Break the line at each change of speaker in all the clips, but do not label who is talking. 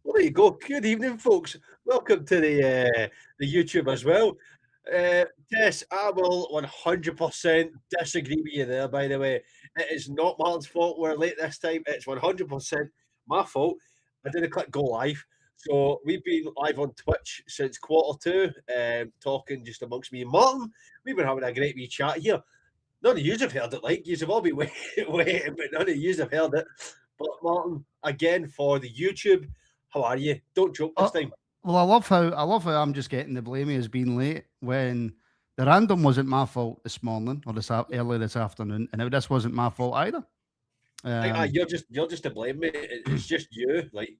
Well, there you go. Good evening, folks. Welcome to the YouTube as well. Tess, I will 100% disagree with you there, by the way. It is not Martin's fault we're late this time. It's 100% my fault. I didn't click go live. So we've been live on Twitch since quarter two, talking just amongst me and Martin. We've been having a great wee chat here. None of you have heard it, like, you have all been waiting, but none of you have heard it. But Martin, again, for the YouTube, how are you? Don't joke this
Uh,
time.
well, I love how I'm just getting the blame as being late when the random wasn't my fault this morning or early this afternoon, and this wasn't my fault either. Um,
You're just to blame, mate. It's just you. Like,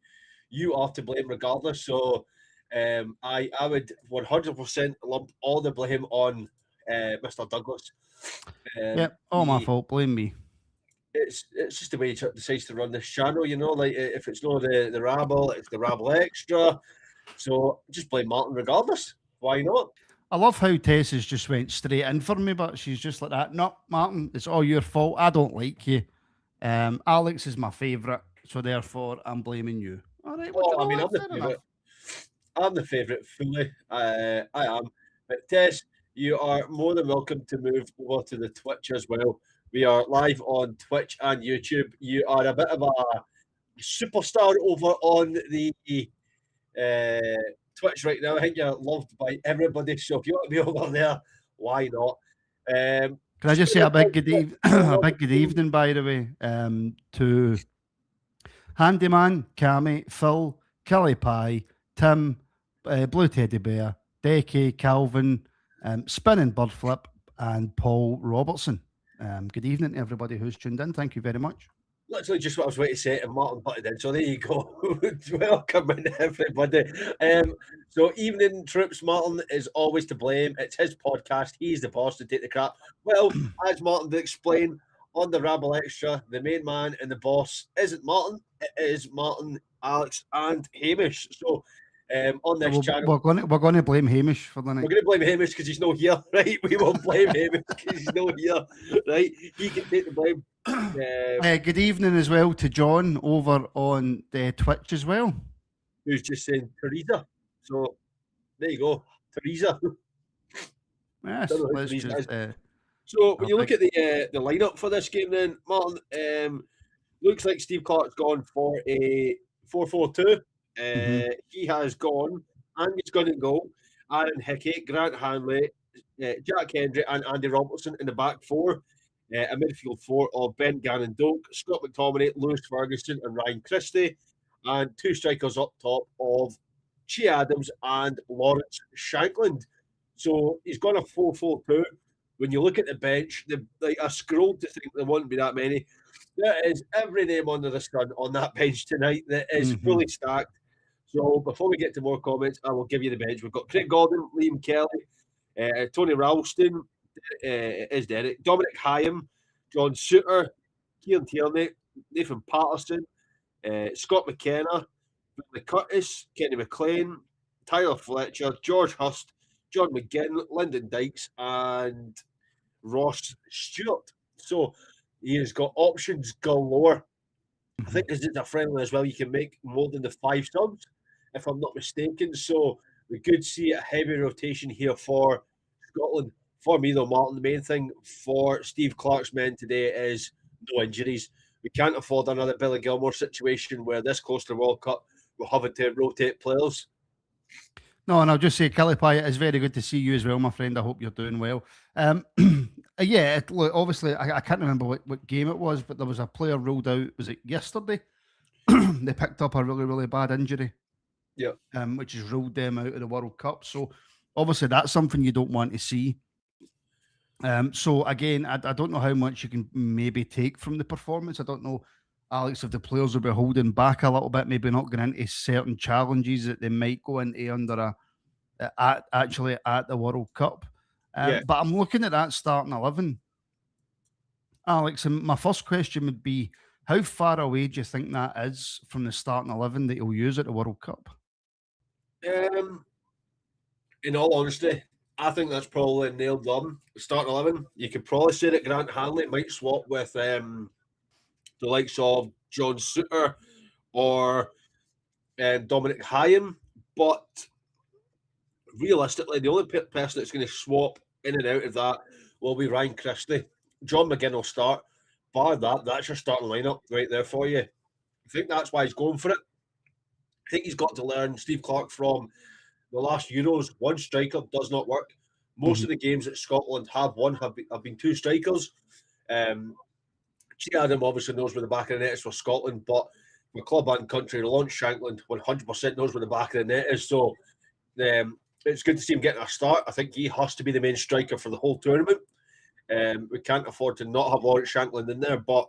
you are to blame regardless. So I would 100% lump all the blame on Mr. Douglas.
yeah, all my
He
fault. Blame me.
it's just the way he decides to run this channel, like if it's not the Rabble, it's the Rabble Extra. So just blame Martin regardless. Why not?
I love how Tess has just went straight in for me, but she's just like that. No, Martin, it's all your fault. I don't like you. Alex is my favourite, so therefore I'm blaming you. All right, well, you
Oh, I
know
mean, I'm
what?
the
Fair enough.
favourite. I'm the favourite fully. I am. But Tess, you are more than welcome to move over to the Twitch as well. We are live on Twitch and YouTube. You are a bit of a superstar over on the Twitch right now. I think you're loved by everybody. So if you want to be over there, why not?
Can I
Just
just
give
say
me a
a
big
big good
click on
a
what
big good
we're doing.
evening, by the way, to Handyman, Cammy, Phil, Kelly Pie, Tim, Blue Teddy Bear, Decky, Calvin, Spinning Bird Flip, and Paul Robertson. Good evening to everybody who's tuned in. Thank you very much.
Literally just what I was waiting to say, and Martin butted in. So there you go. Welcome in, everybody. So evening troops, Martin is always to blame. It's his podcast. He's the boss to take the crap. Well, as Martin did explain on the Rabble Extra, the main man and the boss isn't Martin. It is Martin, Alex, and Hamish. So on this
We're,
channel,
we're going to we're going to blame Hamish for the
we're
night.
going to blame Hamish because he's not here, right? We won't blame Hamish because he's not here, right? He can take the blame.
Good evening as well to John over on the Twitch as well.
Who's just saying Teresa. So there you go, Teresa. Don't
Yes,
know who
let's
Teresa
just
is. So when
a
you look
big
at the lineup for this game, then Martin, looks like Steve Clark's gone for a 4-4-2.
mhm.
He has gone. Andy's going to go. Aaron Hickey, Grant Hanley, Jack Hendry, and Andy Robertson in the back four. A midfield four of Ben Gannon Doak, Scott McTominay, Lewis Ferguson, and Ryan Christie. And two strikers up top of Che Adams and Lawrence Shankland. So he's gone a 4-4-2. When you look at the bench, I scrolled to think there wouldn't be that many. There is every name under the sun on that bench tonight that is
Mhm.
fully stacked. So before we get to more comments, I will give you the bench. We've got Craig Gordon, Liam Kelly, Tony Ralston, is Derek, Dominic Hyam, John Suter, Kieran Tierney, Nathan Patterson, Scott McKenna, Billy Curtis, Kenny McLean, Tyler Fletcher, George Hurst, John McGinn, Lyndon Dykes, and Ross Stewart. So he has got options galore. I
Mhm.
think this is a friendly as well. You can make more than the 5 subs, if I'm not mistaken. So we could see a heavy rotation here for Scotland. For me, though, Martin, the main thing for Steve Clark's men today is no injuries. We can't afford another Billy Gilmore situation where this close to the World Cup we're having to rotate players.
No, and I'll just say, Kelly Pie, it's very good to see you as well, my friend. I hope you're doing well. Yeah, look, obviously, I can't remember what game it was, but there was a player ruled out. Was it yesterday? They picked up a really, really bad injury,
Yeah.
which has ruled them out of the World Cup. So, obviously, that's something you don't want to see. So, again, I don't know how much you can maybe take from the performance. I don't know, Alex, if the players will be holding back a little bit, maybe not going into certain challenges that they might go into under at the World Cup.
Yeah.
But I'm looking at that starting 11, Alex, and my first question would be, how far away do you think that is from the starting 11 that he'll use at the World Cup?
Um, in all honesty, I think that's probably nailed on. Starting 11, you could probably say that Grant Hanley might swap with the likes of John Suter or Dominic Hyam, but realistically, the only person that's going to swap in and out of that will be Ryan Christie. John McGinn will start. Bar that, that's your starting lineup right there for you. I think that's why he's going for it. I think he's got to learn Steve Clark from the last Euros. One striker does not work. Most
Mhm.
of the games that Scotland have won have been two strikers. Adam obviously knows where the back of the net is for Scotland, but for club and country, Lawrence Shankland 100% knows where the back of the net is. So it's good to see him getting a start. I think he has to be the main striker for the whole tournament. We can't afford to not have Lawrence Shankland in there, but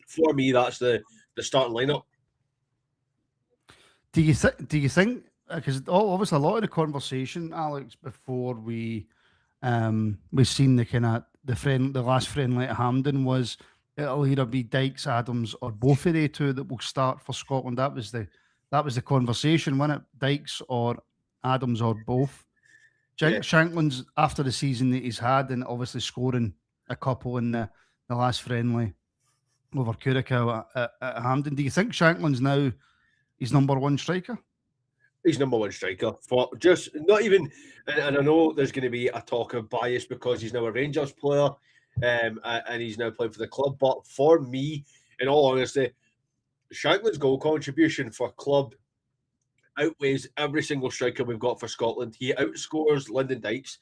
for me, that's the starting lineup.
Do you think because obviously a lot of the conversation, Alex, before we seen the kind of the last friendly at Hampden was it'll either be Dykes, Adams, or both of the two that will start for Scotland. That was the conversation, wasn't it? Dykes or Adams or both.
Yeah,
Shankland's after the season that he's had, and obviously scoring a couple in the last friendly over Curacao at Hampden. Do you think Shankland's now his number one striker?
he's number one striker for just not even. And I know there's going to be a talk of bias because he's now a Rangers player, and he's now playing for the club. But for me, in all honesty, Shankland's goal contribution for club outweighs every single striker we've got for Scotland. He outscores Lyndon Dykes,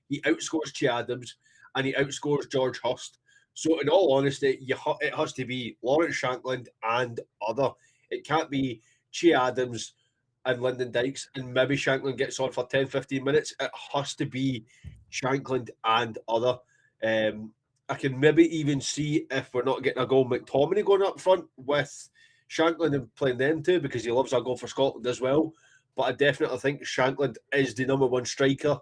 he outscores Che Adams, and he outscores George Hurst. So, in all honesty, it has to be Lawrence Shankland and other. It can't be Che Adams and Lyndon Dykes, and maybe Shankland gets on for 10, 15 minutes. It has to be Shankland and other. I can maybe even see if we're not getting a goal, McTominay going up front with Shankland and playing them too because he loves a goal for Scotland as well. But I definitely think Shankland is the number one striker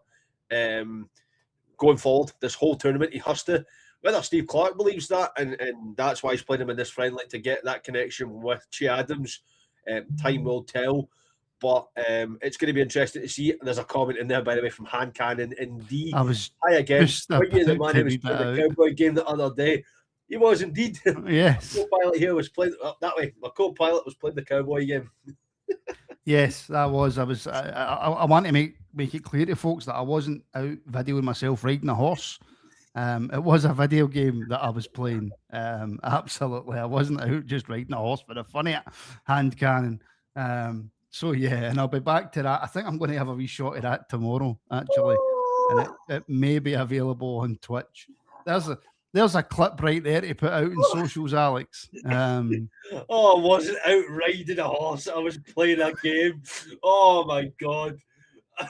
going forward this whole tournament. He has to. Whether Steve Clark believes that, and that's why he's playing him in this friendly to get that connection with Che Adams, time will tell. But it's going to be interesting to see. There's a comment in there, by the way, from Hand Cannon in D.
I was
Hi again.
just
Were you the
about
man
to
who was
read
playing
that
the
out.
Cowboy game the other day? He was indeed.
Yes.
Co-pilot here was playing that way. My co-pilot was playing the Cowboy game.
Yes, that was. I want to make it clear to folks that I wasn't out videoing myself riding a horse. It was a video game that I was playing. Absolutely, I wasn't out just riding a horse for the funny hand cannon. So yeah, and I'll be back to that. I think I'm going to have a wee shot of that tomorrow, actually, and it may be available on Twitch. There's a there's a clip right there to put out in socials, Alex.
Oh, I wasn't out riding a horse. I was playing a game. Oh my god.
I'm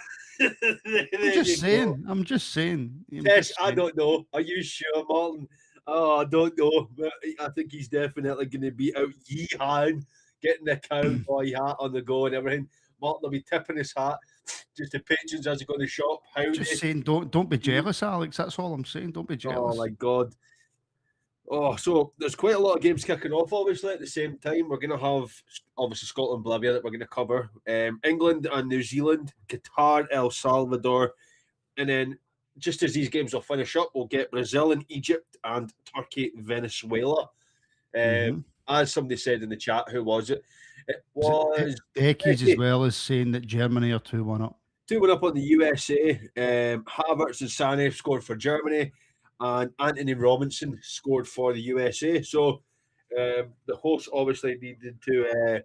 There
just
you go.
saying. I'm just saying. I'm
Tess,
just
I
saying.
don't know. Are you sure, Martin? Oh, I don't know. But I think he's definitely going to be out yeehawing, getting the cowboy hat on the go and everything. Martin will be tipping his hat just to patrons as he go to the shop.
Just
Howdy.
saying, don't be jealous, Alex. That's all I'm saying. Don't be
Oh
jealous.
my god. Oh, so there's quite a lot of games kicking off, obviously, at the same time. We're going to have, obviously, Scotland, Bolivia that we're going to cover, England and New Zealand, Qatar, El Salvador, and then just as these games will finish up, we'll get Brazil and Egypt and Turkey, Venezuela.
Hmm.
As somebody said in the chat, who was it? It
Is it
was
Decades as
Becky.
well as saying that Germany are 2-1 up?
2-1 up on the USA. Havertz and Sané scored for Germany, and Anthony Robinson scored for the USA. So the hosts obviously needed to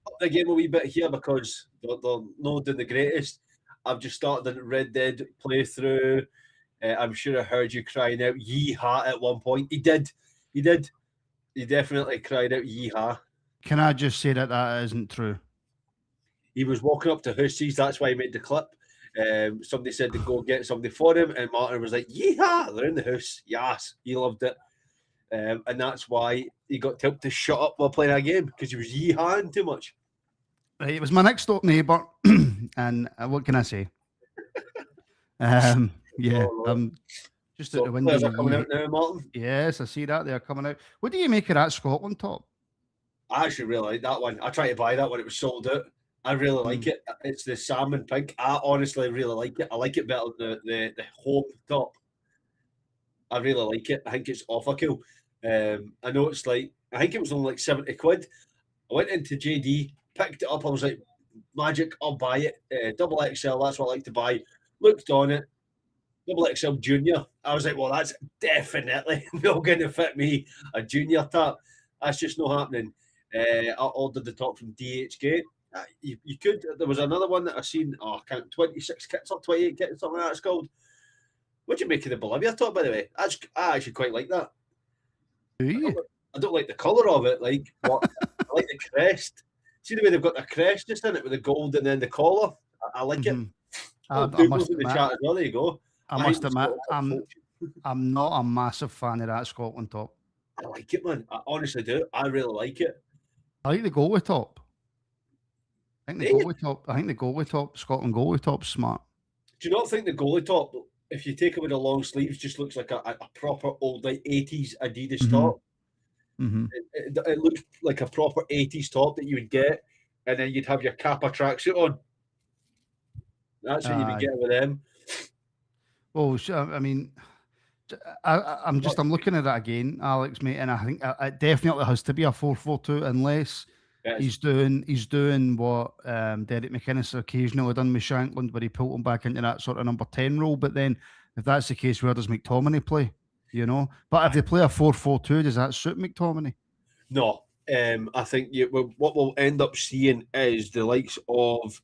up the game a wee bit here because they're not doing the greatest. I've just started a Red Dead playthrough. I'm sure I heard you crying out "Yeehaw" at one point. He did. He did. He definitely cried out "Yeehaw."
Can I just say that that isn't true?
He was walking up to Hussies. That's why he made the clip. Somebody said to go get somebody for him, and Martin was like, "Yeehaw!" They're in the house. Yes, he loved it, and that's why he got told to shut up while playing a game because he was yeehawing too much.
Right, it was my next door neighbour, and what can I say? Yeah,
Oh, Lord.
I'm just out
So
the window.
players are coming out now, Martin.
Yes, I see that they're coming out. What do you make of that Scotland top?
I actually really like that one. I tried to buy that when it was sold out. I really like
Mm.
it. It's the salmon pink. I honestly really like it. I like it better than the Hope top. I really like it. I think it's awful cool. I know it's like I think it was only like 70 quid. I went into JD picked it up. I was like, magic, I'll buy it. Double XL, that's what I like to buy. Looked on it, double XL junior. I was like, well, that's definitely not going to fit me. A junior tap, that's just not happening. I ordered the top from DHK. You could. There was another one that I seen. Oh, I can't. 26 kits or 28 kits, something like that. It's called. What do you make of the Bolivia top, by the way? I actually quite like that.
Do you?
I don't like the colour of it. Like what? I like the crest. See the way they've got the crest just in it with the gold and then the collar. I like it. Oh,
I
Google's
must
in the
admit,
chat as well. There you go.
I
I
must
think
admit,
Scotland
I'm not a massive fan of that Scotland top.
I like it, man. I honestly do. I really like it.
I like the goalie top. I think the
Eh?
goalie top. I think the goalie top, Scotland goalie top's smart.
Do you not think the goalie top, if you take it with the long sleeves, just looks like a proper old like 80s Adidas top? It looks like a proper 80s top that you would get, and then you'd have your Kappa tracksuit on. That's what you'd be getting with them.
Well, I mean, I'm looking at it again, Alex, mate, and I think it definitely has to be a 4-4-2 unless he's doing what Derek McInnes occasionally done with Shankland, where he pulled him back into that sort of number 10 role. But then, if that's the case, where does McTominay play? You know, but if they play a 4-4-2, does that suit McTominay?
No, I think what we'll end up seeing is the likes of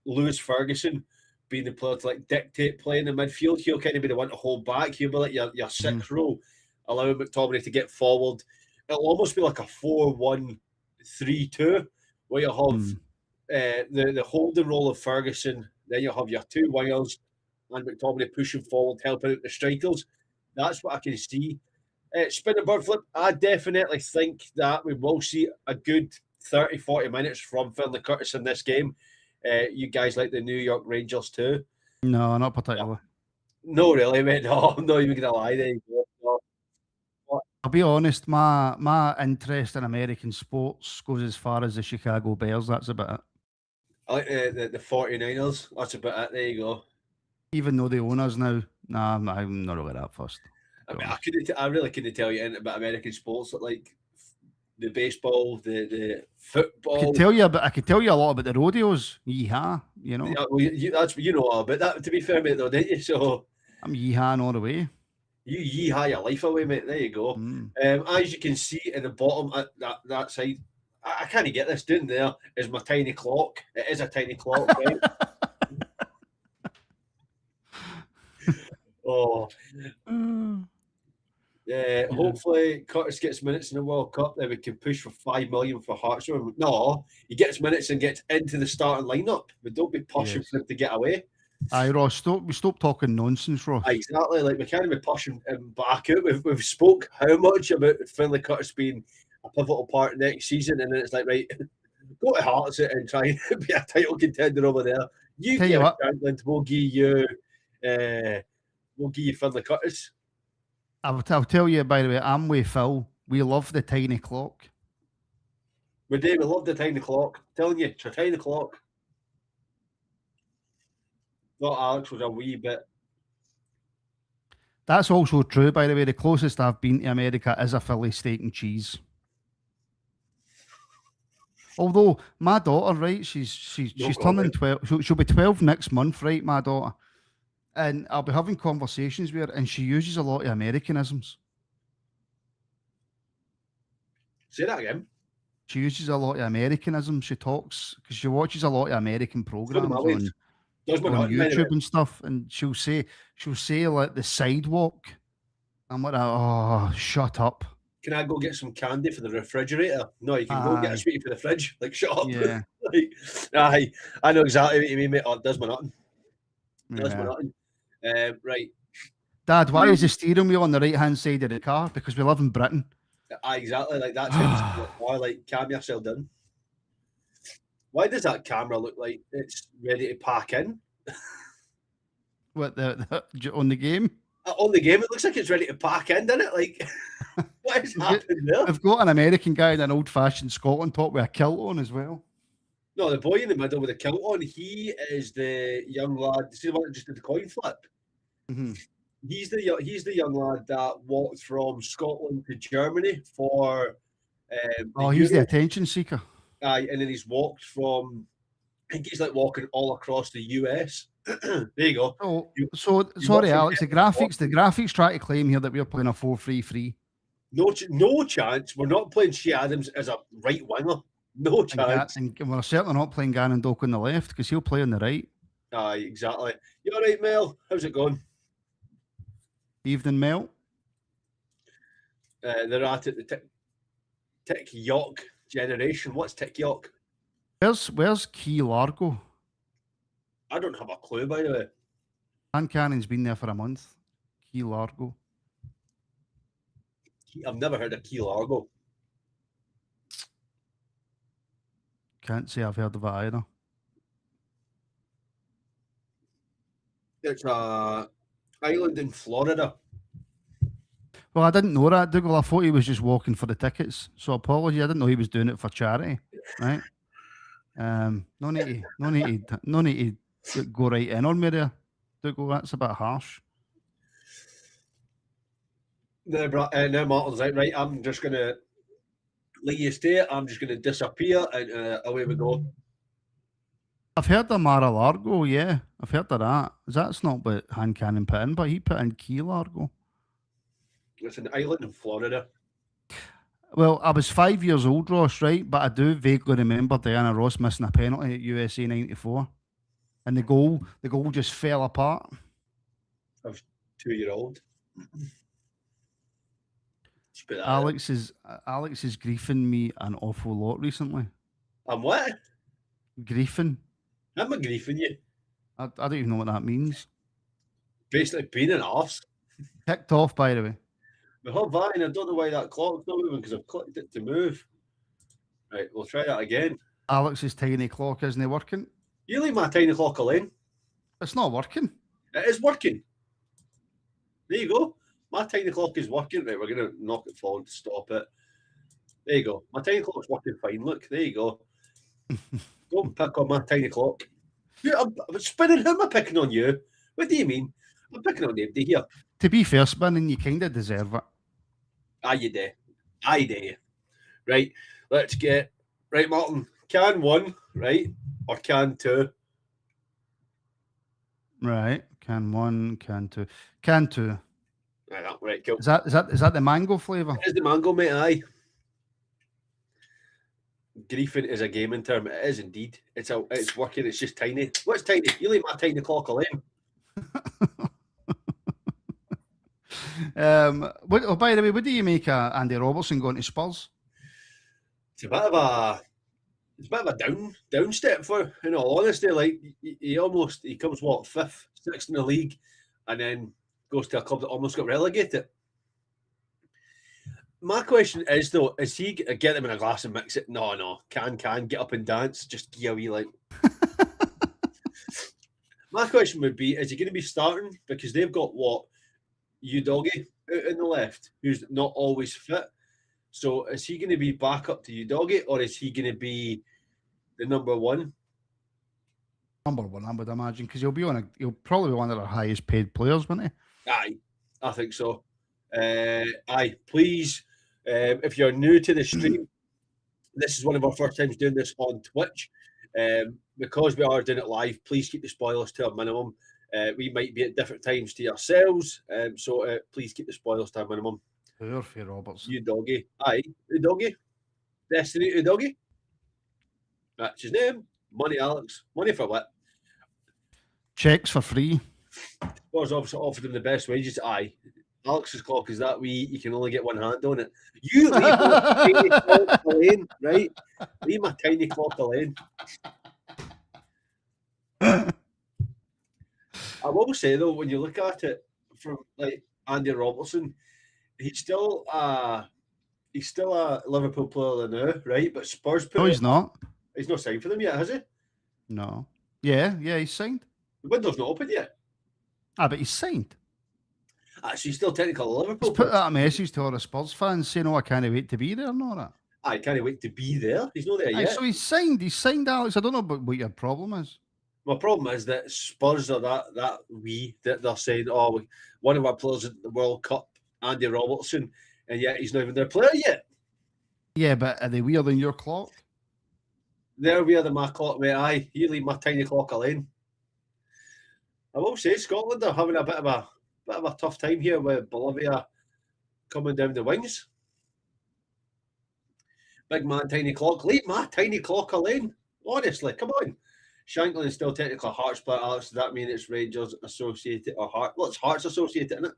Lewis Ferguson being the player to like dictate play in the midfield. He'll kind of be the one to hold back. He'll be like your sixth row, allowing McTominay to get forward. It'll almost be like a 4-1-3-2, where you have the holding role of Ferguson, then you'll have your two wingers and McTominay pushing forward, helping out the strikers. That's what I can see. Spin and bird flip, I definitely think that we will see a good 30, 40 minutes from Finlay Curtis in this game. You guys like the New York Rangers too?
No, not particularly.
No, really, mate. No, I'm not even going to lie. There you go. No.
I'll be honest, my interest in American sports goes as far as the Chicago Bears. That's about it.
I like the 49ers. That's about it. There you go.
Even though the owners now, nah, I'm not really that fussed.
I mean, I really couldn't tell you anything about American sports, like the baseball, the football.
I could tell you a lot about the rodeos. Yeehaw, you know.
Yeah, well, that's you know all about that. To be fair, mate, though, didn't you? So
I'm yeehawing all the way.
You yeehaw your life away, mate. There you go. As you can see in the bottom at that side, I can't get this down there. Is my tiny clock? It is a tiny clock, right? Oh. Hopefully Curtis gets minutes in the World Cup, then we can push for 5 million for Hearts. No, he gets minutes and gets into the starting lineup. We don't be pushing for him to get away.
Aye, Ross, stop talking nonsense, Ross.
Exactly, like we can't be pushing him back out. We've spoke how much about Finlay Curtis being a pivotal part next season, and then it's like, right, go to Hearts and try and be a title contender over there. You get Shankland, we'll give you Finlay Curtis.
I'll tell you, by the way, I'm with Phil. We love the tiny clock.
We love the tiny clock. I'm telling you, it's a tiny clock. Thought Alex was a wee bit.
That's also true, by the way. The closest I've been to America is a Philly steak and cheese. Although my daughter, right, she's turning 12. She'll be 12 next month, right, my daughter. And I'll be having conversations with her, and she uses a lot of Americanisms.
Say that again.
She uses a lot of Americanisms. She talks because she watches a lot of American programs on YouTube and stuff, and she'll say like the sidewalk. I'm like, oh, shut up.
Can I go get some candy for the refrigerator? No, you can go get a sweetie for the fridge. Like, shut up.
Yeah.
I know exactly what you mean, mate. Oh, it does my nothing. It does my nothing. Right.
Dad, why is the steering wheel on the right-hand side of the car? Because we live in Britain.
Exactly. Like, that's how like, calm yourself down. Why does that camera look like it's ready to pack in?
What, on the game?
On the game, it looks like it's ready to pack in, doesn't it? Like, what is happening there?
I've got an American guy in an old-fashioned Scotland top with a kilt on as well.
No, the boy in the middle with the kilt on, he is the young lad. See the one that just did the coin flip?
Mm-hmm.
He's the young lad that walked from Scotland to Germany for
Oh,
the
he's the
Euro,
attention seeker.
and then he's walked from. I think he's like walking all across the US. There you go.
Oh,
You,
so
you walk
sorry,
from
Alex. The graphics try to claim here that we're playing a 4-3-3
no chance. We're not playing Shea Adams as a right winger. No chance.
and we're certainly not playing Gannon Doak on the left because he'll play on the right.
Aye, exactly. You all right, Mel? How's it going?
Evening, Mel.
They're at it, the Tick York generation. What's Tick York?
Where's Key Largo?
I don't have a clue, by the way.
Han Cannon's been there for a month. Key Largo.
I've never heard of Key Largo.
Can't say I've heard of it either.
It's a island in Florida.
Well, I didn't know that, Dougal. I thought he was just walking for the tickets. So apology. I didn't know he was doing it for charity. Right. No need to go right in on me there, Dougal. That's a bit harsh.
Now, Martin's like, right, I'm just going to let you stay. I'm just going to disappear, and away we go.
I've heard of Mar-a-Largo, yeah. I've heard of that. That's not what Han Cannon put in, but he put in Key Largo.
It's an island in Florida.
Well, I was 5 years old, Ross, right? But I do vaguely remember Diana Ross missing a penalty at USA 94. And the goal just fell apart.
I was 2-year-old.
Alex is griefing me an awful lot recently.
I'm what?
Griefing?
I'm a griefing you.
I don't even know what that means.
Basically being an arse.
Ticked off, by the way.
Well, Vine, I don't know why that clock's not moving because I've clicked it to move. Right, we'll try that again.
Alex's tiny clock isn't working.
You leave my tiny clock alone.
It's not working.
It is working. There you go. My tiny clock is working. Right, we're going to knock it forward to stop it. There you go. My tiny clock's working fine. Look, there you go. Go and pick on my tiny clock. I'm spinning. Who am I picking on you? What do you mean? I'm picking on nobody here.
To be fair, Spinning, you kind of deserve it.
You do. I do. Right, let's get... Right, Martin, can 1, right? Or can 2?
Right, can 1, can 2. Can 2.
Right, cool.
Is that the mango flavour?
It is the mango, mate, aye. Griefing is a gaming term. It is indeed. It's working. It's just tiny. What's tiny? You leave my tiny clock alone.
By the way, what do you make of Andy Robertson going to Spurs?
It's a bit of a down step for, in all honesty. Like he comes what 5th, 6th in the league, and then goes to a club that almost got relegated. My question is though, is he get them in a glass and mix it? No, can get up and dance, just give a wee like. My question would be, is he going to be starting because they've got what? Udogie out in the left, who's not always fit. So is he going to be back up to Udogie, or is he going to be the number 1?
Number 1, I would imagine, because he'll probably be one of our highest paid players, won't he?
Aye, I think so. Aye, please, if you're new to the stream, this is one of our first times doing this on Twitch. Because we are doing it live, please keep the spoilers to a minimum. We might be at different times to yourselves, so please keep the spoilers to a minimum.
Poor for Roberts.
Udogie. Aye, Udogie. Destiny Udogie. That's his name. Money, Alex. Money for what?
Checks for free.
Spurs obviously offered him the best wages. Aye. Alex's clock is that wee, you can only get one hand on it. You leave my tiny clock alone, right? Leave my tiny clock alone. I will say though, when you look at it from like Andy Robertson, he's still a Liverpool player now, right? But Spurs
No, he's not.
He's not signed for them yet, has he?
No. Yeah, he's signed.
The window's not open yet.
But he's signed.
So he's still technically a Liverpool
Let's put that message to all the Spurs fans saying, "Oh, I can't wait to be there." No, that.
I can't wait to be there. He's not there yet.
So he's signed. He's signed, Alex. I don't know what your problem is.
My problem is that Spurs are that they're saying, "Oh, one of our players at the World Cup, Andy Robertson," and yet he's not even their player yet.
Yeah, but are they weirder than your clock?
They're weirder than my clock, mate. Aye, you leave my tiny clock alone. I will say Scotland are having a bit of a tough time here with Bolivia coming down the wings. Big man, tiny clock. Leave my tiny clock alone. Honestly, come on. Shanklin is still technically a Hearts player, Alex. Does that mean it's Rangers associated or Hearts? Well, it's Hearts associated, isn't it?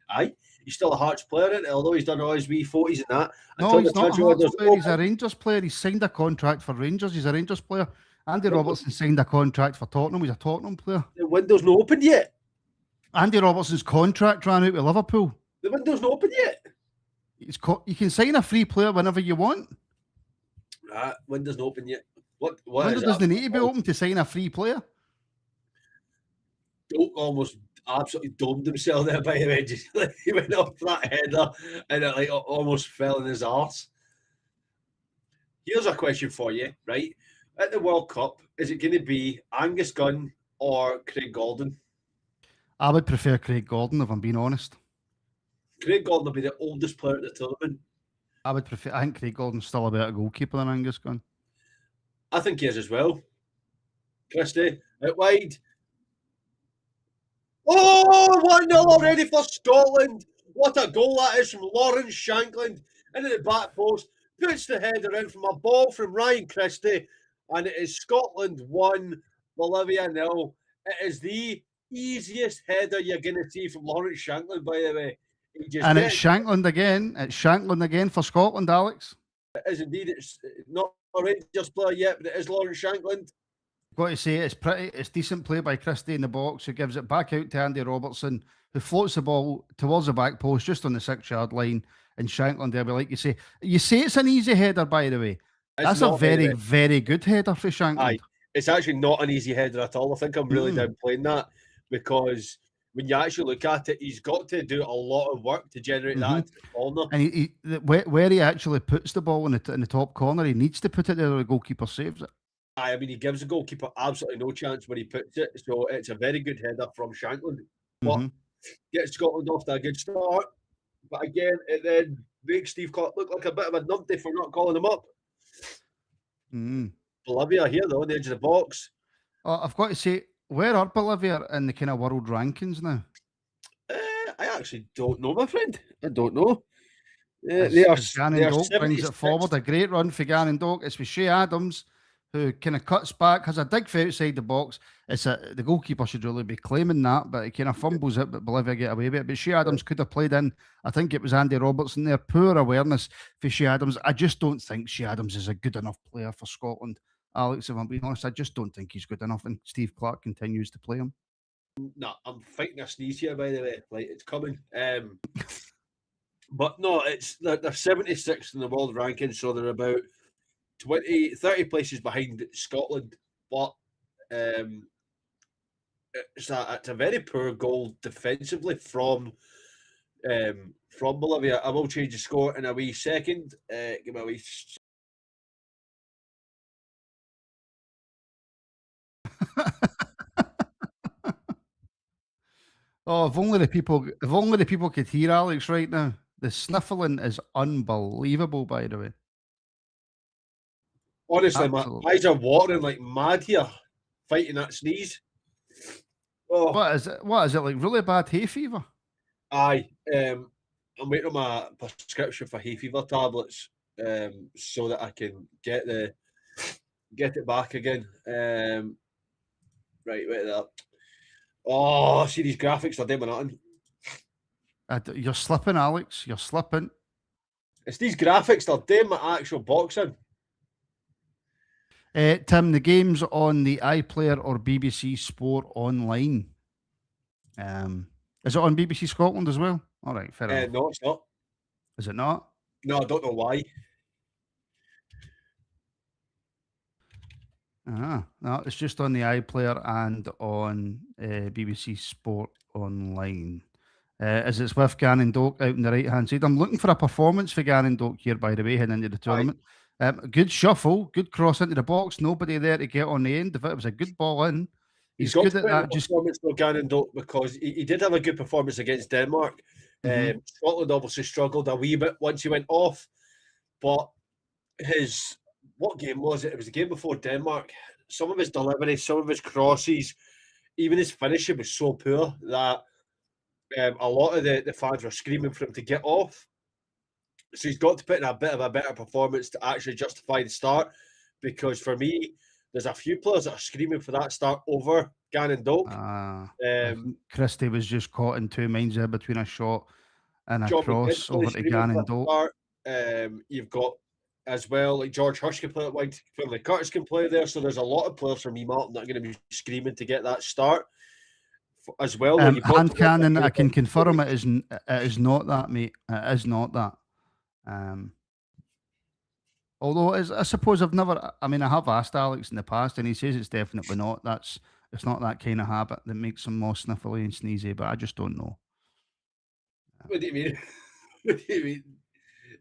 Aye. He's still a Hearts player, isn't it? Although he's done all his wee 40s and that.
No,
Until the
he's not a
transfer
Hearts
windows
player. He's a
open,
Rangers player. He's signed a contract for Rangers. He's a Rangers player. Andy
windows,
Robertson signed a contract for Tottenham. He's a Tottenham player.
the window's not open yet.
Andy Robertson's contract ran out with Liverpool.
The window's not open yet.
You can sign a free player whenever you want.
Window's not open yet. What
Window
is
doesn't
that?
need to be open to sign a free player.
Doak almost absolutely domed himself there by the way. Just, like, he went off that header and it like almost fell in his arse. Here's a question for you, right? At the World Cup, is it going to be Angus Gunn or Craig Gordon?
I would prefer Craig Gordon, if I'm being honest.
Craig Gordon will be the oldest player at the tournament.
I think Craig Gordon's still a better goalkeeper than Angus Gunn.
I think he is as well. Christie, out wide. Oh, 1-0 already for Scotland. What a goal that is from Lawrence Shankland into the back post. Puts the header in from a ball from Ryan Christie. And it is Scotland 1, Bolivia 0. It is the easiest header you're going to see from Lawrence Shankland, by the way.
And it's Shankland again. It's Shankland again for Scotland, Alex.
It is indeed. It's not a Rangers player yet, but it is Lawrence Shankland.
Got to say, it's decent play by Christie in the box, who gives it back out to Andy Robertson, who floats the ball towards the back post just on the 6-yard line. And Shankland there, like you say it's an easy header, by the way. That's a very, very good header for Shankland.
Aye, it's actually not an easy header at all. I think I'm really downplaying that, because when you actually look at it, he's got to do a lot of work to generate that into the corner.
And where he actually puts the ball in the top corner, he needs to put it there. The goalkeeper saves it.
I mean, he gives the goalkeeper absolutely no chance when he puts it. So it's a very good header from Shankland. But gets Scotland off to a good start. But again, it then makes Steve Clark look like a bit of a numpty for not calling him up. Bolivia here, though, on the edge of the box.
I've got to say, where are Bolivia in the kind of world rankings now?
I actually don't know, my friend. I don't know.
Gannon Doak brings it forward. A great run for Gannon Doak. It's with Shea Adams, who kind of cuts back, has a dig for outside the box. The goalkeeper should really be claiming that, but he kind of fumbles it, but Bolivia get away with it. But Shea Adams could have played in. I think it was Andy Robertson there. Poor awareness for Shea Adams. I just don't think Shea Adams is a good enough player for Scotland. Alex, if I'm being honest, I just don't think he's good enough, and Steve Clark continues to play him.
No, I'm fighting a sneeze here, by the way. Like, it's coming. But no, they're 76th in the world ranking, so they're about 30 places behind Scotland. But it's a very poor goal defensively from Bolivia. I will change the score in a wee second. Give me a wee.
Oh, if only the people could hear Alex right now. The sniffling is unbelievable, by the way.
Honestly, absolutely. My eyes are watering like mad here, fighting that sneeze.
Oh. What is it? Like really bad hay fever?
Aye. I'm waiting on my prescription for hay fever tablets, so that I can get it back again. Right, wait there. Oh, see these graphics, they're doing nothing.
You're slipping, Alex. You're slipping.
It's these graphics, they're doing my actual boxing.
Tim, the game's on the iPlayer or BBC Sport Online. Is it on BBC Scotland as well? All right, fair enough.
No, it's not.
Is it not?
No, I don't know why.
No, it's just on the iPlayer and on BBC Sport Online. As it's with Gannon Doak out on the right-hand side. I'm looking for a performance for Gannon Doak here, by the way, heading into the tournament. Good shuffle, good cross into the box. Nobody there to get on the end of it. It was a good ball in.
He's good at that. Performance for Gannon Doak, because he did have a good performance against Denmark. Scotland obviously struggled a wee bit once he went off. But what game was it? It was the game before Denmark. Some of his delivery, some of his crosses, even his finishing was so poor that a lot of the fans were screaming for him to get off. So he's got to put in a bit of a better performance to actually justify the start. Because for me, there's a few players that are screaming for that start over Gannon Doak.
I think Christie was just caught in two minds there between a shot and a
John
cross
McGinnis
over to
screaming for
Gannon
that
Doak.
start. You've got as well, like George Hush can play at wide, Finlay Curtis can play there. So there's a lot of players for me, Martin, that are going to be screaming to get that start as well. You've got
Hand cannon, I can confirm it is not that, mate. It is not that. Although I suppose I've never. I mean, I have asked Alex in the past, and he says it's definitely not. It's not that kind of habit that makes him more sniffly and sneezy. But I just don't know.
What do you mean? What do you mean?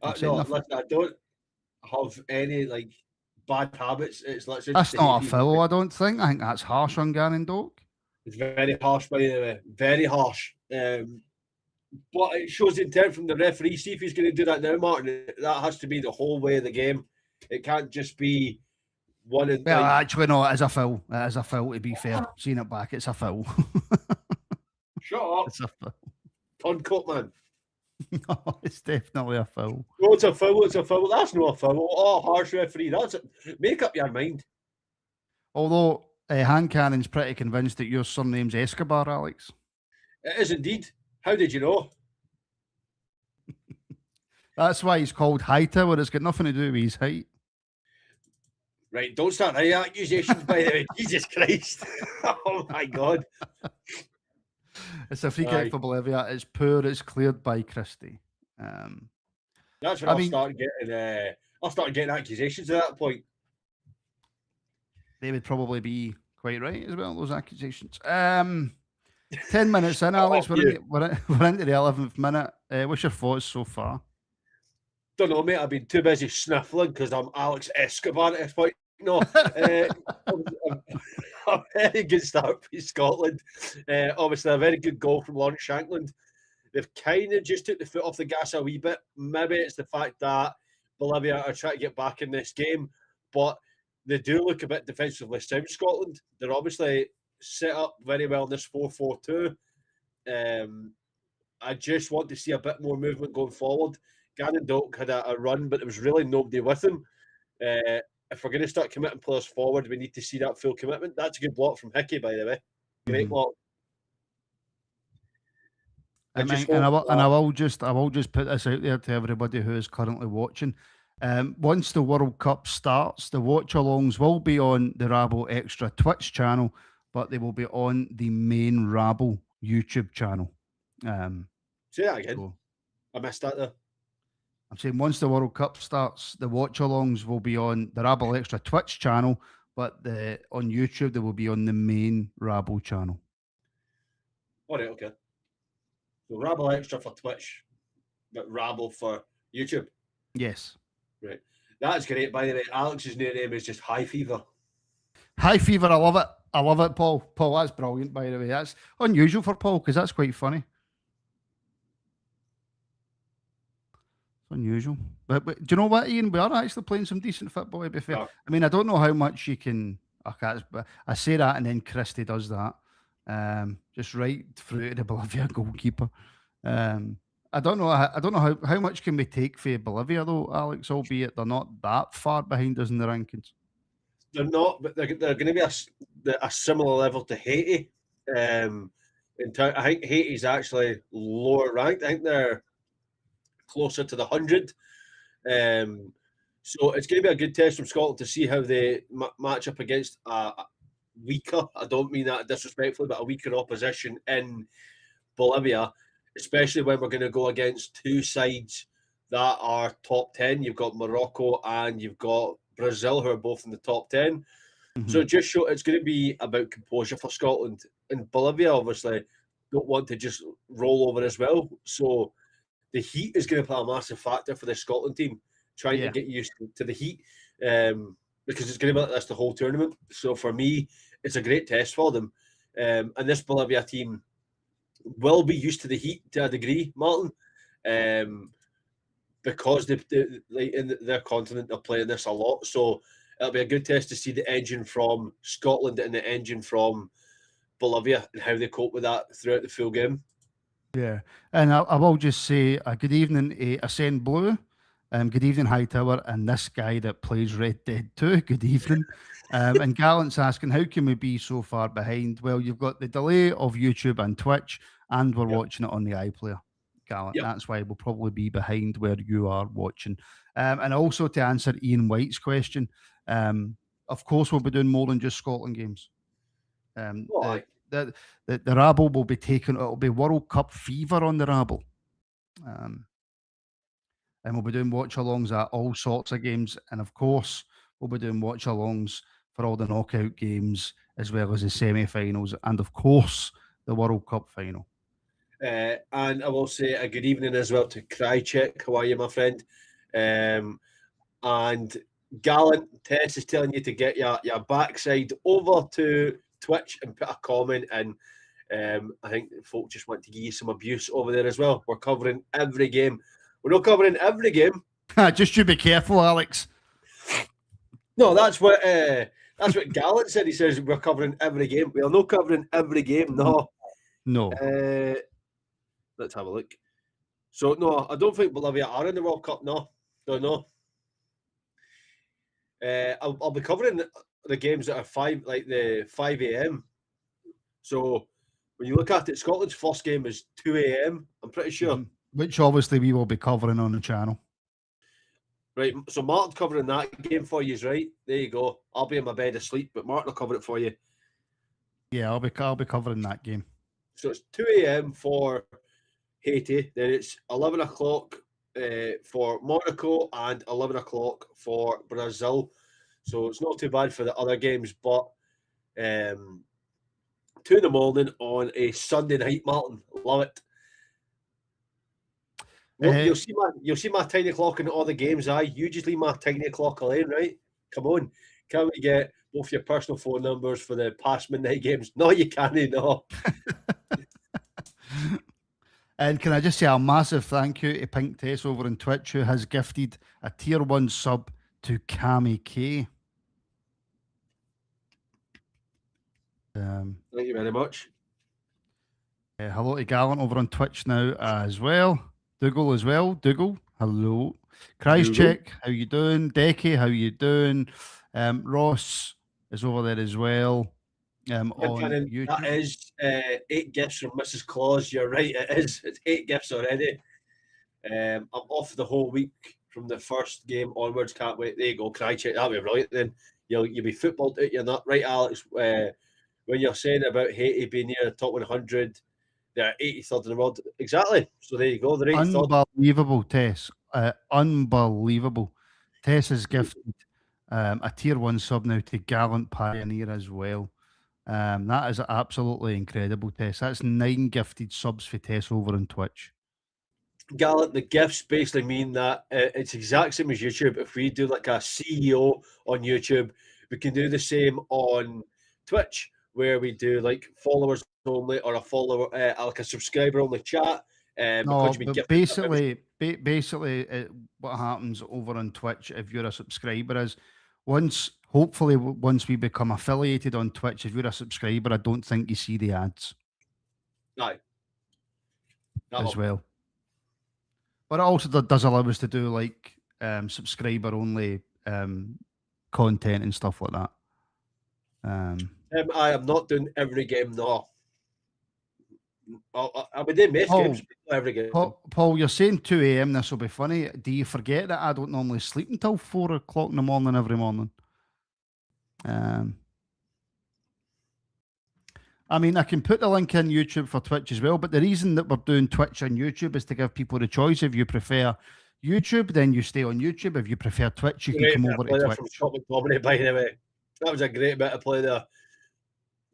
I'm saying
No,
nothing.
listen, I don't have any like bad habits. It's literally
That's
just
not a
behaviour.
foul, I don't think. I think that's harsh on Gannon Doak.
It's very harsh, by the way. Very harsh. But it shows the intent from the referee. See if he's going to do that now, Martin. That has to be the whole way of the game. It can't just be one and
Well,
like,
actually, no, it is a foul. It is a foul, to be fair. Seeing it back, it's a foul.
shut up,
It's a foul.
Tuncoat man.
No, it's definitely a foul.
Oh, it's a foul. It's a foul. That's not a foul. Oh, harsh referee. That's it. Make up your mind.
Although Hand Cannon's pretty convinced that your surname's Escobar, Alex.
It is indeed. How did you know?
That's why he's called Hightower. It's got nothing to do with his height.
Right, don't start any accusations, by the way. Jesus Christ. Oh, my God.
It's a free kick for Bolivia. It's poor. It's cleared by Christie.
That's when I'll start getting accusations at that point.
They would probably be quite right as well, those accusations. 10 minutes in, Alex. We're into the 11th minute. What's your thoughts so far?
Don't know, mate. I've been too busy sniffling because I'm Alex Escobar at this point. No, a very good start for Scotland. Obviously, a very good goal from Lawrence Shankland. They've kind of just took the foot off the gas a wee bit. Maybe it's the fact that Bolivia are trying to get back in this game, but they do look a bit defensively sound, Scotland. They're obviously set up very well in this 4-4-2. I just want to see a bit more movement going forward. Gannon Doak had a run, but there was really nobody with him. If we're going to start committing players forward, we need to see that full commitment. That's a good block from Hickey, by the way. Great block.
I will just put this out there to everybody who is currently watching. Once the World Cup starts, the watch-alongs will be on the Rabble Extra Twitch channel, but they will be on the main Rabble YouTube channel.
Say that again. So, I missed that there.
I'm saying once the World Cup starts, the watch-alongs will be on the Rabble Extra Twitch channel, but on YouTube they will be on the main Rabble channel.
All right, okay. So Rabble Extra for Twitch, but Rabble for YouTube.
Yes.
Right. That's great. By the way, Alex's new name is just High Fever.
High Fever, I love it. I love it, Paul. Paul, that's brilliant, by the way. That's unusual for Paul because that's quite funny. Unusual, but do you know what, Ian? We are actually playing some decent football, to be fair.
Yeah.
I mean, I don't know how much you can. I say that, and then Christie does that, just right through to the Bolivia goalkeeper. I don't know how much can we take for Bolivia though, Alex. Albeit they're not that far behind us in the rankings.
They're not, but they're going to be a similar level to Haiti. I think Haiti's actually lower ranked. I think they're closer to the 100. So it's going to be a good test from Scotland to see how they match up against a weaker, I don't mean that disrespectfully, but a weaker opposition in Bolivia, especially when we're going to go against two sides that are top 10. You've got Morocco and you've got Brazil, who are both in the top 10. Mm-hmm. So it's going to be about composure for Scotland. And Bolivia, obviously, don't want to just roll over as well. So the heat is going to play a massive factor for the Scotland team, trying to get used to the heat, because it's going to be like this the whole tournament. So for me, it's a great test for them. And this Bolivia team will be used to the heat to a degree, Martin. because like in their continent they're playing this a lot. So it'll be a good test to see the engine from Scotland and the engine from Bolivia and how they cope with that throughout the full game.
Yeah, and I will just say a good evening to Ascend Blue, good evening Hightower, and this guy that plays Red Dead 2. Good evening. And Gallant's asking, how can we be so far behind? Well, you've got the delay of YouTube and Twitch, and we're
Yep.
watching it on the iPlayer, Gallant.
Yep.
That's why we'll probably be behind where you are watching. And also to answer Ian White's question, of course we'll be doing more than just Scotland games. Um,
Oh,
the
aye.
the the rabble will be taken. It'll be World Cup fever on the rabble, um, and we'll be doing watch-alongs at all sorts of games, and of course we'll be doing watch-alongs for all the knockout games as well as the semi-finals, and of course the World Cup final.
And I will say a good evening as well to Krychek. How are you, my friend? And Gallant Tess is telling you to get your backside over to Twitch and put a comment in. I think folk just want to give you some abuse over there as well. We're covering every game. We're not covering every game.
Just you be careful, Alex.
No, that's what Gallant said. He says we're covering every game. We are not covering every game. No.
No.
Let's have a look. So no, I don't think Bolivia are in the World Cup. No, no. I'll be covering the games that are like the 5 a.m. So when you look at it, Scotland's first game is 2 a.m. I'm pretty sure.
Which obviously we will be covering on the channel.
Right. So Martin covering that game for you, right? There you go. I'll be in my bed asleep, but Martin will cover it for you.
Yeah, I'll be covering that game.
So it's 2 a.m. for Haiti. Then it's 11 o'clock for Monaco and 11 o'clock for Brazil. So it's not too bad for the other games, but 2 in the morning on a Sunday night, Martin. Love it. Well, you'll see my tiny clock in all the games. You just leave my tiny clock alone, right? Come on, can we get both your personal phone numbers for the past midnight games? No, you can't. No.
And can I just say a massive thank you to Pink Tess over on Twitch, who has gifted a tier 1 sub to Cami K.
Thank you very much.
Hello to Gallant over on Twitch now as well. Dougal as well. Dougal, hello. Christcheck, how you doing? Decky, how you doing? Ross is over there as well. On YouTube.
That is 8 gifts from Mrs. Claus. You're right, it is. It's 8 gifts already. I'm off the whole week from the first game onwards. Can't wait. There you go, Krychek. That'll be brilliant. Then you'll be footballed out. You're not right, Alex. When you're saying about Haiti being near the top 100, they're 83rd in the world. Exactly. So there you go. They're 83rd.
Unbelievable, Tess. Unbelievable. Tess has gifted a tier 1 sub now to Gallant Pioneer as well. That is absolutely incredible, Tess. That's 9 gifted subs for Tess over on Twitch.
Gallant, the gifts basically mean that it's exact same as YouTube. If we do like a CEO on YouTube, we can do the same on Twitch, where we do like followers only or a follower, like a subscriber only chat.
No, but basically, what happens over on Twitch if you're a subscriber is hopefully, once we become affiliated on Twitch, if you're a subscriber, I don't think you see the ads.
Aye.
As well. But it also does allow us to do like subscriber only content and stuff like that.
I am not doing every game, no. I'll be doing most games, but not every game.
Paul, you're saying 2 a.m. This will be funny. Do you forget that I don't normally sleep until 4 o'clock in the morning every morning? I mean, I can put the link in YouTube for Twitch as well, but the reason that we're doing Twitch and YouTube is to give people the choice. If you prefer YouTube, then you stay on YouTube. If you prefer Twitch, you can come over to Twitch.
From Scotland Comedy, by the way. That was a great bit of play there.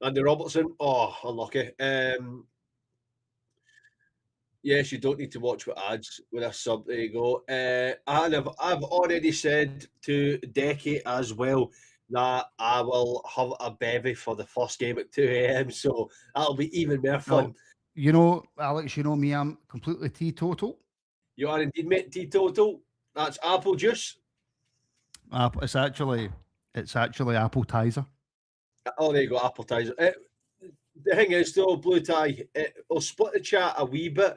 Andy Robertson, unlucky. Yes, you don't need to watch with ads with a sub. There you go. And I've already said to Decky as well that I will have a bevy for the first game at 2 a.m. So that'll be even more fun.
You know, Alex, you know me, I'm completely teetotal.
You are indeed, mate. Teetotal. That's apple juice.
It's actually appetizer.
Oh, there you go, appetizer. The thing is, though, Blue Tie, it'll split the chat a wee bit,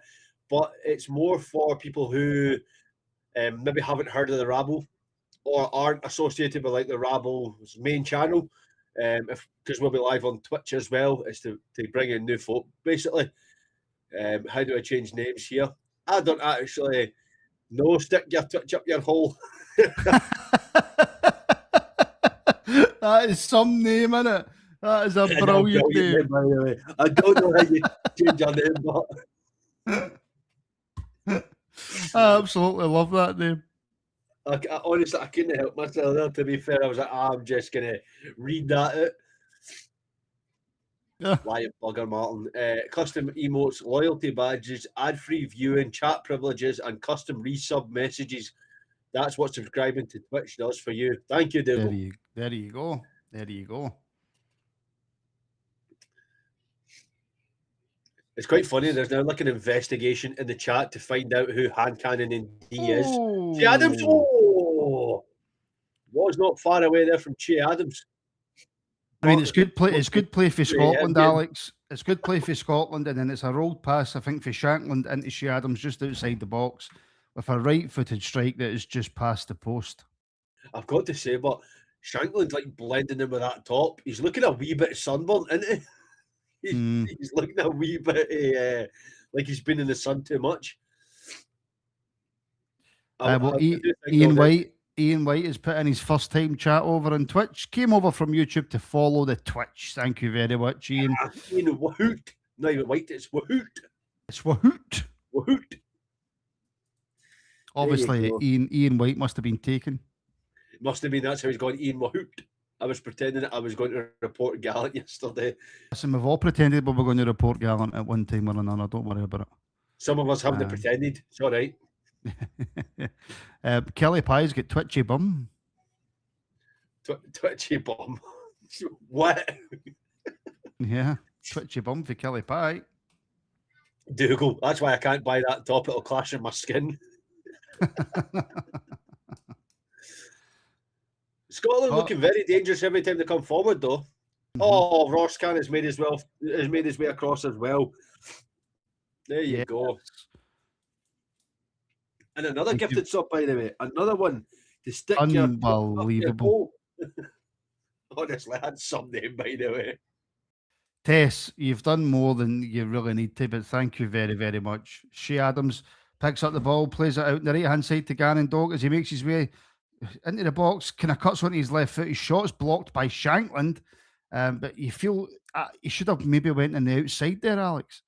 but it's more for people who maybe haven't heard of the Rabble or aren't associated with like the Rabble's main channel. Because we'll be live on Twitch as well, is to bring in new folk. Basically, how do I change names here? I don't actually know. Stick your Twitch up your hole.
That is some name, innit? That is a
I know,
brilliant name.
by the way. I don't know how you change your name, but
I absolutely love that name.
honestly, I couldn't help myself there. To be fair, I was like, I'm just gonna read that out.
Yeah.
Lion bugger, Martin. Custom emotes, loyalty badges, ad-free viewing, chat privileges, and custom resub messages. That's what subscribing to Twitch does for you. Thank you,
There
Dougal.
you go. There you go.
It's quite funny. There's now like an investigation in the chat to find out who Hand Cannon Indy is. Che Adams. Oh, was not far away there from Che Adams.
I mean, it's good play. It's good play for Scotland,
getting-
Alex. It's good play for Scotland, and then it's a rolled pass, I think, for Shankland into Shea Adams just outside the box with a right-footed strike that is just past the post.
I've got to say, but Shankland's like blending in with that top. He's looking a wee bit sunburnt, isn't he? He's looking a wee bit like he's been in the sun too much.
Ian White is putting his first time chat over on Twitch. Came over from YouTube to follow the Twitch. Thank you very much, Ian.
Ian Wahoot. Not even White, it's Wahoot.
It's Wahoot.
Wahoot.
Obviously, Ian White must have been taken.
Must have been, that's how he's going, Ian Wahoot. I was pretending that I was going to report Gallant yesterday.
Listen, we've all pretended we were going to report Gallant at one time or another. Don't worry about it.
Some of us haven't pretended. It's all right.
Kelly Pie's got twitchy bum.
Twitchy bum. What?
Yeah, twitchy bum for Kelly Pie.
Dougal. That's why I can't buy that top. It'll clash in my skin. Scotland looking very dangerous every time they come forward, though. Oh, Ross Can has made his way across as well. There you go. And another gifted sub, by the way. Another one to stick
unbelievable.
Honestly, that's some name, by the way.
Tess, you've done more than you really need to, but thank you very, very much. Shea Adams picks up the ball, plays it out on the right-hand side to Gannon Dog as he makes his way into the box, kind of cuts onto his left foot. His shot's blocked by Shankland, but you feel he should have maybe went on the outside there, Alex.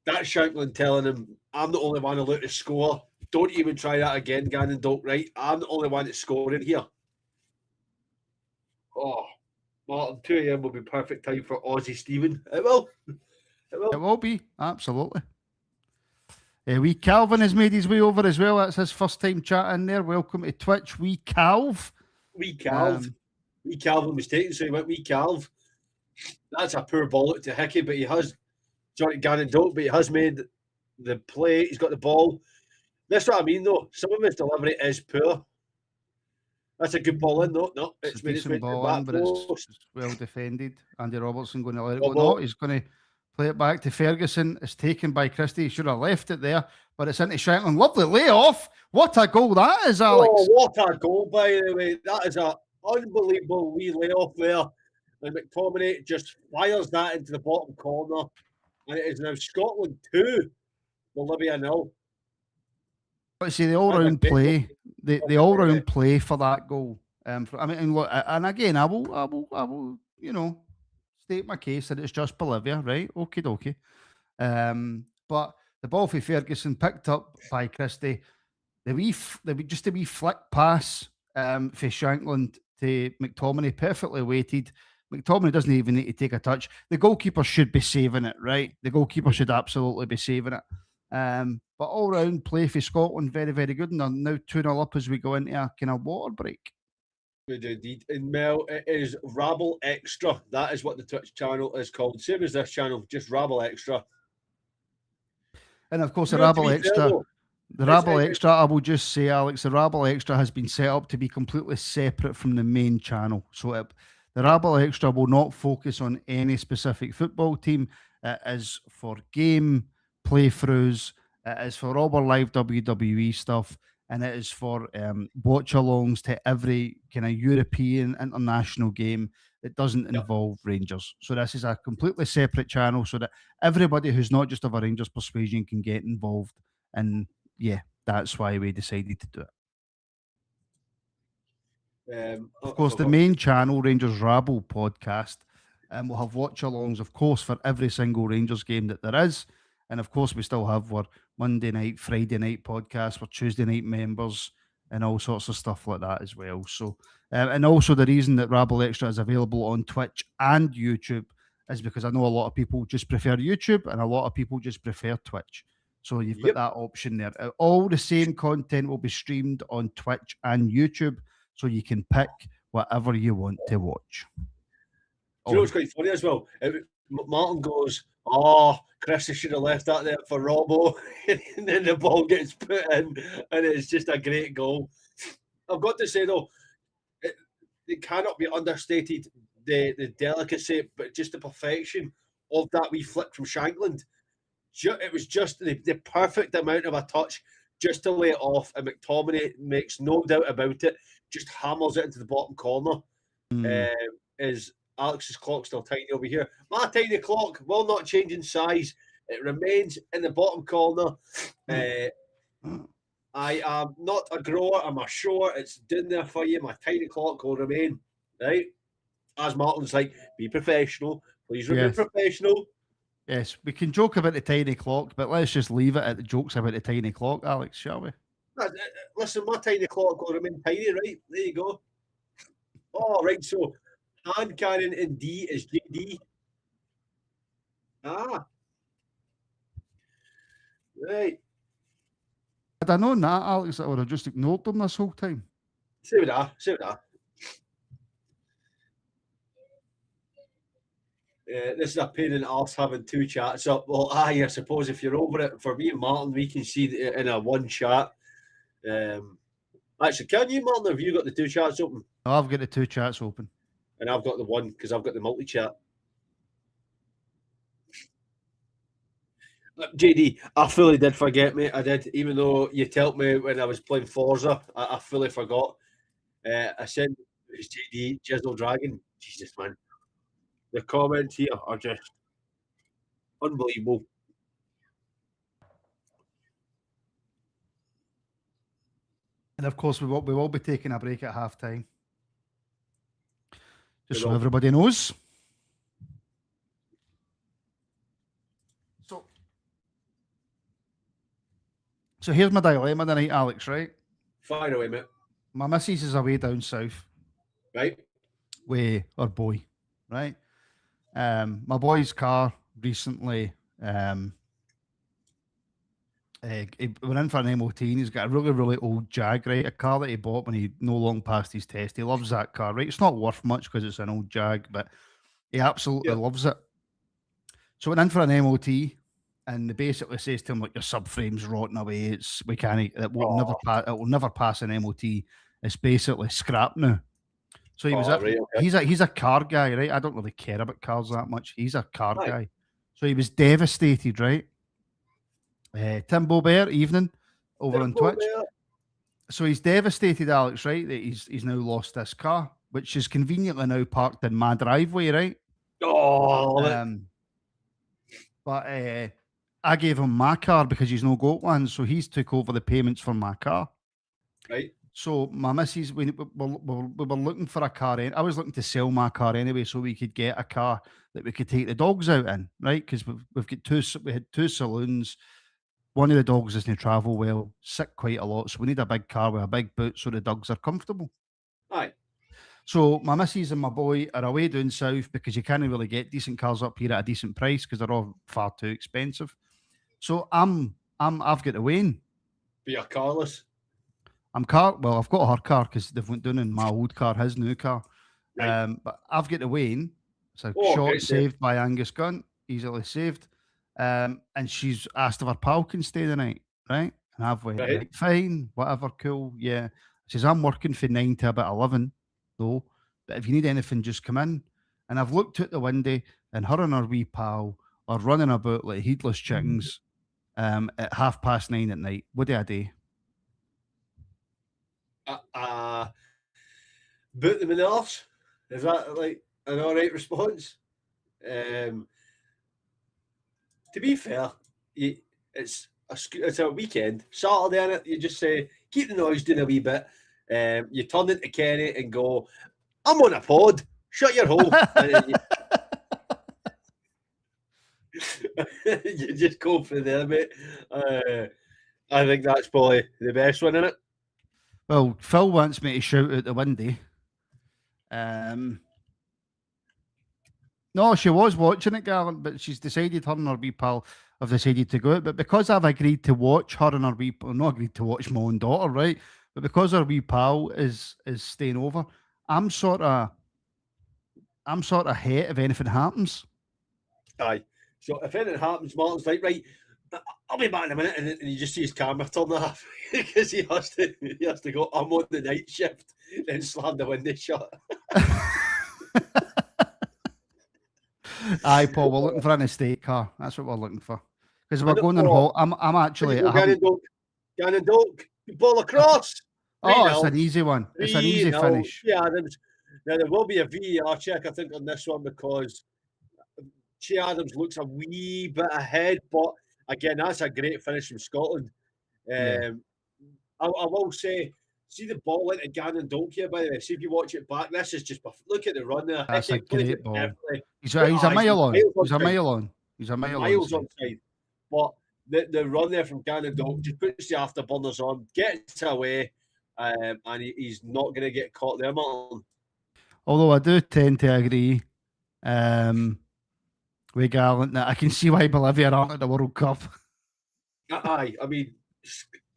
That's Shankland telling him, I'm the only one allowed to score. Don't even try that again, Gannon Dog, right? I'm the only one that's scoring here. Oh, Martin, 2 a.m. will be perfect time for Aussie Stephen. It will.
It will be, absolutely. Wee Calvin has made his way over as well. That's his first time chatting there. Welcome to Twitch, Wee Calv.
Wee Calv. Wee Calvin was taken, so he went Wee Calv. That's a poor bollock to Hickey, but he has Johnny Gannon Doak, but he has made the play. He's got the ball. That's what I mean, though. Some of his delivery is poor. That's a good ball in, though. No,
it's made its way ball in, but it's well defended. Andy Robertson going to let it go. No, he's going to play it back to Ferguson. It's taken by Christie. He should have left it there, but it's into Shankland. Lovely layoff. What a goal that is, Alex.
Oh, what a goal, by the way. That is an unbelievable wee layoff there. And McTominay just fires that into the bottom corner. And it is now Scotland 2, Bolivia 0.
But see, the all-round play, the all-round play for that goal. I mean, look, and again, I will, state my case that it's just Bolivia, right? Okie dokie. But the ball for Ferguson picked up by Christie. The wee flick pass for Shankland to McTominay, perfectly weighted. McTominay doesn't even need to take a touch. The goalkeeper should be saving it, right? The goalkeeper should absolutely be saving it. But all round play for Scotland, very, very good. And they're now 2-0 up as we go into a kind of water break.
Good indeed. And Mel, it is Rabble Extra. That is what the Twitch channel is called. Same as this channel, just Rabble Extra.
And of course,
You know, to be fair though,
The
it's,
Rabble Extra, I will just say, Alex, the Rabble Extra has been set up to be completely separate from the main channel. So the Rabble Extra will not focus on any specific football team. It is for game playthroughs, it is for all our live WWE stuff, and it is for watch-alongs to every kind of European international game that doesn't
yeah.
involve Rangers. So this is a completely separate channel so that everybody who's not just of a Rangers persuasion can get involved. And yeah, that's why we decided to do it. Of
I
course, the
forgot.
main channel, Rangers Rabble podcast, will have watch-alongs, of course, for every single Rangers game that there is. And of course, we still have our Monday night, Friday night podcast, our Tuesday night members, and all sorts of stuff like that as well. So, and also the reason that Rabble Extra is available on Twitch and YouTube is because I know a lot of people just prefer YouTube and a lot of people just prefer Twitch. So you've got
Yep.
that option there. All the same content will be streamed on Twitch and YouTube, so you can pick whatever you want to watch.
Do you know what's quite funny as well? Martin goes, "Oh, Chris should have left that there for Robbo," and then the ball gets put in, and it's just a great goal. I've got to say though, it cannot be understated the delicacy, but just the perfection of that wee flick from Shankland. It was just the perfect amount of a touch just to lay it off, and McTominay makes no doubt about it, just hammers it into the bottom corner. Is Alex's clock still tiny over here? My tiny clock will not change in size. It remains in the bottom corner. I am not a grower, I'm a shower. It's down there for you. My tiny clock will remain, right? As Martin's like, be professional. Please remain professional.
Yes, we can joke about the tiny clock, but let's just leave it at the jokes about the tiny clock, Alex, shall we?
Listen, my tiny clock will remain tiny, right? There you go. Oh, right. So, hand cannon in D is JD. Ah. Right.
Had I known that, Alex, I would have just ignored them this whole time.
See what that. See what that. This is a pain in the arse having two chats up. Well, I suppose if you're over it, for me and Martin, we can see it in a one chat. Actually, can you, Martin, have you got the two chats open?
Oh, I've got the two chats open.
And I've got the one because I've got the multi chat. JD, I fully did forget, mate. I did, even though you told me when I was playing Forza, I fully forgot. I said it's JD, Jizzle Dragon. Jesus, man. The comments here are just unbelievable.
And of course, we will be taking a break at half time. Just so
will.
everybody knows. So here's my dilemma tonight, Alex, right?
Fire away, mate.
My missus is away down south.
Right.
With our boy, right? My boy's car recently he went in for an MOT and he's got a really, really old Jag, right? A car that he bought when he no long passed his test. He loves that car, right? It's not worth much because it's an old Jag, but he absolutely loves it. So went in for an MOT and they basically says to him, like, your subframe's rotting away. It will never pass an MOT. It's basically scrap now. So he was he's a car guy, right? I don't really care about cars that much. He's a car guy. So he was devastated, right? Timbo Bear, evening, over on Twitch. So he's devastated, Alex, right? That he's now lost this car, which is conveniently now parked in my driveway, right? But I gave him my car because he's no got one, so he's took over the payments for my car.
Right.
So my missus, we were looking for a car. I was looking to sell my car anyway, so we could get a car that we could take the dogs out in, right? Because we had two saloons. One of the dogs doesn't travel well, sick quite a lot, so we need a big car with a big boot so the dogs are comfortable.
Aye.
So my missus and my boy are away down south because you can't really get decent cars up here at a decent price because they're all far too expensive. So I've got the Wayne.
But you're carless.
I've got her car because they've went down in my old car, his new car. Right. But I've got the Wayne. It's a shot saved by Angus Gunn, easily saved. And she's asked if her pal can stay the night, right? And I've went,
Right.
right, fine, whatever, cool, yeah. She says, I'm working from 9 to about 11, though, but if you need anything, just come in. And I've looked out the window, and her and her wee pal are running about like heedless chickens at 9:30 at night. What do I do?
Boot them in the arse. Is that like an all right response? To be fair, it's a weekend, Saturday in it. You just say keep the noise down a wee bit. You turn into Kenny and go, "I'm on a pod. Shut your hole." And then you just go for there, mate. I think that's probably the best one, isn't it?
Well, Phil wants me to shout out the window. No, she was watching it, Gallant, but she's decided her and her wee pal have decided to go out. But because I've agreed to watch her and her wee pal, not agreed to watch my own daughter, right? But because her wee pal is staying over, I'm sort of het if anything happens.
Aye. So if anything happens, Martin's like, right, I'll be back in a minute, and you just see his camera turn off because he has to go. I'm on the night shift, then slam the window shut.
Aye, Paul, we're looking for an estate car. That's what we're looking for. Because we're going on home. I'm actually. I haven't...
Gannon ball across.
Oh, it's an easy one. It's an easy finish.
Yeah, now there will be a VAR check, I think, on this one because Che Adams looks a wee bit ahead, but again, that's a great finish from Scotland. I will say, see the ball into Gannon here, by the way. See if you watch it back. This is just look at the run there.
That's a great ball.
Perfectly.
He's a mile on. He's a mile on. He's a mile
miles onside. But the run there from Gannon just puts the afterburners on, gets away, and he's not going to get caught there, Martin.
Although I do tend to agree with Gallant that I can see why Bolivia aren't at the World Cup.
Aye, I mean,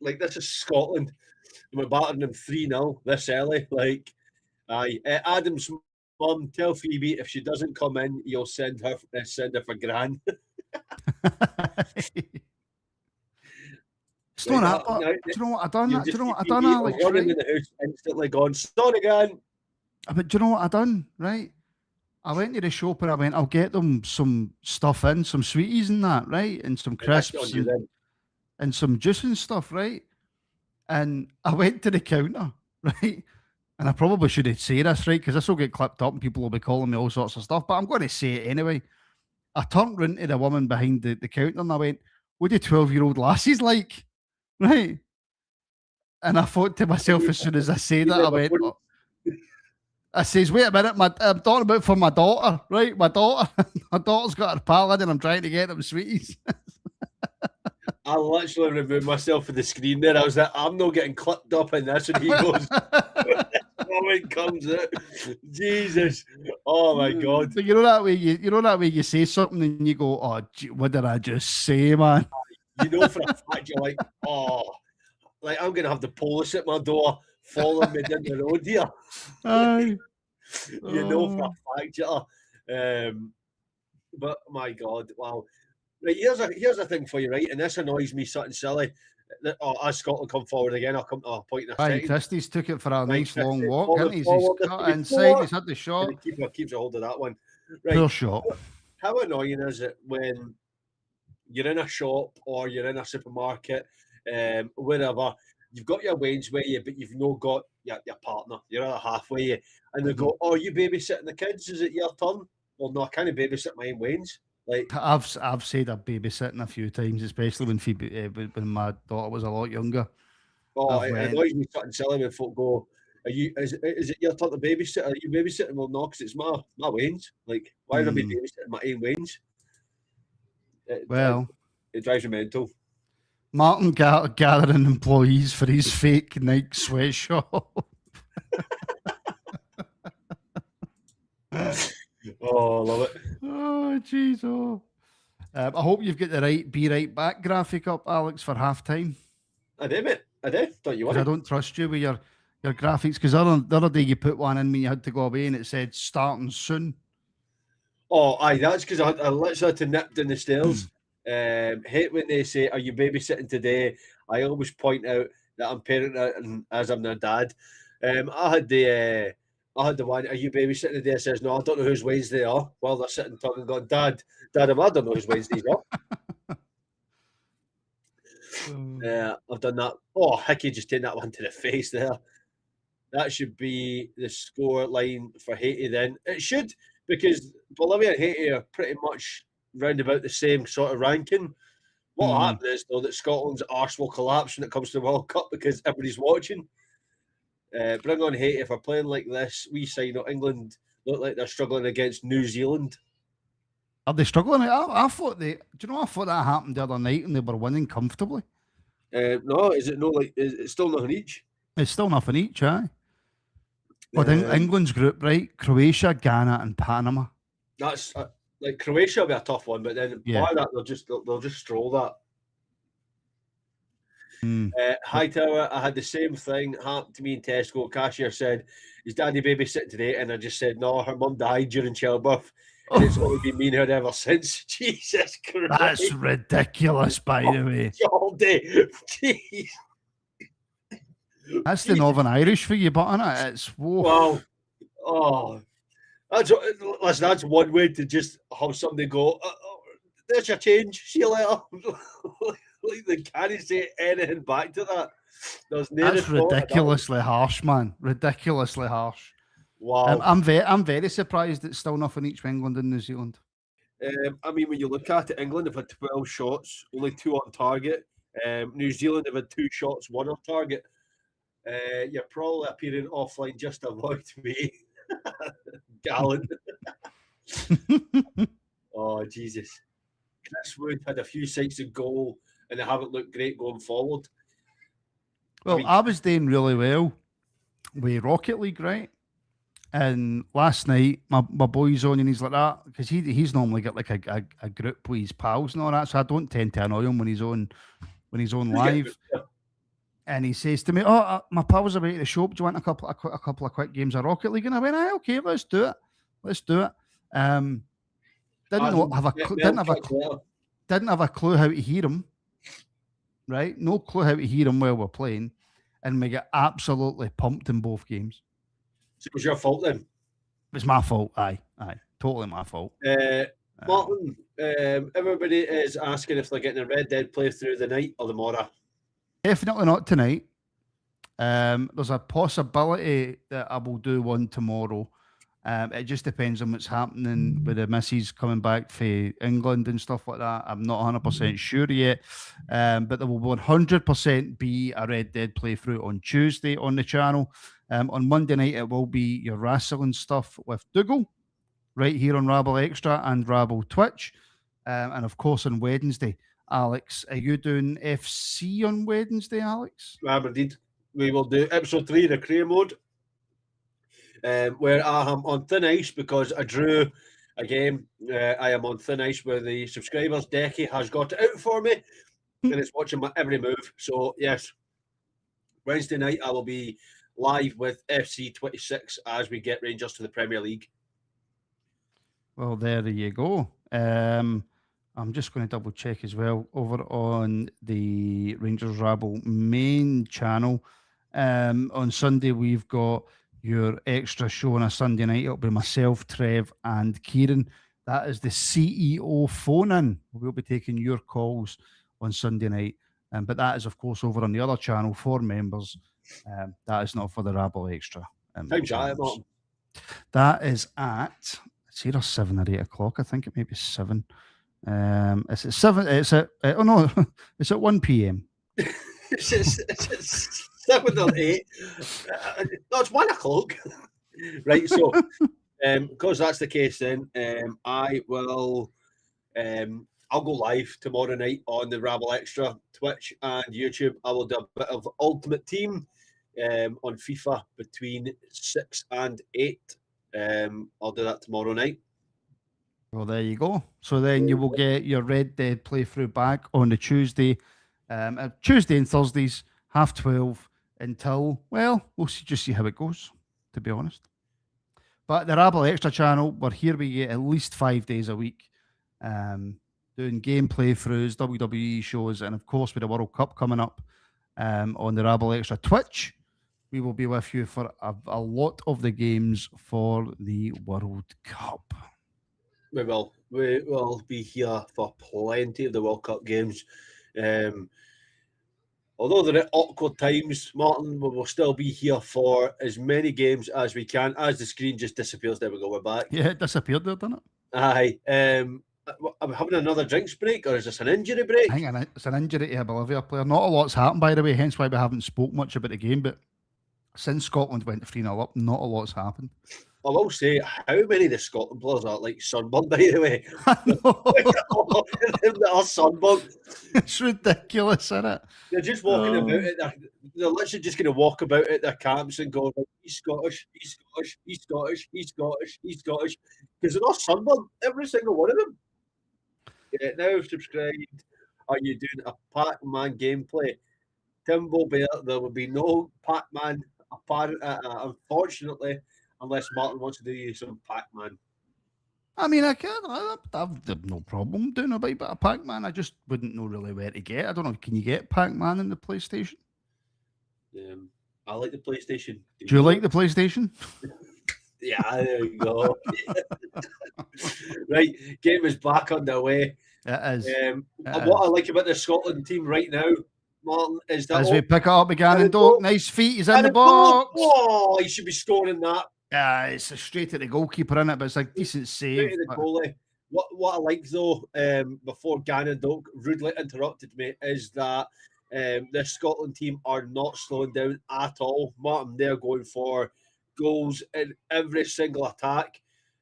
like, this is Scotland. We're battering them 3-0 this early. Like, aye. Adam's mum, tell Phoebe if she doesn't come in, you'll send her for grand.
It's not that, but do you know what I done? Do you know what I done, Alex?
Running in the house, instantly gone, start again.
But do you know what I done? Right, I went to the shop and I went, I'll get them some stuff in, some sweeties and that, right, and some crisps and some juice and stuff, right. And I went to the counter, right, and I probably shouldn't say this, right, because this will get clipped up and people will be calling me all sorts of stuff, but I'm going to say it anyway. I turned round to the woman behind the counter and I went, what do 12-year-old lassies like? Right. And I thought to myself as soon as I said that, I went, oh. I says, wait a minute, I'm talking about for my daughter, right? My daughter's got her pal in and I'm trying to get them sweeties.
I literally removed myself from the screen there. I was like, I'm not getting clipped up in this. And he goes, moment comes out. Jesus. Oh my God.
But you know that way you say something and you go, oh, what did I just say, man?
You know for a fact you're like, oh, like I'm going to have the police at my door following me down the road here. You know for a fact you are. But my God, wow. Right, here's a thing for you, right? And this annoys me something silly. As Scotland come forward again, I'll come to a point in a second.
Christie's took it for a nice long walk, hasn't he? He's cut inside, he's had the shot.
The keeper keeps a hold of that one. Right.
Poor shot.
How annoying is it when you're in a shop or you're in a supermarket, wherever, you've got your wage with you, but you've not got your partner, your other half with you, and they go, oh, you babysitting the kids? Is it your turn? Well, no, I can't babysit my own wage. Like, I've
said I've babysitting a few times, especially when Phoebe, when my daughter was a lot younger.
Oh, it annoys me something silly when folk go, is it your turn to babysit? Are you babysitting? Well, no, because it's my wage. Like, why would I be babysitting my own wage? It drives me mental.
Martin gathering employees for his fake Nike sweatshop.
Oh, I love it.
Oh, jeez. Oh. I hope you've got the right "Be Right Back" graphic up, Alex, for halftime.
I do, mate. I do. Don't you worry.
I don't trust you with your graphics, because the other day you put one in when you had to go away and it said starting soon.
Oh, aye, that's because I literally had to nip down the stairs Hate when they say, "Are you babysitting today?" I always point out that I'm parenting as I'm their dad. I had the one, "Are you babysitting today?" Says, "No, I don't know whose Wednesday they are." While they're sitting talking, going, "Dad, I don't know whose Wednesdays are."
Mm.
I've done that. Oh, Hickey just taking that one to the face there. That should be the score line for Haiti then. It should, because Bolivia and Haiti are pretty much round about the same sort of ranking. What will
Mm.
happen is, though, that Scotland's arse will collapse when it comes to the World Cup because everybody's watching. Bring on Haiti. If we're playing like this, we sign up. England look like they're struggling against New Zealand.
Are they struggling? I thought they. Do you know? I thought that happened the other night and they were winning comfortably.
No, is it no like? It's still nothing each.
It's still nothing each, aye. But
Um,
England's group, right? Croatia, Ghana, and Panama.
that's like Croatia will be a tough one, but then
Yeah.
by that they'll just stroll that.
Mm.
Hightower, I had the same thing happen to me in Tesco. Cashier said, "Is Daddy babysitting today?" And I just said, "No, her mum died during childbirth, and it's only been me and her ever since." Jesus Christ!
That's ridiculous, by the way.
All day. Jeez.
That's the Northern Irish for you, but innit? It's whoa.
Wow. Oh, listen. That's one way to just have somebody go. There's your change. See you later. Like they can't say anything back to that. There's no
That's ridiculously harsh, man. Ridiculously harsh.
Wow.
I'm very surprised it's still nothing each for England and New Zealand.
I mean, when you look at it, England have had 12 shots, only 2 on target. New Zealand have had 2 shots, 1 on target. You're probably appearing offline just to avoid me. Gallant. Oh, Jesus. Chris Wood had a few sights of goal and they haven't looked great going forward.
Well, I was doing really well with Rocket League, right? And last night, my boy's on and he's like that because he's normally got like a group with his pals and all that. So I don't tend to annoy him when he's on live. And he says to me, "Oh, my pals are away at the shop. Do you want a couple of quick games of Rocket League?" And I went, "Aye, okay, let's do it. Let's do it." Didn't have a clue how to hear him. Right, no clue how to hear him while we're playing, and we get absolutely pumped in both games.
So it was your fault then?
It's my fault. Aye, totally my fault.
Martin, everybody is asking if they're getting a Red Dead playthrough the night or tomorrow.
Definitely not tonight. There's a possibility that I will do one tomorrow. It just depends on what's happening with the missus coming back for England and stuff like that. I'm not 100% sure yet. But there will 100% be a Red Dead playthrough on Tuesday on the channel. On Monday night, it will be your wrestling stuff with Dougal, right here on Rabble Extra and Rabble Twitch. And of course, on Wednesday, Alex, are you doing FC on Wednesday, Alex?
Indeed. We will do episode 3, the career mode, where I am on thin ice because I drew a game. I am on thin ice where the subscribers, Decky, has got it out for me and it's watching my every move. So, yes, Wednesday night I will be live with FC 26 as we get Rangers to the Premier League.
Well, there you go. I'm just going to double check as well over on the Rangers Rabble main channel. On Sunday, we've got your extra show on a Sunday night. It'll be myself, Trev, and Kieran. That is the CEO phone in. We'll be taking your calls on Sunday night. But that is, of course, over on the other channel for members. That is not for the Rabble Extra. That is at, it's either 7 or 8 o'clock. I think it may be 7. It's at 7. It's at, oh no, it's at 1 p.m.
it's 7 or 8. No, it's 1 o'clock. Right, so because that's the case, then I will. I'll go live tomorrow night on the Rabble Extra Twitch and YouTube. I will do a bit of Ultimate Team on FIFA between 6 and 8. I'll do that tomorrow night.
Well, there you go. So then you will get your Red Dead playthrough back on the Tuesday, Tuesday and Thursdays, 12:30 until, well, we'll just see how it goes, to be honest. But the Rabble Extra channel, we're here we get at least 5 days a week. doing gameplay throughs, WWE shows, and of course, with the World Cup coming up on the Rabble Extra Twitch, we will be with you for a lot of the games for the World Cup.
We will. We will be here for plenty of the World Cup games. Although they're at awkward times, Martin, we will still be here for as many games as we can. As the screen just disappears, there we go, we're back.
Yeah, it disappeared there, didn't it?
Aye. Are we having another drinks break, or is this an injury break?
I think it's an injury to a Bolivia player. Not a lot's happened, by the way, hence why we haven't spoke much about the game. But since Scotland went 3-0 up, not a lot's happened.
I will say, how many of the Scotland players are like sunburned, by the way?
I know.
That are sunburned.
It's ridiculous, isn't it?
They're just walking about it. They're literally just going to walk about at their camps and go, he's Scottish, he's Scottish, he's Scottish, he's Scottish, he's Scottish. Because they're all sunburned, every single one of them. Yeah, now subscribed. Are you doing a Pac-Man gameplay? Timbo Bear, there will be no Pac-Man, unfortunately, unless Martin wants to do some Pac-Man.
I mean, I can. I've no problem doing a bit of Pac-Man. I just wouldn't know really where to get. I don't know. Can you get Pac-Man in the PlayStation?
I like the PlayStation.
Do you like the PlayStation?
Yeah, there you go. Right, game is back underway.
It is.
What I like about the Scotland team right now, Martin, is that
as we pick it up again, and nice feet, he's in the box.
Oh, he should be scoring that.
Yeah, it's straight at the goalkeeper in it, but it's a decent save.
Straight at the goalie. What I like though, before Gannon Doak rudely interrupted me, is that the Scotland team are not slowing down at all. Martin, they're going for goals in every single attack.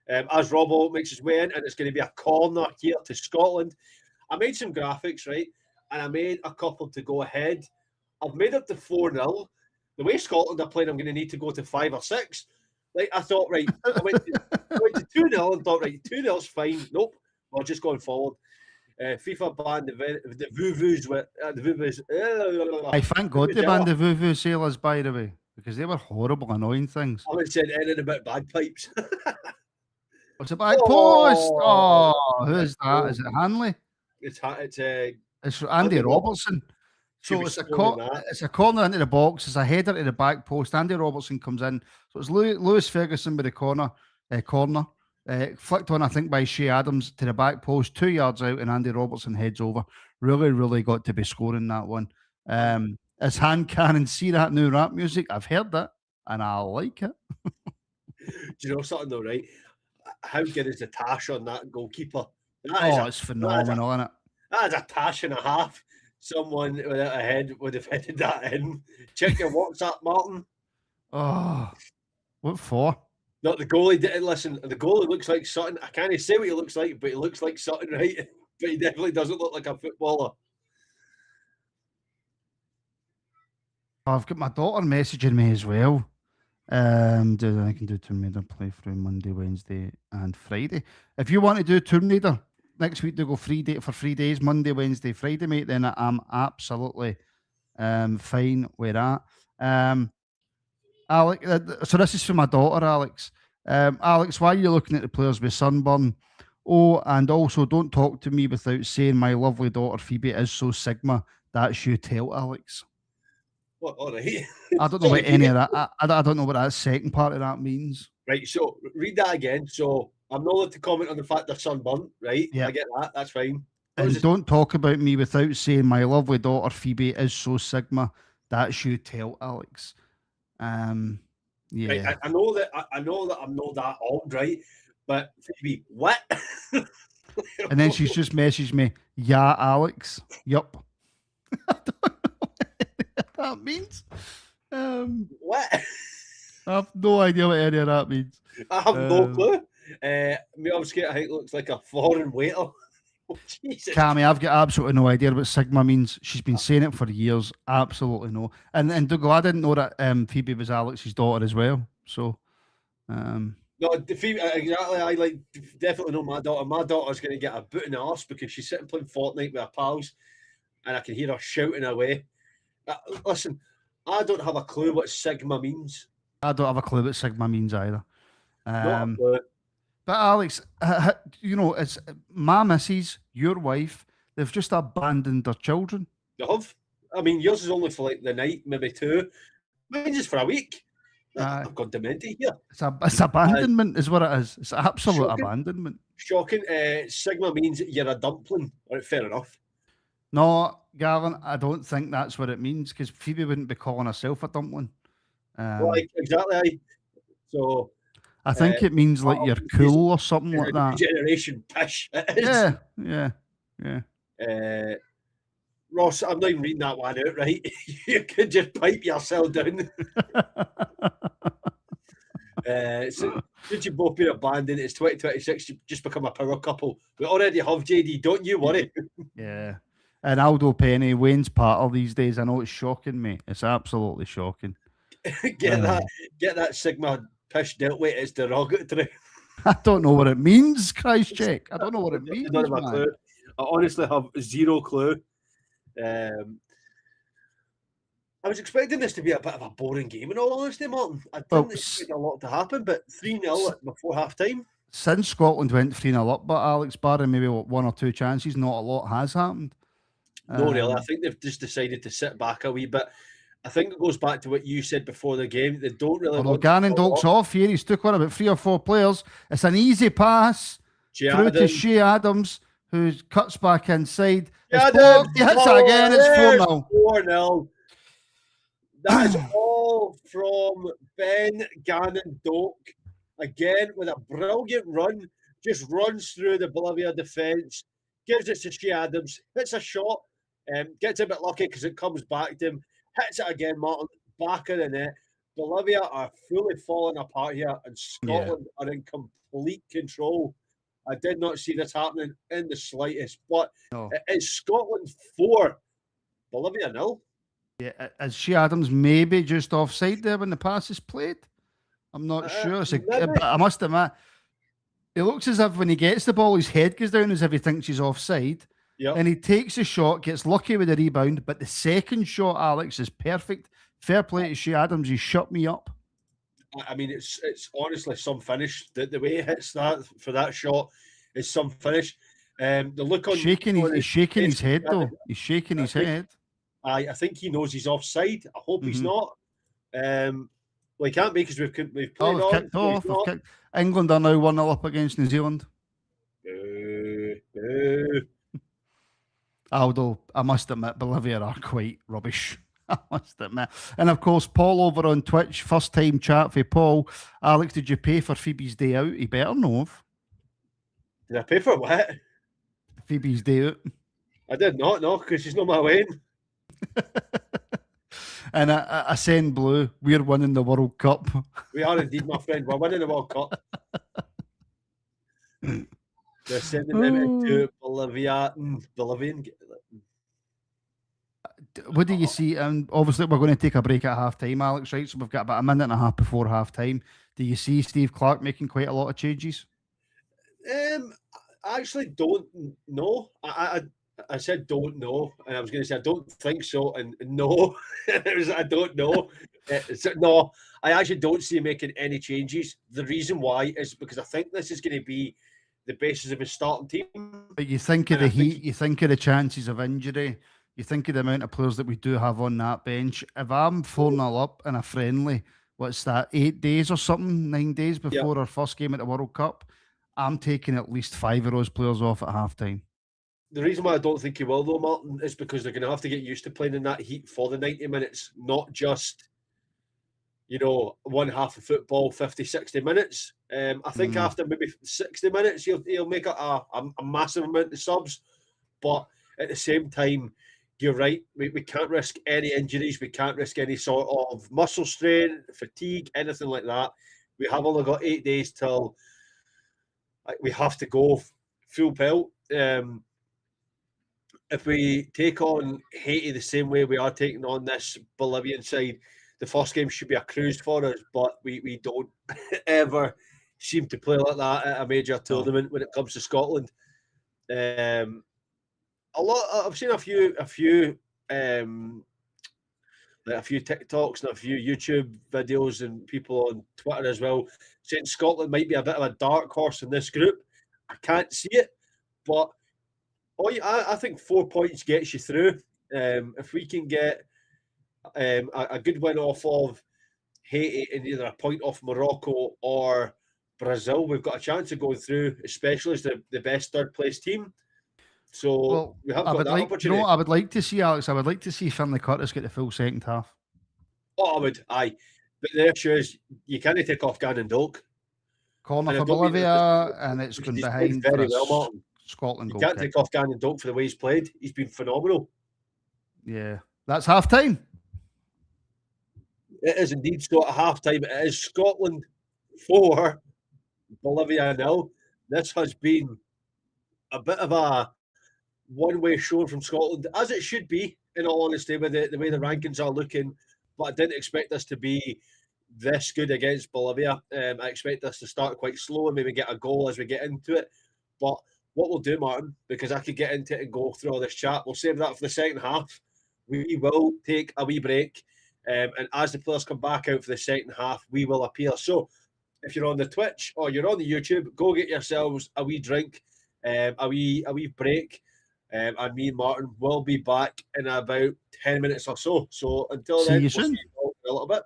As Robbo makes his way in, and it's going to be a corner here to Scotland. I made some graphics, right? And I made a couple to go ahead. I've made it to 4-0. The way Scotland are playing, I'm going to need to go to 5 or 6. Like, I thought, right, I went to 2-0 and thought, right, 2-0's fine. Nope, we're just going forward. FIFA banned the Vuvus with the Vuvus.
I thank God they banned the Vuvu sailors, by the way, because they were horrible, annoying things.
I haven't said anything about bagpipes.
What's a back post? Oh, who is that? Is it Hanley?
It's
Andy Robertson. So it's a corner into the box. It's a header to the back post. Andy Robertson comes in. So it's Lewis Ferguson with the corner. Flicked on, I think, by Shea Adams to the back post, 2 yards out, and Andy Robertson heads over. Really, really got to be scoring that one. As hand cannon, see that new rap music? I've heard that, and I like it.
Do you know something though, right? How good is the tash on that goalkeeper?
It's phenomenal, isn't it?
That is a tash and a half. Someone without a head would have headed that in. Check your WhatsApp, Martin.
Oh, what for?
Not the goalie. Listen, the goalie looks like Sutton. I can't say what he looks like, but he looks like Sutton, right? But he definitely doesn't look like a footballer.
I've got my daughter messaging me as well. I can do Tomb Raider playthrough Monday, Wednesday, and Friday. If you want to do Tomb Raider next week, to go for 3 days, Monday, Wednesday, Friday, mate, then I'm absolutely fine with that. Alex, so this is for my daughter, Alex. Alex, why are you looking at the players with sunburn? Oh, and also don't talk to me without saying my lovely daughter Phoebe is so Sigma. That's you tell, Alex.
What? All right.
I don't know what any of that. I don't know what that second part of that means.
Right. So read that again. So I'm not allowed to comment on the fact they're sunburnt, right?
Yeah.
I get that. That's fine.
And don't talk about me without saying my lovely daughter Phoebe is so Sigma. That's you tell, Alex. Yeah.
Right, I know that I'm not that old, right? But Phoebe, what?
And then she's just messaged me, yeah, Alex. Yup. I don't know what that means.
What?
I have no idea what any of that means.
I have no clue. Me, I'm scared. I think it looks like a foreign waiter. Oh, Jesus.
Cammy, I've got absolutely no idea what Sigma means. She's been saying it for years. Absolutely no. And Dougal, I didn't know that Phoebe was Alex's daughter as well. So,
no, Phoebe, exactly. I definitely know my daughter. My daughter's going to get a boot in the arse because she's sitting playing Fortnite with her pals, and I can hear her shouting away. Listen, I don't have a clue what Sigma means.
I don't have a clue what Sigma means either.
Not a clue.
But Alex, it's my missus, your wife. They've just abandoned their children.
They have. I mean, yours is only for like the night, maybe two. Mine's just for a week.
Uh,
I've got demented here.
it's abandonment, is what it is. It's absolute
Shocking.
abandonment.
Shocking. Sigma means you're a dumpling. All right, fair enough.
No, Gavin, I don't think that's what it means because Phoebe wouldn't be calling herself a dumpling.
Like, exactly. So
I think it means like you're cool or something like that.
Generation pish. It is.
Yeah.
Ross, I'm not even reading that one out, right? You could just pipe yourself down. So since you've both been abandoned, it's 2026, you've just become a power couple. We already have JD, don't you worry.
Yeah. And Aldo Penny, Wayne's partner these days. I know it's shocking, mate. It's absolutely shocking.
Get that Sigma pish dealt with. It's derogatory.
I don't know what it means, Christ check. I don't know what it means.
I don't have a clue. I honestly have zero clue. I was expecting this to be a bit of a boring game, in all honesty, Martin. I didn't expect a lot to happen, but 3-0 before half time.
Since Scotland went 3-0 up, but Alex, barring maybe one or two chances, not a lot has happened.
No, really. I think they've just decided to sit back a wee bit. I think it goes back to what you said before the game. They don't really.
Although Gannon Dokes off here, he's took on about 3 or 4 players. It's an easy pass through to Shea Adams, who cuts back inside. It's blocked. He hits it again. It's 4-0.
4-0. That is all from Ben Gannon Doak. Again, with a brilliant run, just runs through the Bolivia defence, gives it to Shea Adams, hits a shot, gets a bit lucky because it comes back to him, hits it again, Martin, back of the net. Bolivia are fully falling apart here, and Scotland are in complete control. I did not see this happening in the slightest, but it is Scotland 4, Bolivia 0.
Yeah, is Shea Adams maybe just offside there when the pass is played? I'm not sure. But I must admit, it looks as if when he gets the ball, his head goes down as if he thinks he's offside.
Yep.
And he takes a shot, gets lucky with the rebound, but the second shot, Alex, is perfect. Fair play to Shea Adams. He shut me up.
I mean, it's honestly some finish. The way he hits that for that shot is some finish. The look on
he's shaking his head though. He's shaking his head.
I think he knows he's offside. I hope he's not. Well, he can't be because we've played
kicked off. England are now 1-0 up against New Zealand. Aldo, I must admit, Bolivia are quite rubbish. I must admit. And of course, Paul over on Twitch, first time chat for Paul. Alex, did you pay for Phoebe's day out? He better know.
Did I pay for what?
Phoebe's day out.
I did not, no, because she's not my Wayne.
And I send blue. We're winning the World Cup.
We are indeed, my friend. We're winning the World Cup. They're sending them to Bolivia. Bolivian.
What do you see? And obviously, we're going to take a break at half time, Alex, right? So we've got about a minute and a half before half time. Do you see Steve Clarke making quite a lot of changes?
I actually don't know. I said don't know, and I was going to say I don't think so, and no, I don't know. No, I actually don't see him making any changes. The reason why is because I think this is going to be the basis of his starting team.
But you think of the heat, you think of the chances of injury, you think of the amount of players that we do have on that bench. If I'm 4-0 up in a friendly, what's that, 8 days or something, 9 days before our first game at the World Cup, I'm taking at least 5 of those players off at half time.
The reason why I don't think he will, though, Martin, is because they're going to have to get used to playing in that heat for the 90 minutes, not just, one half of football, 50, 60 minutes. I think after maybe 60 minutes, he'll make a massive amount of subs. But at the same time, you're right, we can't risk any injuries. We can't risk any sort of muscle strain, fatigue, anything like that. We have only got 8 days till we have to go full pelt. If we take on Haiti the same way we are taking on this Bolivian side, the first game should be a cruise for us, but we don't ever seem to play like that at a major tournament when it comes to Scotland. I've seen a few like a few TikToks and a few YouTube videos and people on Twitter as well saying Scotland might be a bit of a dark horse in this group. I can't see it, but I think 4 points gets you through. If we can get a good win off of Haiti and either a point off Morocco or Brazil, we've got a chance of going through, especially as the best third place team. So
Well,
we have
I
got
would
that
like, you know
opportunity.
what I would like to see, Alex? I would like to see Finlay Curtis get the full second half.
Oh, I would, aye. But the issue is you can't take off Gannon Doak.
Corner
And I
for
don't mean that
Bolivia, and it's
because
going
he's played
behind for
very
a
well, Martin.
Scotland
You
goal
can't
kick.
take off Gannon Doak for the way he's played. He's been phenomenal.
Yeah, that's half time.
It is indeed. So at half time, it is Scotland 4, Bolivia nil. This has been a bit of a one-way show from Scotland, as it should be, in all honesty, with the way the rankings are looking. But I didn't expect us to be this good against Bolivia. I expect us to start quite slow and maybe get a goal as we get into it. But what we'll do, Martin, because I could get into it and go through all this chat, we'll save that for the second half. We will take a wee break. And as the players come back out for the second half, we will appear. So if you're on the Twitch or you're on the YouTube, go get yourselves a wee drink, a wee break. And me and Martin will be back in about 10 minutes or so. So until
See
then,
you
we'll see
soon.
you all in a little bit.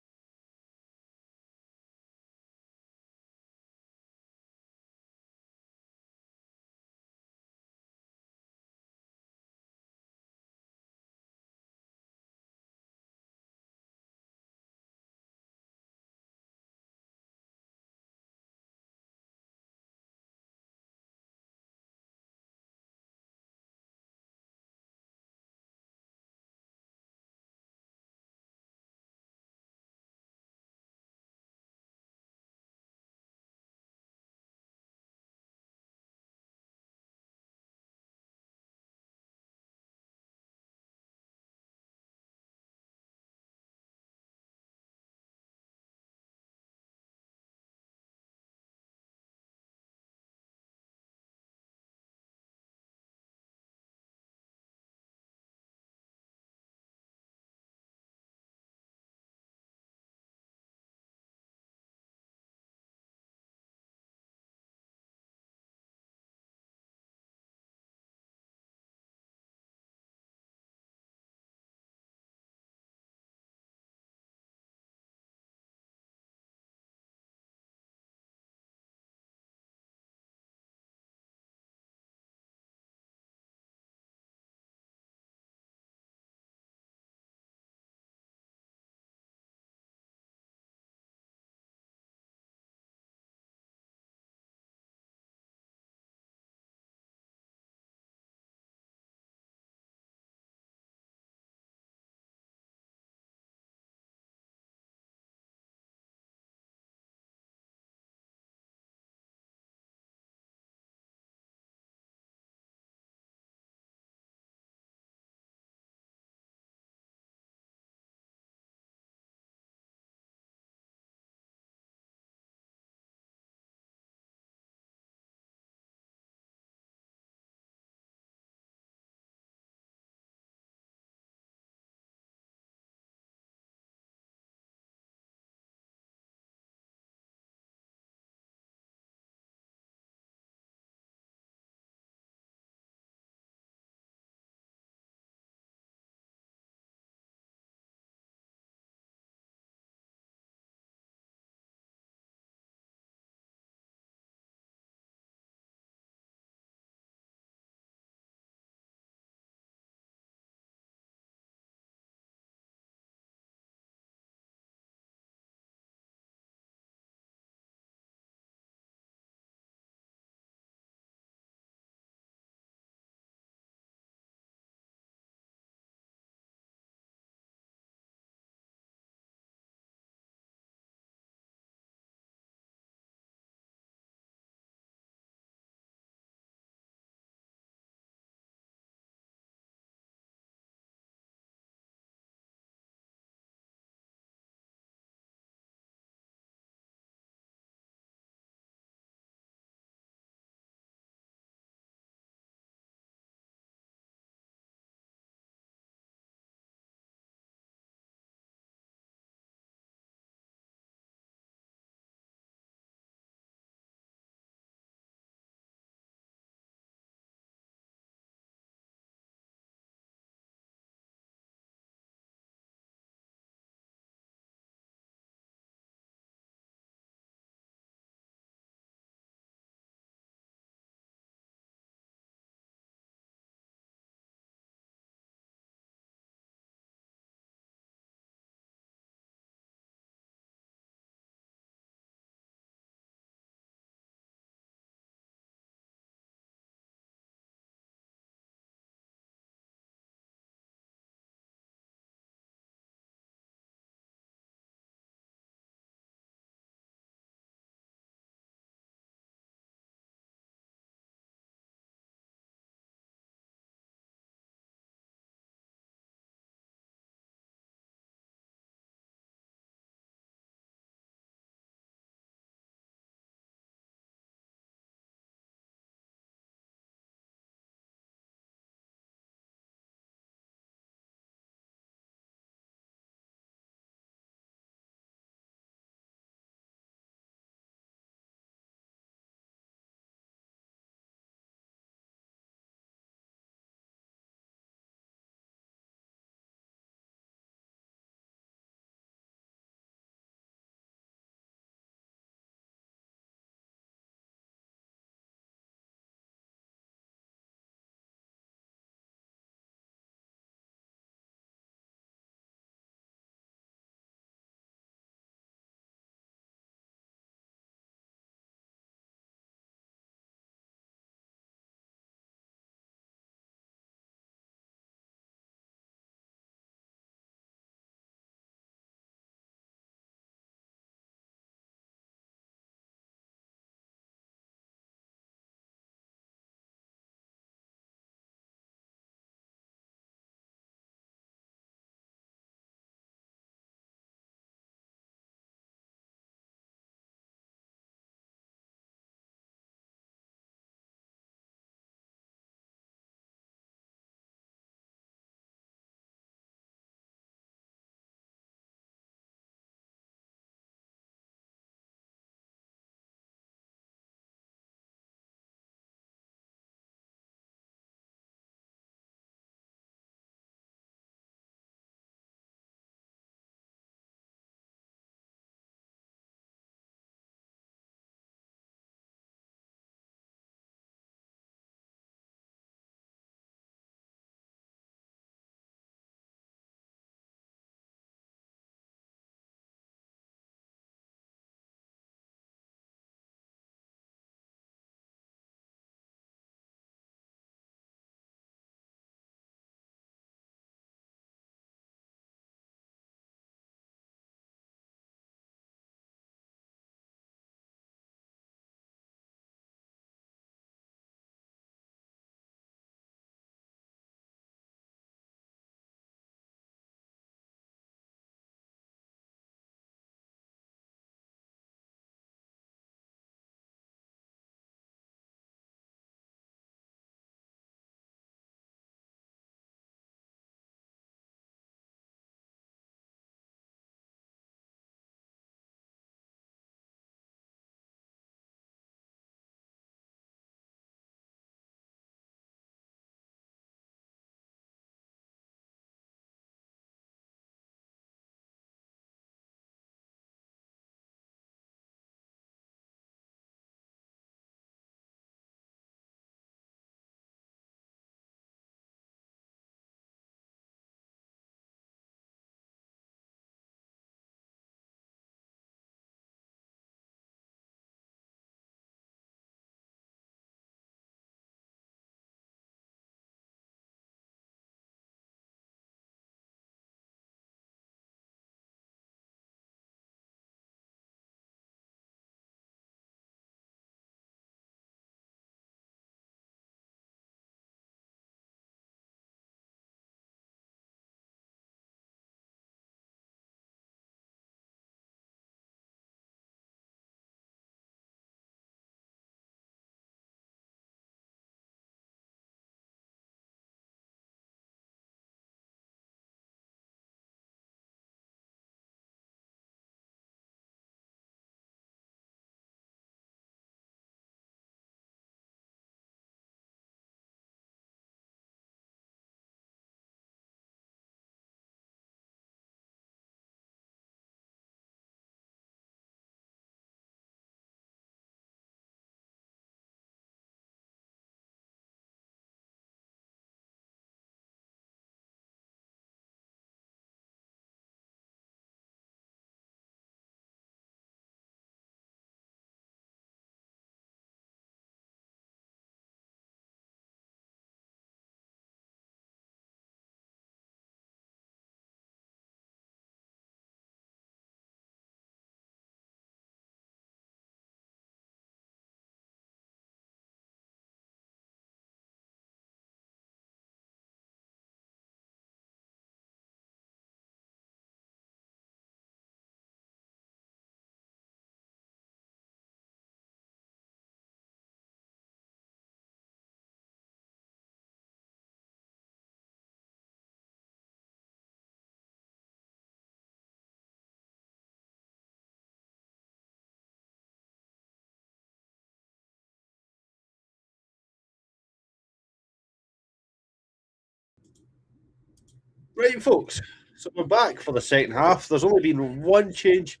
Right, folks. So we're back for the second half. There's only been one change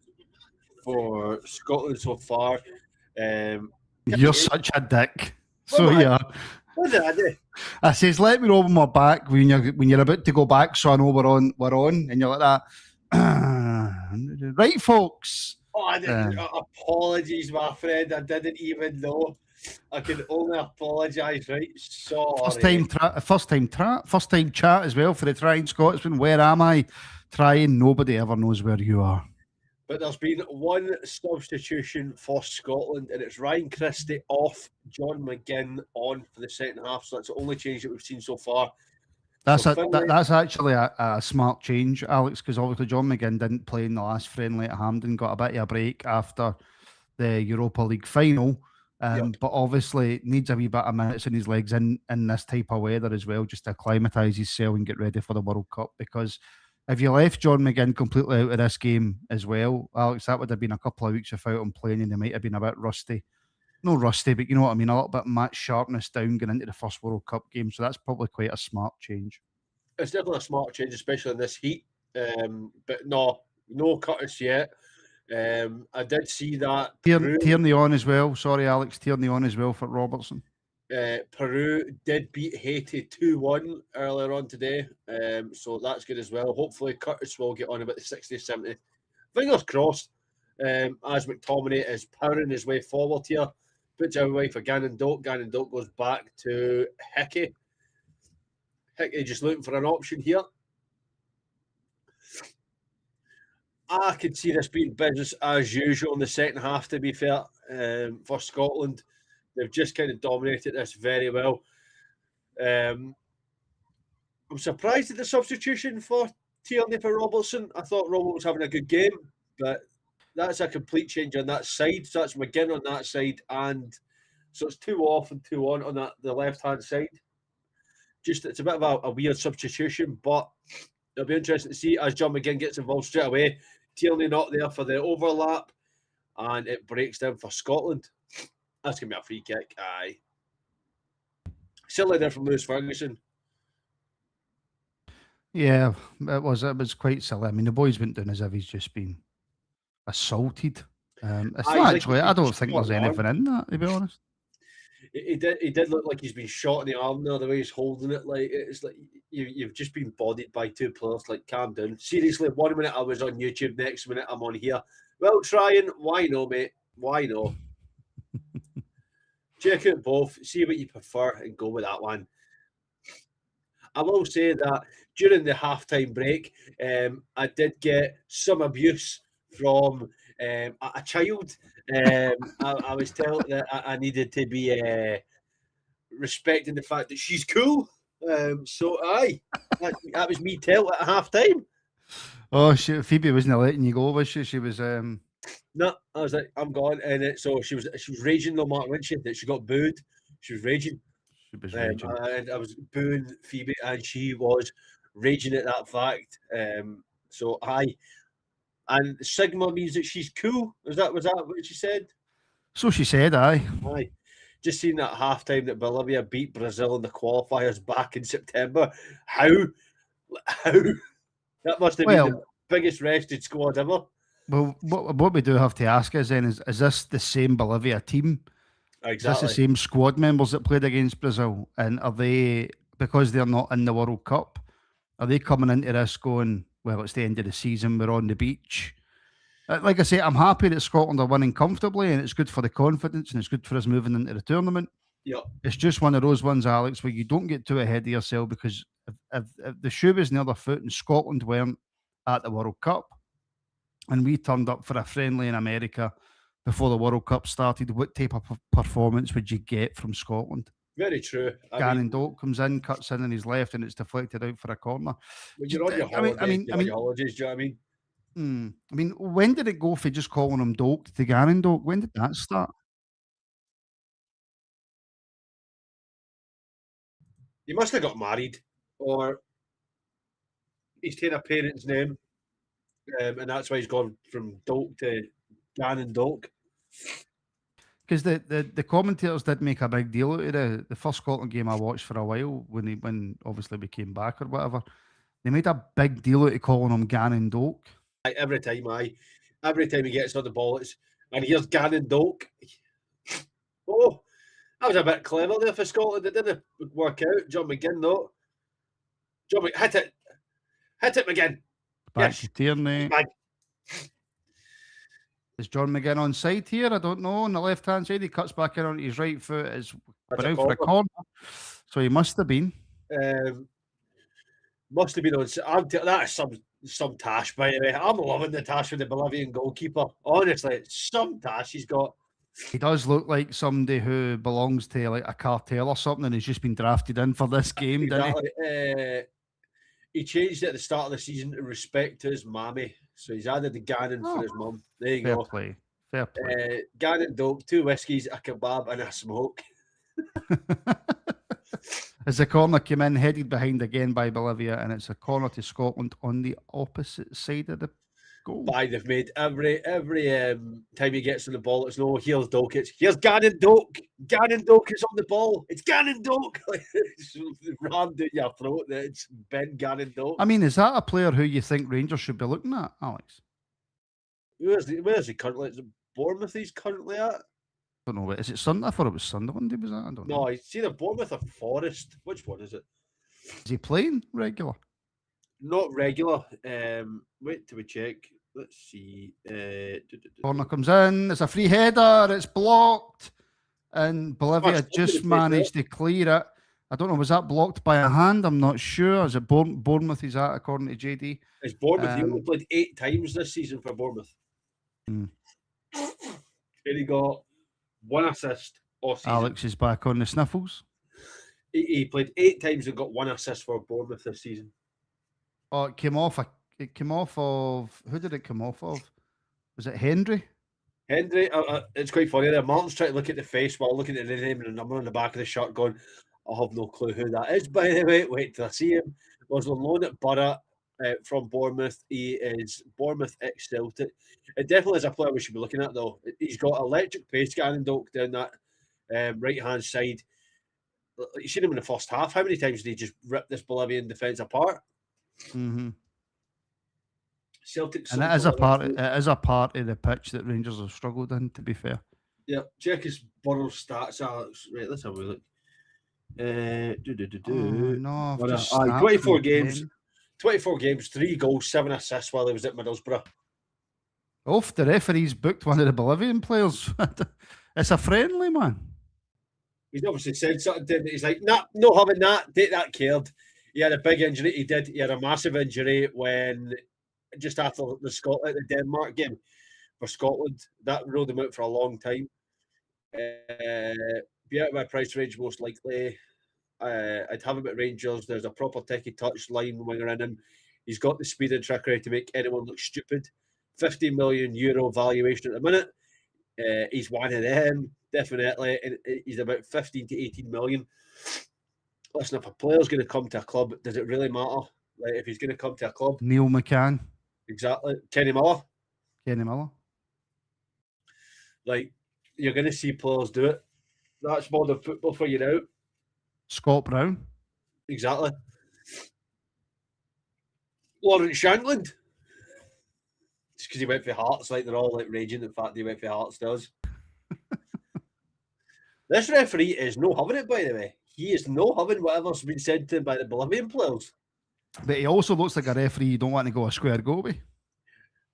for Scotland so far.
You're such a dick.
What
So
am I?
yeah,
What did I do?
I says, let me know when we're back when you're about to go back, so I know we're on, and you're like that. Right, folks.
Oh, I didn't.
Um,
Apologies, my friend. I didn't even know. I can only apologise. Right, sorry.
first time chat as well for the Trying Scotsman. Where am I? Trying. Nobody ever knows where you are.
But there's been one substitution for Scotland, and it's Ryan Christie off, John McGinn on for the second half. So that's the only change that we've seen so far. So Finlay,
That's actually a smart change, Alex, because obviously John McGinn didn't play in the last friendly at Hampden, got a bit of a break after the Europa League final.
yep.
But obviously needs a wee bit of minutes in his legs in this type of weather as well, just to acclimatise himself and get ready for the World Cup. Because if you left John McGinn completely out of this game as well, Alex, that would have been a couple of weeks without him playing, and he might have been a bit rusty. No rusty, but you know what I mean, a little bit match sharpness down going into the first World Cup game. So that's probably quite a smart change.
It's definitely a smart change, especially in this heat. But no cutters yet. I did see that
Tierney on as well. Sorry, Alex. Tierney on as well for Robertson.
Peru did beat Haiti 2-1 earlier on today. So that's good as well. Hopefully Curtis will get on about the 60th, 70th. Fingers crossed. As McTominay is powering his way forward here. Puts away for Gannon Doak. Gannon Doak goes back to Hickey. Hickey just looking for an option here. I could see this being business as usual in the second half, to be fair, for Scotland. They've just kind of dominated this very well. I'm surprised at the substitution for Tierney for Robertson. I thought Robert was having a good game, but that's a complete change on that side. So that's McGinn on that side, and so it's 2 off and 2 on that the left-hand side. Just it's a bit of a weird substitution, but it'll be interesting to see as John McGinn gets involved straight away. Tierney not there for the overlap, and it breaks down for Scotland. That's going to be a free kick. Aye. Silly there from Lewis Ferguson.
Yeah, it was quite silly. I mean, the boys went down as if he's just been assaulted. It's
Aye,
not
like
actually. I don't think there's anything in that, to be honest.
He did look like he's been shot in the arm there, the way he's holding it. Like it's like you've just been bodied by two players. Like, calm down. Seriously, 1 minute I was on YouTube, next minute I'm on here. Well, trying. Why no, mate? Why no? Check out both, see what you prefer, and go with that one. I will say that during the halftime break, I did get some abuse from a child. I was told that I needed to be respecting the fact that she's cool. So aye, that was me tell at half time.
Oh, Phoebe wasn't letting you go, was she? She was.
No, I was like, I'm gone, and so she was raging no matter when she got booed. She was raging,
She was raging.
and I was booing Phoebe, and she was raging at that fact. So aye, and Sigma means that she's cool. Was that what she said?
So she said, "Aye."
Aye. Just seen that halftime that Bolivia beat Brazil in the qualifiers back in September. How that must have been the
Well,
biggest rested squad ever.
what we do have to ask is then is this the same Bolivia team? Is this the
Exactly.
same squad members that played against Brazil? And are they, because they're not in the World Cup, are they coming into this going, well, it's the end of the season, we're on the beach? Like I say, I'm happy that Scotland are winning comfortably, and it's good for the confidence and it's good for us moving into the tournament.
Yeah.
It's just one of those ones, Alex, where you don't get too ahead of yourself, because if the shoe was in the other foot and Scotland weren't at the World Cup and we turned up for a friendly in America before the World Cup started, what type of performance would you get from Scotland?
Very true.
Gannon Doak comes in, cuts in on his left, and it's deflected out for a corner.
When you're on your holidays, you're on your holidays, do you know what I mean?
I mean, when did it go for just calling him Doak to Gannon Doak? When did that start?
He must have got married, or he's taken a parent's name, and that's why he's gone from Dolk to Gannon Dolk.
Because the commentators did make a big deal out of the first Scotland game I watched for a while when obviously we came back or whatever. They made a big deal out of calling him Gannon Doak.
Every time he gets on the ball, and here's Gannon Doak. Oh, that was a bit clever there for Scotland. It didn't work out. John McGinn, though. Hit it, McGinn.
Back
Yes,
to Tierney.
man.
Is John McGinn on side here? I don't know. On the left hand side, he cuts back in on his right foot. Went out for a corner, so he must have been.
Must have been on. That is some tash, by the way. I'm loving the tash with the Bolivian goalkeeper. Honestly, some tash he's got.
He does look like somebody who belongs to like a cartel or something and has just been drafted in for this game,
Exactly.
didn't
he changed it at the start of the season to respect to his mammy. So he's added the Gannon for his mum. There you
Fair
go.
Play. Fair play.
Gannon Dope, 2 whiskies, a kebab, and a smoke.
As the corner came in, headed behind again by Bolivia, and it's a corner to Scotland on the opposite side of the goal.
They've made every time he gets on the ball, it's no, here's Doak, here's Gannon Doak. Gannon Doak is on the ball. It's Gannon Doak. It's rammed down your throat that it's Ben Gannon Doak.
I mean, is that a player who you think Rangers should be looking at, Alex?
Where is he currently? Is it Bournemouth he's currently at?
I don't know. Is it Sunderland? I thought it was Sunderland he was at. I don't know.
No, it's either Bournemouth or Forest. Which one is it?
Is he playing regular?
Not regular. Wait till we check. Let's see.
Corner comes in. It's a free header. It's blocked. And Bolivia just managed to clear it. I don't know. Was that blocked by a hand? I'm not sure. Is it Bournemouth he's at, according to JD?
It's Bournemouth. He only played 8 times this season for Bournemouth. And he got 1 assist all season.
Alex is back on the sniffles.
He played 8 times and got 1 assist for Bournemouth this season.
Oh, it came off of who did it come off of? Was it Hendry?
Hendry, it's quite funny there. Martin's trying to look at the face while looking at the name and the number on the back of the shirt, going, I have no clue who that is, by the way. Wait till I see him. Was on loan at Borough from Bournemouth. He is Bournemouth ex-Celtic. It definitely is a player we should be looking at, though. He's got electric pace, Gannon Doak, down that right-hand side. You seen him in the first half. How many times did he just rip this Bolivian defence apart?
Mm-hmm.
Celtic,
and it is a part of the pitch that Rangers have struggled in, to be fair.
Yeah, check his Borough stats, Alex. Right, let's have a look.
No,
24 games. 24 games, 3 goals, 7 assists while he was at Middlesbrough.
Off the referee's booked one of the Bolivian players. It's a friendly, man.
He's obviously said something to him. He's like, nah, no having that. Take that cared. He had a big injury. He did. He had a massive injury when just after the Denmark game for Scotland. That ruled him out for a long time. Be out of my price range most likely. I'd have him at Rangers. There's a proper techie touch line winger in him. He's got the speed and trickery to make anyone look stupid. 50 million euro valuation at the minute. He's one of them, definitely. And he's about 15 to 18 million. Listen, if a player's going to come to a club, does it really matter? Like, if he's going to come to a club.
Neil McCann.
Exactly. Kenny Miller. Like, you're going to see players do it. That's modern football for you now.
Scott Brown.
Exactly. Lawrence Shankland. Just because he went for Hearts, like they're all like raging the fact that he went for Hearts does. This referee is no having it, by the way. He is no having whatever's been said to him by the Bolivian players.
But he also looks like a referee you don't want to go a square go with.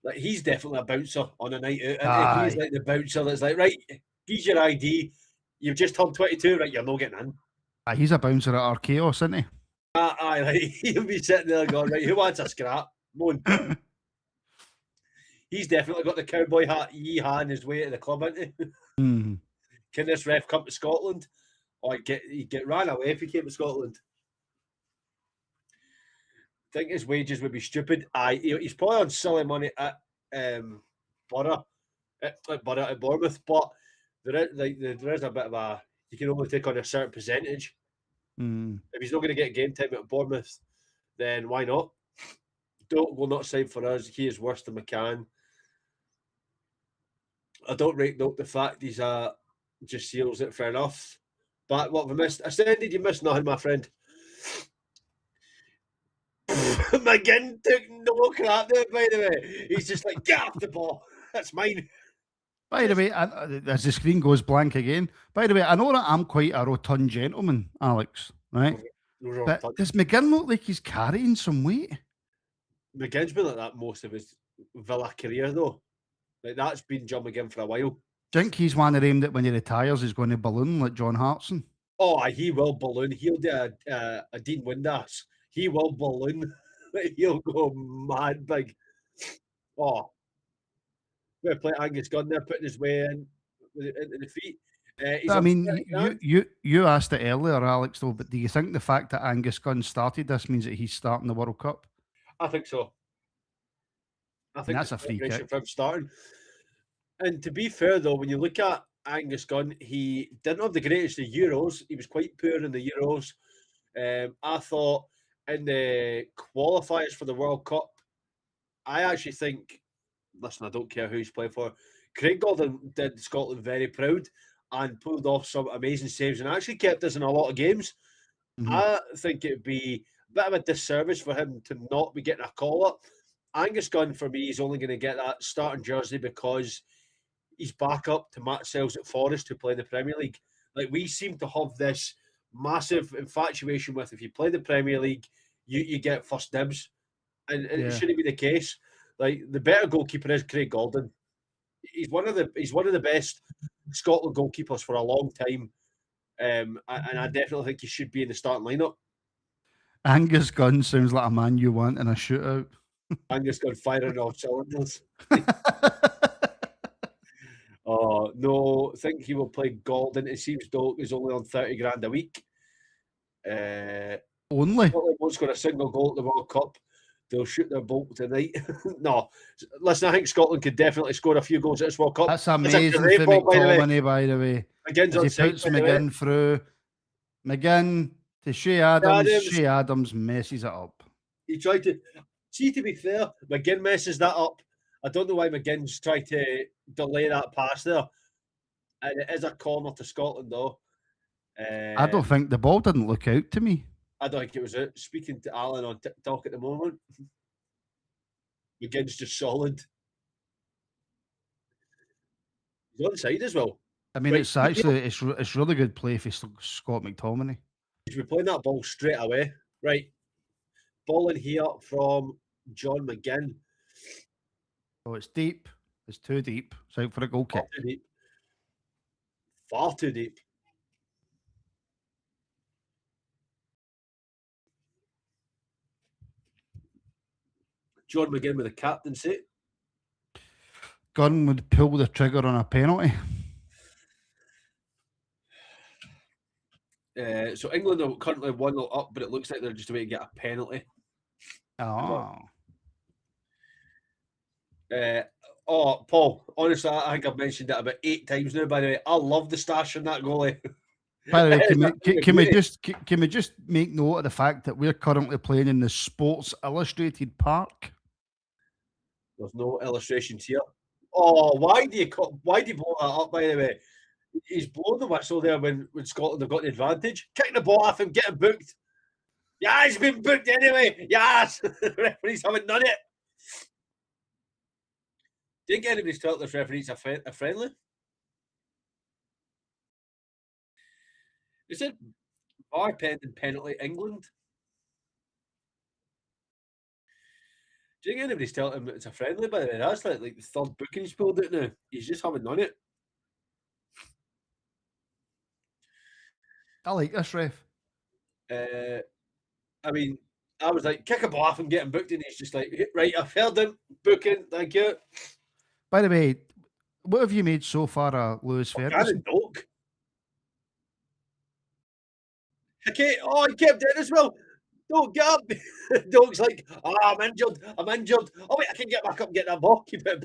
Like, he's definitely a bouncer on a night out. He's like the bouncer that's like, right, here's your ID. You've just turned 22, right? You're not getting in.
He's a bouncer at our chaos, isn't he?
Like, he'll be sitting there going, right, who wants a scrap? Moan. He's definitely got the cowboy hat on his way to the club, isn't he?
Mm-hmm.
Can this ref come to Scotland? Or he'd get ran away if he came to Scotland. I think his wages would be stupid. He's probably on silly money at Borough, at Bournemouth, but there is a bit of a, you can only take on a certain percentage. If he's not going to get game time at Bournemouth, then why not? Doak will not sign for us. He is worse than McCann. I don't rate Doak the fact he's just seals it, fair enough. But what have I missed? Ascended, you missed nothing, my friend. McGinn took no crap there, by the way. He's just like, get off the ball. That's mine.
By the way, as the screen goes blank again, by the way, I know that I'm quite a rotund gentleman, Alex, right? But does McGinn look like he's carrying some weight?
McGinn's been like that most of his Villa career, though. Like, that's been John McGinn for a while.
Do you think he's one of them that when he retires is going to balloon like John Hartson?
Oh, he will balloon. He'll do a Dean Windass. He will balloon. He'll go mad big. Oh, we're playing Angus Gunn there, putting his way in into the feet. He's
I mean,
30 grand.
you asked it earlier, Alex, though, but do you think the fact that Angus Gunn started this means that he's starting the World Cup?
I think so. I think
that's a free kick
for him starting. And to be fair, though, when you look at Angus Gunn, he didn't have the greatest of Euros. He was quite poor in the Euros. I thought in the qualifiers for the World Cup, I actually think, listen, I don't care who he's playing for. Craig Gordon did Scotland very proud and pulled off some amazing saves and actually kept us in a lot of games.
Mm-hmm.
I think it would be a bit of a disservice for him to not be getting a call up. Angus Gunn, for me, is only going to get that starting jersey because he's back up to Matt Sells at Forest, who play in the Premier League. Like, we seem to have this massive infatuation with, if you play the Premier League, you get first dibs. And it shouldn't be the case. Like, the better goalkeeper is Craig Gordon. He's one of the best Scotland goalkeepers for a long time. And I definitely think he should be in the starting lineup.
Angus Gunn sounds like a man you want in a shootout.
Angus Gunn firing off cylinders. Oh, no, I think he will play Gordon. It seems Doak is only on 30 grand a week.
Only?
Scotland won't score a single goal at the World Cup. They'll shoot their bolt tonight. No, listen, I think Scotland could definitely score a few goals at this World Cup.
That's amazing for McTominay, by the way.
McGinn's on side,
puts McGinn through. McGinn to Shea Adams. Shea Adams messes it up.
He tried to... See, to be fair, McGinn messes that up. I don't know why McGinn's tried to delay that pass there. And it is a corner to Scotland, though.
I don't think the ball didn't look out to me.
I don't think it was out. Speaking to Alan on TikTok at the moment, McGinn's just solid. He's on side as well.
I mean, it's actually it's really good play for Scott McTominay.
He's been playing that ball straight away. Right. Ball in here from John McGinn.
Oh, it's deep. It's too deep. It's out for a goal kick.
Far too deep. Far too deep. John McGinn with a captaincy.
Gunn would pull the trigger on a penalty.
So England are currently 1-0 up, but it looks like they're just about to get a penalty.
Oh.
Paul, honestly, I think I've mentioned that about 8 times now, by the way. I love the stash on that goalie.
By the way, can we just make note of the fact that we're currently playing in the Sports Illustrated Park?
There's no illustrations here. Oh, why do you blow that up, by the way? He's blown the whistle there when Scotland have got the advantage. Kick the ball off him, get him booked. Yeah, he's been booked anyway. Yes, the referees haven't done it. Didn't get anybody's tell this referee's a friendly. It said VAR pending penalty England. Do you think anybody's telling him it's a friendly? By the way, that's like the third booking he's pulled it now. He's just haven't done it.
I like this ref.
I mean, I was like, kick a ball off and get him booked, and he's just like, right, I've heard him, booking, thank you.
By the way, what have you made so far of Lewis Ferguson?
Doak. Okay, oh, he kept it as well. Don't get up. Doak's like, I'm injured. Oh, wait, I can get back up and get that ball. Keep it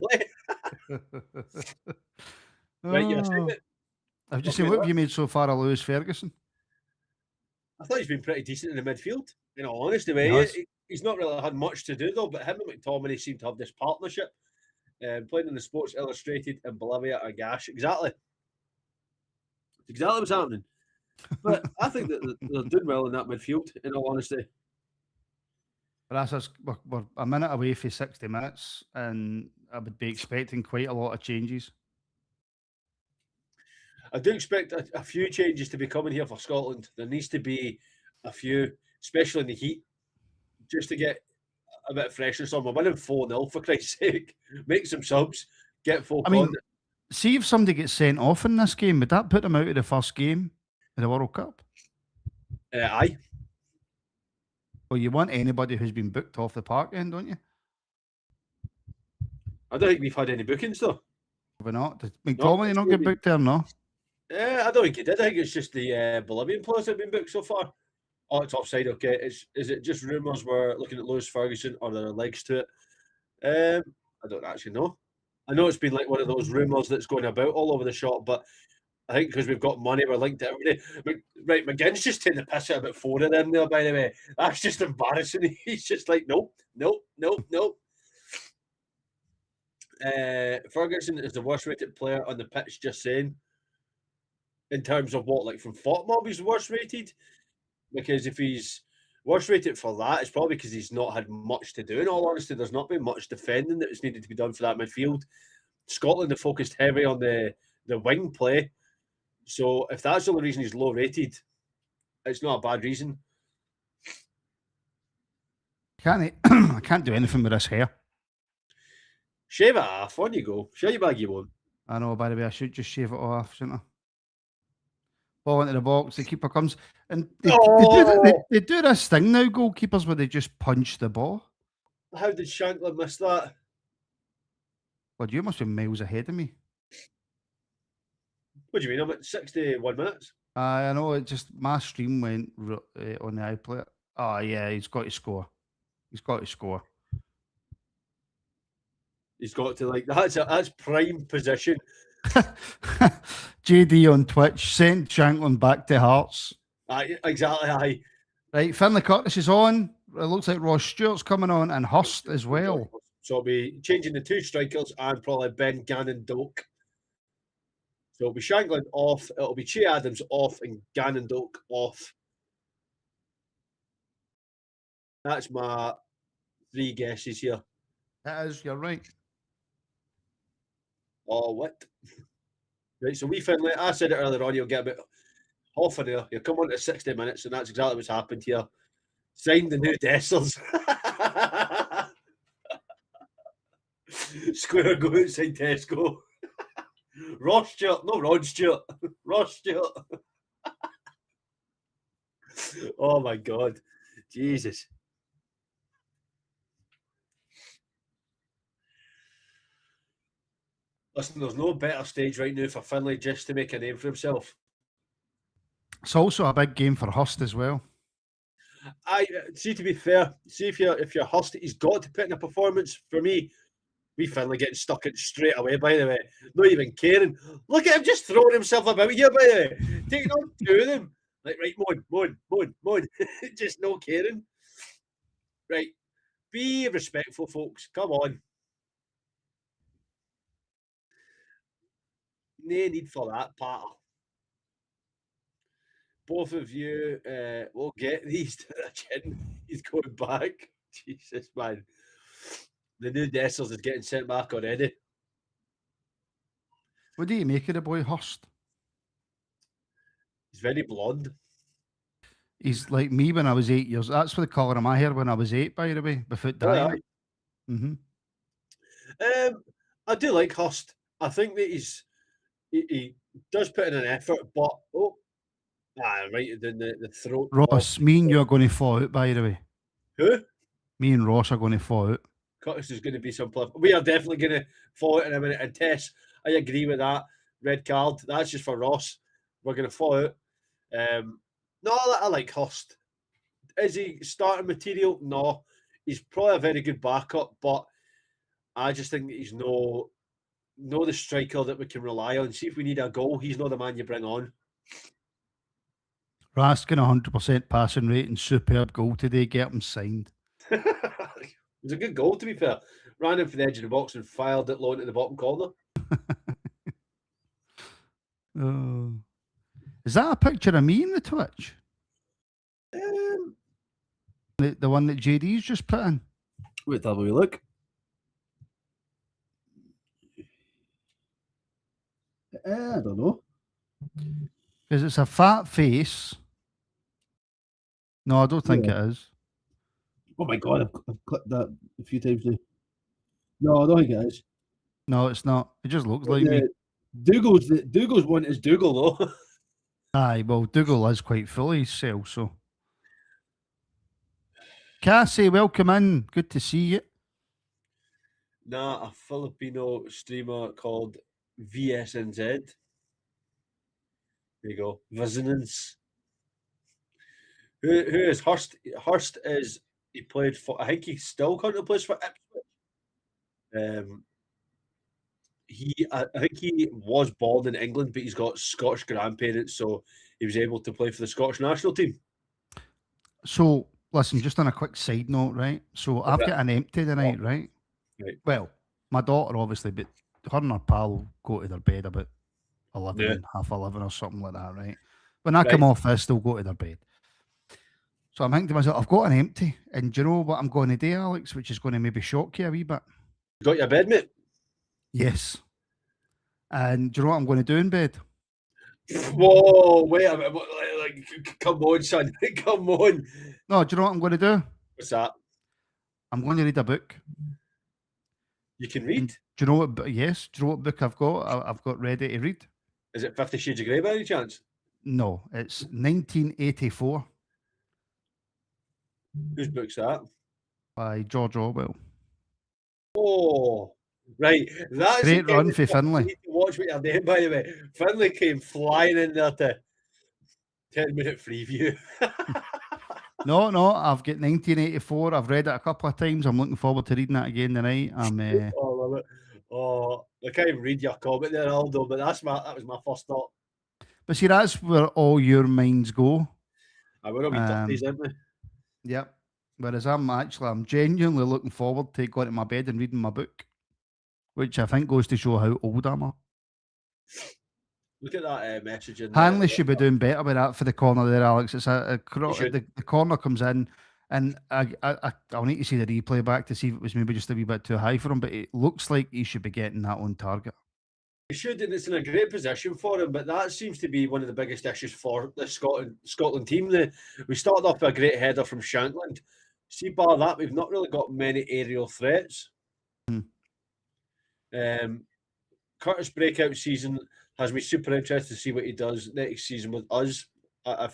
in play. Right, you're saying it.
I've just seen, what have you made so far of Lewis Ferguson?
I thought he's been pretty decent in the midfield. In all honesty, he's not really had much to do, though, but him and McTominay seem to have this partnership. Playing in the Sports Illustrated in Bolivia are gash. Exactly what's happening. But I think that they're doing well in that midfield, in all honesty.
But that's us. We're a minute away for 60 minutes, and I would be expecting quite a lot of changes.
I do expect a few changes to be coming here for Scotland. There needs to be a few, especially in the heat, just to get a bit of freshness on. We're winning 4-0 for Christ's sake. Make some subs, get folk
I
on.
mean, see if somebody gets sent off in this game, would that put them out of the first game of the World Cup?
Aye.
Well, you want anybody who's been booked off the park then, don't you?
I don't think we've had any bookings though.
Why not? Did
No,
McTominay not get booked there, no?
I don't think he did. I think it's just the Bolivian players that have been booked so far. Oh, it's offside. Okay, is it just rumours we're looking at Lewis Ferguson or there are legs to it? I don't actually know. I know it's been like one of those rumours that's going about all over the shop, but I think because we've got money, we're linked to everybody. Right, McGinn's just taking the piss out about 4 of them there, by the way. That's just embarrassing. He's just like, nope, nope, nope, nope. Ferguson is the worst rated player on the pitch, just saying. In terms of what, like from FOTMOB, he's worst rated? Because if he's worst rated for that, it's probably because he's not had much to do. In all honesty, there's not been much defending that was needed to be done for that midfield. Scotland have focused heavy on the wing play. So if that's the only reason he's low rated, it's not a bad reason.
I can't do anything with this hair.
Shave it off. On you go. Shave your bag you won't.
I know, by the way, I should just shave it off, shouldn't I? Ball into the box, the keeper comes. And they do this thing now, goalkeepers, where they just punch the ball.
How did Shankland miss that?
Well, you must be miles ahead of me.
What do you mean? I'm at 61 minutes.
I know, it just, my stream went on the iPlayer. Oh, yeah, he's got to score. He's got to score.
He's got to, like, that's prime position.
JD on Twitch, send Shankland back to Hearts.
Aye, exactly, aye.
Right, Finlay Curtis is on. It looks like Ross Stewart's coming on, and Hurst as well.
So I'll be changing the two strikers and probably Ben Gannon Doak. So it'll be Shankland off, it'll be Che Adams off, and Gannon Doak off. That's my 3 guesses here.
That is, you're right.
Oh, what? Right, so we Finlay, I said it earlier on, you'll get about half an hour. You'll come on to 60 minutes, and that's exactly what's happened here. Signed the new Dessers. Square go outside Tesco. Ross Stewart, no Rod Stewart. Ross Stewart. Oh my God. Jesus. Listen, there's no better stage right now for Finlay just to make a name for himself.
It's also a big game for Hurst as well.
I see. To be fair, see if you're Hurst, he's got to put in a performance. For me, we Finlay getting stuck in straight away. By the way, not even caring. Look at him just throwing himself about here. By the way, taking on 2 of them. Like, right, Moan. Just no caring. Right, be respectful, folks. Come on. No need for that, Pat. Both of you will get these to the chin. He's going back. Jesus, man. The new Dessers is getting sent back already.
What do you make of the boy Hurst?
He's very blonde.
He's like me when I was 8 years. That's the colour of my hair when I was 8, by the way, without dyeing it. Mm-hmm.
I do like Hurst. I think that he does put in an effort, but right in the throat.
Ross, me and you are going to fall out, by the way.
Who?
Me and Ross are going to fall out.
Curtis is going to be some play. We are definitely going to fall out in a minute. And Tess, I agree with that. Red card. That's just for Ross. We're going to fall out. No, I like Hurst. Is he starting material? No. He's probably a very good backup, but I just think that he's no the striker that we can rely on. See if we need a goal, he's not the man you bring on.
Raskin 100% passing rate and superb goal today. Get him signed.
It was a good goal, to be fair. Ran in for the edge of the box and fired it low into the bottom corner.
Oh. Is that a picture of me in the Twitch? The the one that JD's just put in?
Wait, have a wee look. I don't know.
Because it's a fat face. No, I don't think it is.
Oh my god, I've clicked that a few times now. No, I don't think it is.
No, it's not. It just looks like me.
Dougal's one is Dougal though.
Aye, well, Dougal is quite full of himself, so. Cassie, welcome in. Good to see you.
Nah, a Filipino streamer called VSNZ. There you go. Resonance. Who is Hurst? Hurst is he played for. I think he still currently plays for Ipswich. I think he was born in England, but he's got Scottish grandparents, so he was able to play for the Scottish national team.
So, listen, just on a quick side note, right? So, I've got an empty tonight, right?
Right.
Well, my daughter, obviously, but her and her pal go to their bed about 11,
Yeah.
half 11 or something like that, right? When I come off this, they'll go to their bed. So I'm thinking to myself, I've got an empty, and do you know what I'm going to do, Alex, which is going to maybe shock you a wee bit?
Got your bed, mate?
Yes. And do you know what I'm going to do in bed?
Whoa, wait a minute. Like, come on, son. Come on.
No, do you know what I'm going to do?
What's that?
I'm going to read a book.
You can read?
And do you know what? Yes. Do you know what book I've got? I've got ready to read.
Is it 50 Shades of Grey by any chance?
No, it's 1984
Whose book's that?
by George Orwell.
Oh, right. That's
Great run for
you
Finlay.
need to watch what you're doing, by the way. Finlay came flying in there to 10-minute preview.
No, I've got 1984. I've read it a couple of times. I'm looking forward to reading it again tonight. I'm.
Oh, I love it. Oh, I can't even read your comment there, Aldo, but that was my first thought.
But see, that's where all your minds go.
I would have been dirties, aren't we?
Yep. Whereas I'm genuinely looking forward to going to my bed and reading my book, which I think goes to show how old I'm.
Look at that message in
Hanley
there.
should be doing better with that for the corner there, Alex. It's the corner comes in, and I'll need to see the replay back to see if it was maybe just a wee bit too high for him, but it looks like he should be getting that on target.
He should, and it's in a great position for him, but that seems to be one of the biggest issues for the Scotland team. We started off with a great header from Shankland. See, bar that, we've not really got many aerial threats. Curtis' breakout season has me super interested to see what he does next season with us. I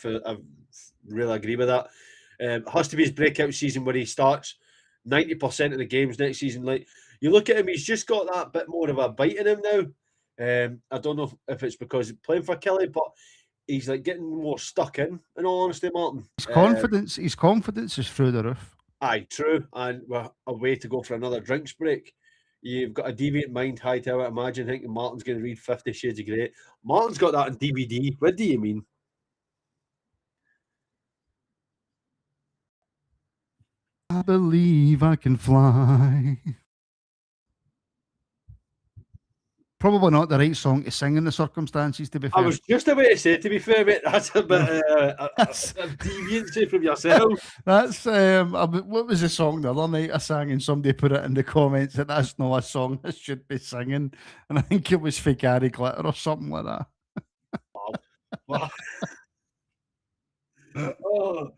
really agree with that. It has to be his breakout season where he starts 90% of the games next season. Like, you look at him, he's just got that bit more of a bite in him now. I don't know if it's because he's playing for Kelly, but he's like getting more stuck in all honesty, Martin.
His confidence is through the roof.
Aye, true. And we're away to go for another drinks break. You've got a deviant mind, Hightower. Imagine thinking Martin's going to read 50 Shades of Grey. Martin's got that on DVD. What do you mean?
I believe I can fly. Probably not the right song to sing in the circumstances, to be fair.
I was just about to say, to be fair, mate, that's a bit of deviancy from yourself.
That's what was the song the other night I sang and somebody put it in the comments that that's not a song I should be singing, and I think it was for Gary Glitter or something like that.
Wow. Oh,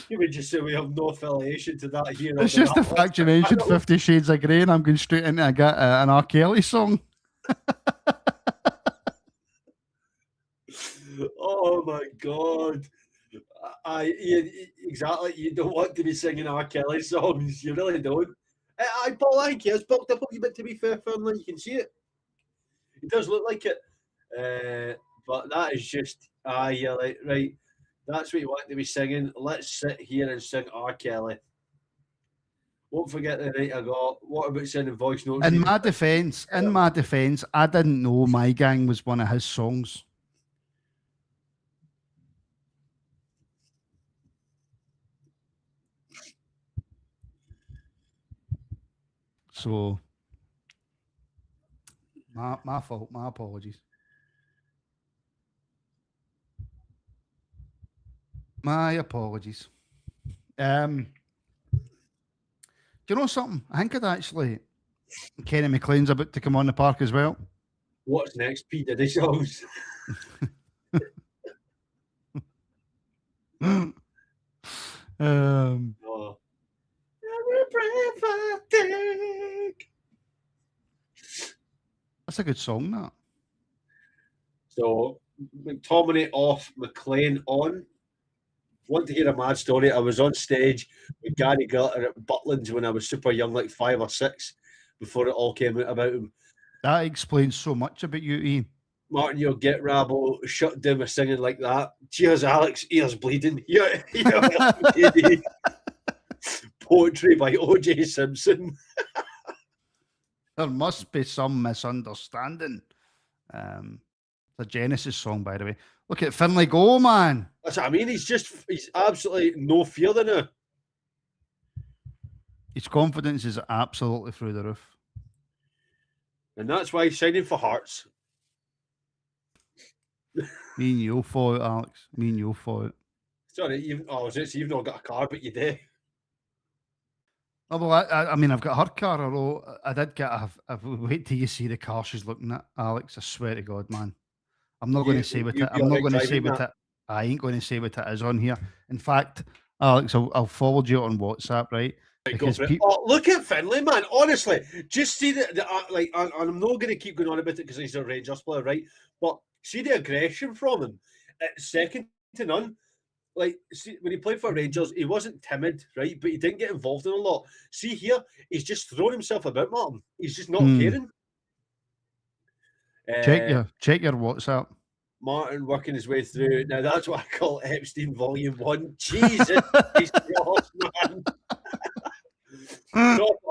you would just say we have no affiliation to that here.
It's just the fact you mentioned 50 Shades of Grey and I'm going straight into an R. Kelly song.
Oh my god. Exactly. You don't want to be singing R. Kelly songs. You really don't. Paul, I think he has bulked up a wee bit, to be fair, Finlay. You can see it. It does look like it. But that is just, you're like, right, that's what you want to be singing. Let's sit here and sing R. Kelly. Won't forget the night I got. What about sending voice notes?
In my defence, I didn't know My Gang was one of his songs. So, my fault. My apologies. My apologies. Do you know something? I think I'd actually. Kenny McLean's about to come on the park as well.
What's next? P Diddy songs. Oh. Every breath I take.
That's a good song, that.
So McTominay off, McLean on. Want to hear a mad story? I was on stage with Gary Glitter at Butlins when I was super young, like 5 or 6, before it all came out about him.
That explains so much about you, Ian.
Martin, you'll get Rabble shut down with singing like that. Cheers, Alex. Ears bleeding. Yeah. Poetry by O.J. Simpson.
There must be some misunderstanding. It's a Genesis song, by the way. Look at Finlay go, man.
That's what I mean. He's absolutely no fear than her.
His confidence is absolutely through the roof.
And that's why he's signing for Hearts.
Me and you'll follow it, Alex. Me and you'll follow it.
Sorry, you've not got a car, but you do.
Oh, well, I mean, I've got her car, although I did get wait till you see the car she's looking at, Alex. I swear to God, man. I'm not going to say what it. I'm not going to say what it. I ain't going to say what it is on here. In fact, Alex, I'll forward you on WhatsApp, right?
Because look at Finlay, man. Honestly, just see like, I'm not going to keep going on about it because he's a Rangers player, right? But see the aggression from him. It's second to none. Like, see, when he played for Rangers, he wasn't timid, right? But he didn't get involved in a lot. See here, he's just throwing himself about, Martin. He's just not caring.
Check your WhatsApp.
Martin working his way through. Now that's what I call Epstein Volume 1. Jesus, he's cross, man. Top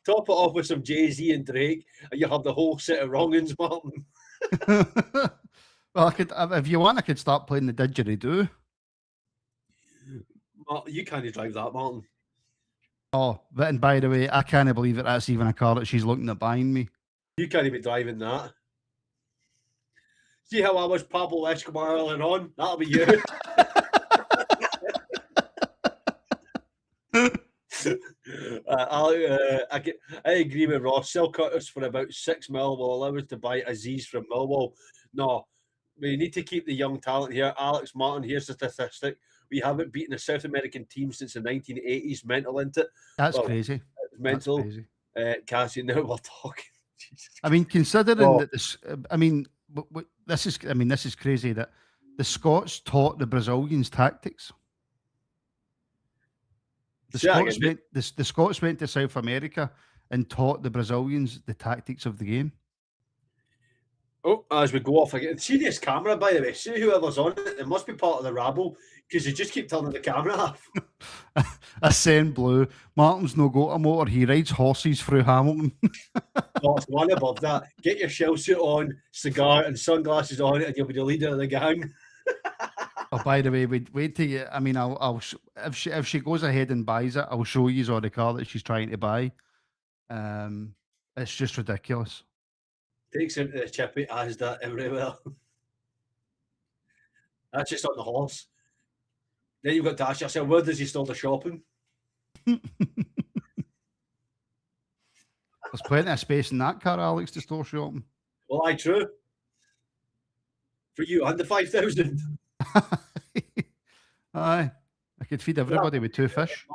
it off with some Jay-Z and Drake, and you have the whole set of wrongins, Martin.
Well, if you want, I could start playing the didgeridoo.
You can't drive that, Martin.
Oh, but and by the way, I can't believe that that's even a car that she's looking at buying me.
You can't be driving that. See how I was Pablo Escobar earlier on? That'll be you. I agree with Ross. Sell Curtis for about $6 million will allow us to buy Aziz from Millwall. No, we need to keep the young talent here. Alex Martin, here's the statistic. We haven't beaten a South American team since the 1980s. Mental, isn't it?
That's crazy.
It's mental.
That's crazy.
Cassie, now we're talking. Jesus.
I mean, considering that this, I mean, this is crazy that the Scots taught the Brazilians tactics. The Scots went to South America and taught the Brazilians the tactics of the game.
Oh, as we go off again. See this camera, by the way. See whoever's on it. It must be part of the rabble because you just keep turning the camera off.
Ascend Blue. Martin's no go to motor. He rides horses through Hamilton.
No, it's one above that. Get your shell suit on, cigar and sunglasses on, and you'll be the leader of the gang.
Oh, by the way, wait till you. I mean, I'll if she goes ahead and buys it, I'll show you on the car that she's trying to buy. It's just ridiculous.
Takes him to the chippy, as that everywhere. That's just on the horse. Then you've got to ask yourself, where does he start the shopping?
There's plenty of space in that car, Alex, to store shopping.
Well, aye, true. For you and the 5,000.
Aye. I could feed everybody with 2 fish.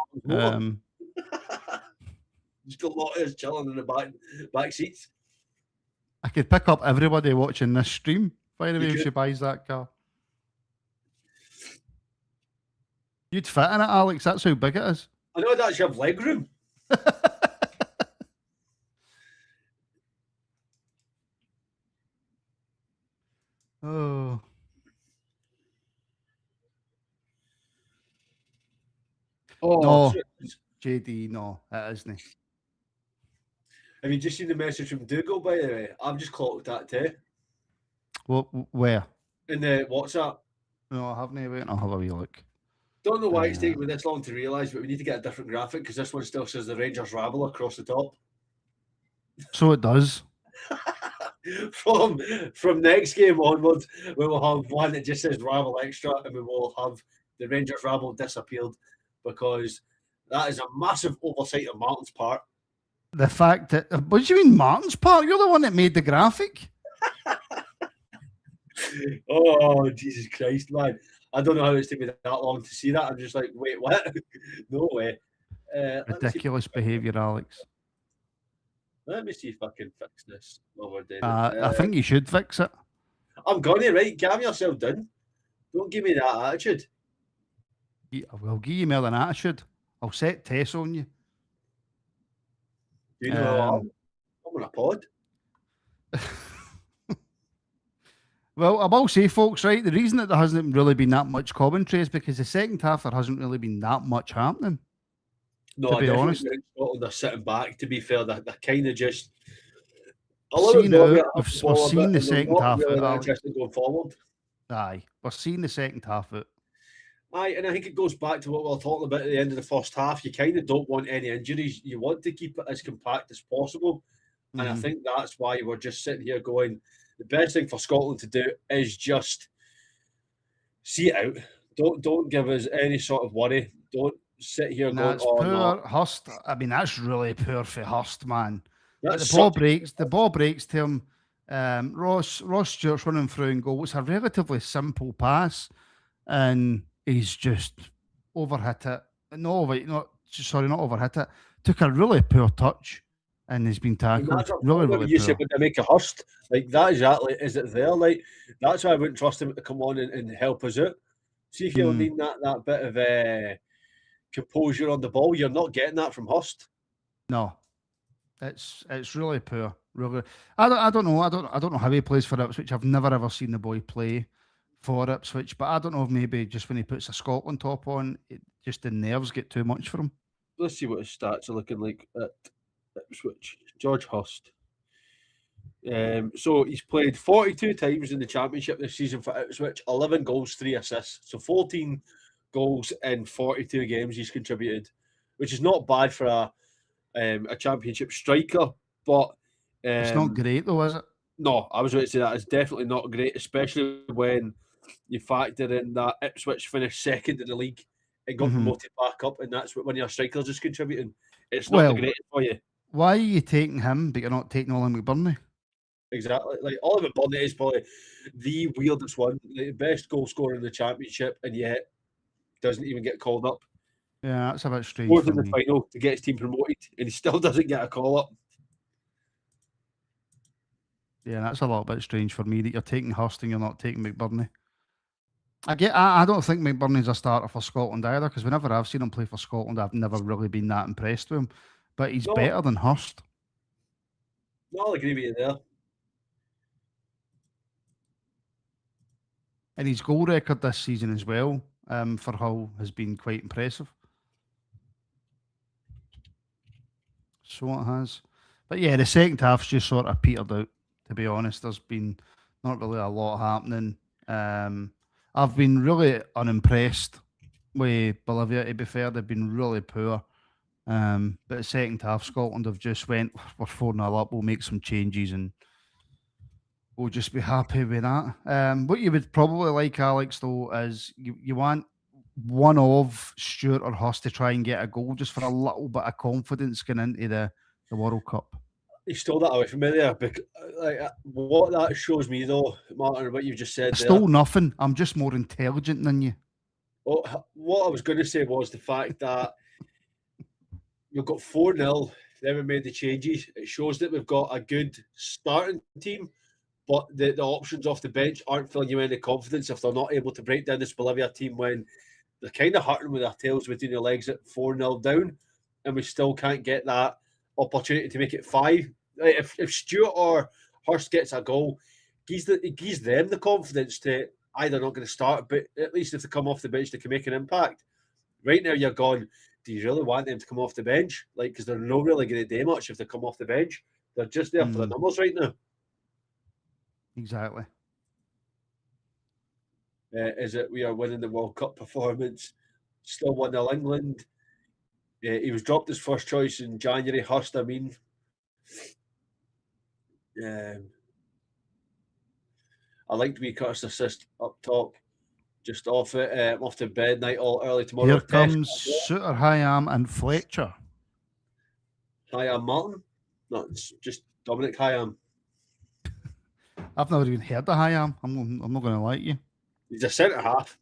Just got a lot of us chilling in the back seats.
I could pick up everybody watching this stream, by the way, if she buys that car. You'd fit in it, Alex. That's how big it is.
I know that's your leg room.
Oh. No, JD, no, it isn't.
Have you just seen the message from Dougal, by the way? I've just clocked that too.
Where?
In the WhatsApp.
No, I haven't. Wait, I'll have a wee look.
Don't know why it's taking me this long to realise, but we need to get a different graphic because this one still says the Rangers Rabble across the top.
So it does.
From next game onwards, we will have one that just says Rabble Extra, and we will have the Rangers Rabble disappeared because That is a massive oversight on Martin's part.
The fact that, what do you mean, Martin's part? You're the one that made the graphic.
Oh, Jesus Christ, man. I don't know how it's taken me that long to see that. I'm just like, wait, what? No way.
Ridiculous behaviour, Alex.
Let me see if I can fix this while we're doing
I think you should fix it.
I'm gonna, right? Calm yourself down. Don't give me that attitude.
I'll give you more than attitude. I'll set Tess on you.
Do you know who I'm on a pod.
Well, I will say, folks, right, the reason that there hasn't really been that much commentary is because the second half there hasn't really been that much happening,
No,
to
I
be
definitely
honest.
think Scotland are sitting back. To be fair, they're kind of just a
We've
little bit
seen it
Bolivia
out.
have the
We've
ball a bit,
seen the
and they're
second
not
half
really
out,
that
Alex.
interested going forward.
Aye, we're seeing the second half out.
Aye, and I think it goes back to what we were talking about at the end of the first half. You kind of don't want any injuries. You want to keep it as compact as possible. And I
Mhm.
think that's why we're just sitting here going, the best thing for Scotland to do is just see it out. Don't give us any sort of worry. Don't sit here
No,
going,
it's
oh no,
poor Hurst. I mean, that's really poor for Hurst, man. Like
that's such
the ball breaks to him. Ross Stewart's running through and goal. It's a relatively simple pass, and he's just overhit it. Not overhit it. Took a really poor touch, and he's been
and that's
tackled.
what
Really,
whenever
really
you said
poor.
when they make a Hurst, like that exactly is it there? Like that's why I wouldn't trust him to come on and help us out. See if you're
Mm,
needing that bit of composure on the ball. You're not getting that from Hurst.
no, it's really poor. Really, I don't know. I don't know how he plays for Ipswich. I've never ever seen the boy play for Ipswich, but I don't know if maybe just when he puts a Scotland top on, just the nerves get too much for him.
Let's see what his stats are looking like at Ipswich. George Hurst. So he's played 42 times in the championship this season for Ipswich, 11 goals, 3 assists. So 14 goals in 42 games he's contributed, which is not bad for a championship striker. But
It's not
um,
great though, is it?
no, I was going to say that is definitely not great, especially when you factor in that Ipswich finished second in the league and got
Hmm.
promoted back up, and that's when your strikers is contributing. It's not the
Well,
greatest for you.
why are you taking him, but you're not taking Ollie McBurney?
Exactly. Like Oliver Burnett is probably the weirdest one, the best goal scorer in the championship, and yet doesn't even get called up.
Yeah, that's a bit strange
Scored
for
in the
me.
final to get his team promoted, and he still doesn't get a call up.
Yeah, that's a little bit strange for me that you're taking Hurst and you're not taking McBurney. I don't think McBurney's a starter for Scotland either because whenever I've seen him play for Scotland, I've never really been that impressed with him. But he's
No,
better than Hurst.
no, I'll agree with you there.
And his goal record this season as well for Hull has been quite impressive. So it has. But yeah, the second half's just sort of petered out, to be honest. There's been not really a lot happening. I've been really unimpressed with Bolivia, to be fair. They've been really poor. But the second half, Scotland have just went, we're 4-0 up, we'll make some changes and we'll just be happy with that. What you would probably like, Alex, though, is you want one of Stewart or Hurst to try and get a goal just for a little bit of confidence going into the World Cup.
He stole that away from me there. Because, what that shows me, though, Martin, what you just said
I
there.
stole nothing. I'm just more intelligent than you.
What I was going to say was the fact that we've got 4-0, then we made the changes. It shows that we've got a good starting team, but the options off the bench aren't filling you any confidence if they're not able to break down this Bolivia team when they're kind of hurting with their tails between their legs at 4-0 down, and we still can't get that opportunity to make it 5. If Stewart or Hurst gets a goal, gives them the confidence to either not going to start, but at least if they come off the bench, they can make an impact. Right now, you're gone. Do you really want them to come off the bench? Like, because they're not really going to do much if they come off the bench. They're just there for the
Mm,
numbers right now.
exactly.
Is it we are winning the World Cup performance? Still 1-0 England. He was dropped his first choice in January. Hurst, I mean. I liked Curtis' assist up top. just off it. I'm off to bed night all early tomorrow.
Here
Test.
comes Suter, Hyam, and Fletcher.
Hi, I'm Martin. No, it's just Dominic. Hi,
I've never even heard of Hyam. I'm not going to lie to you.
he's a centre half.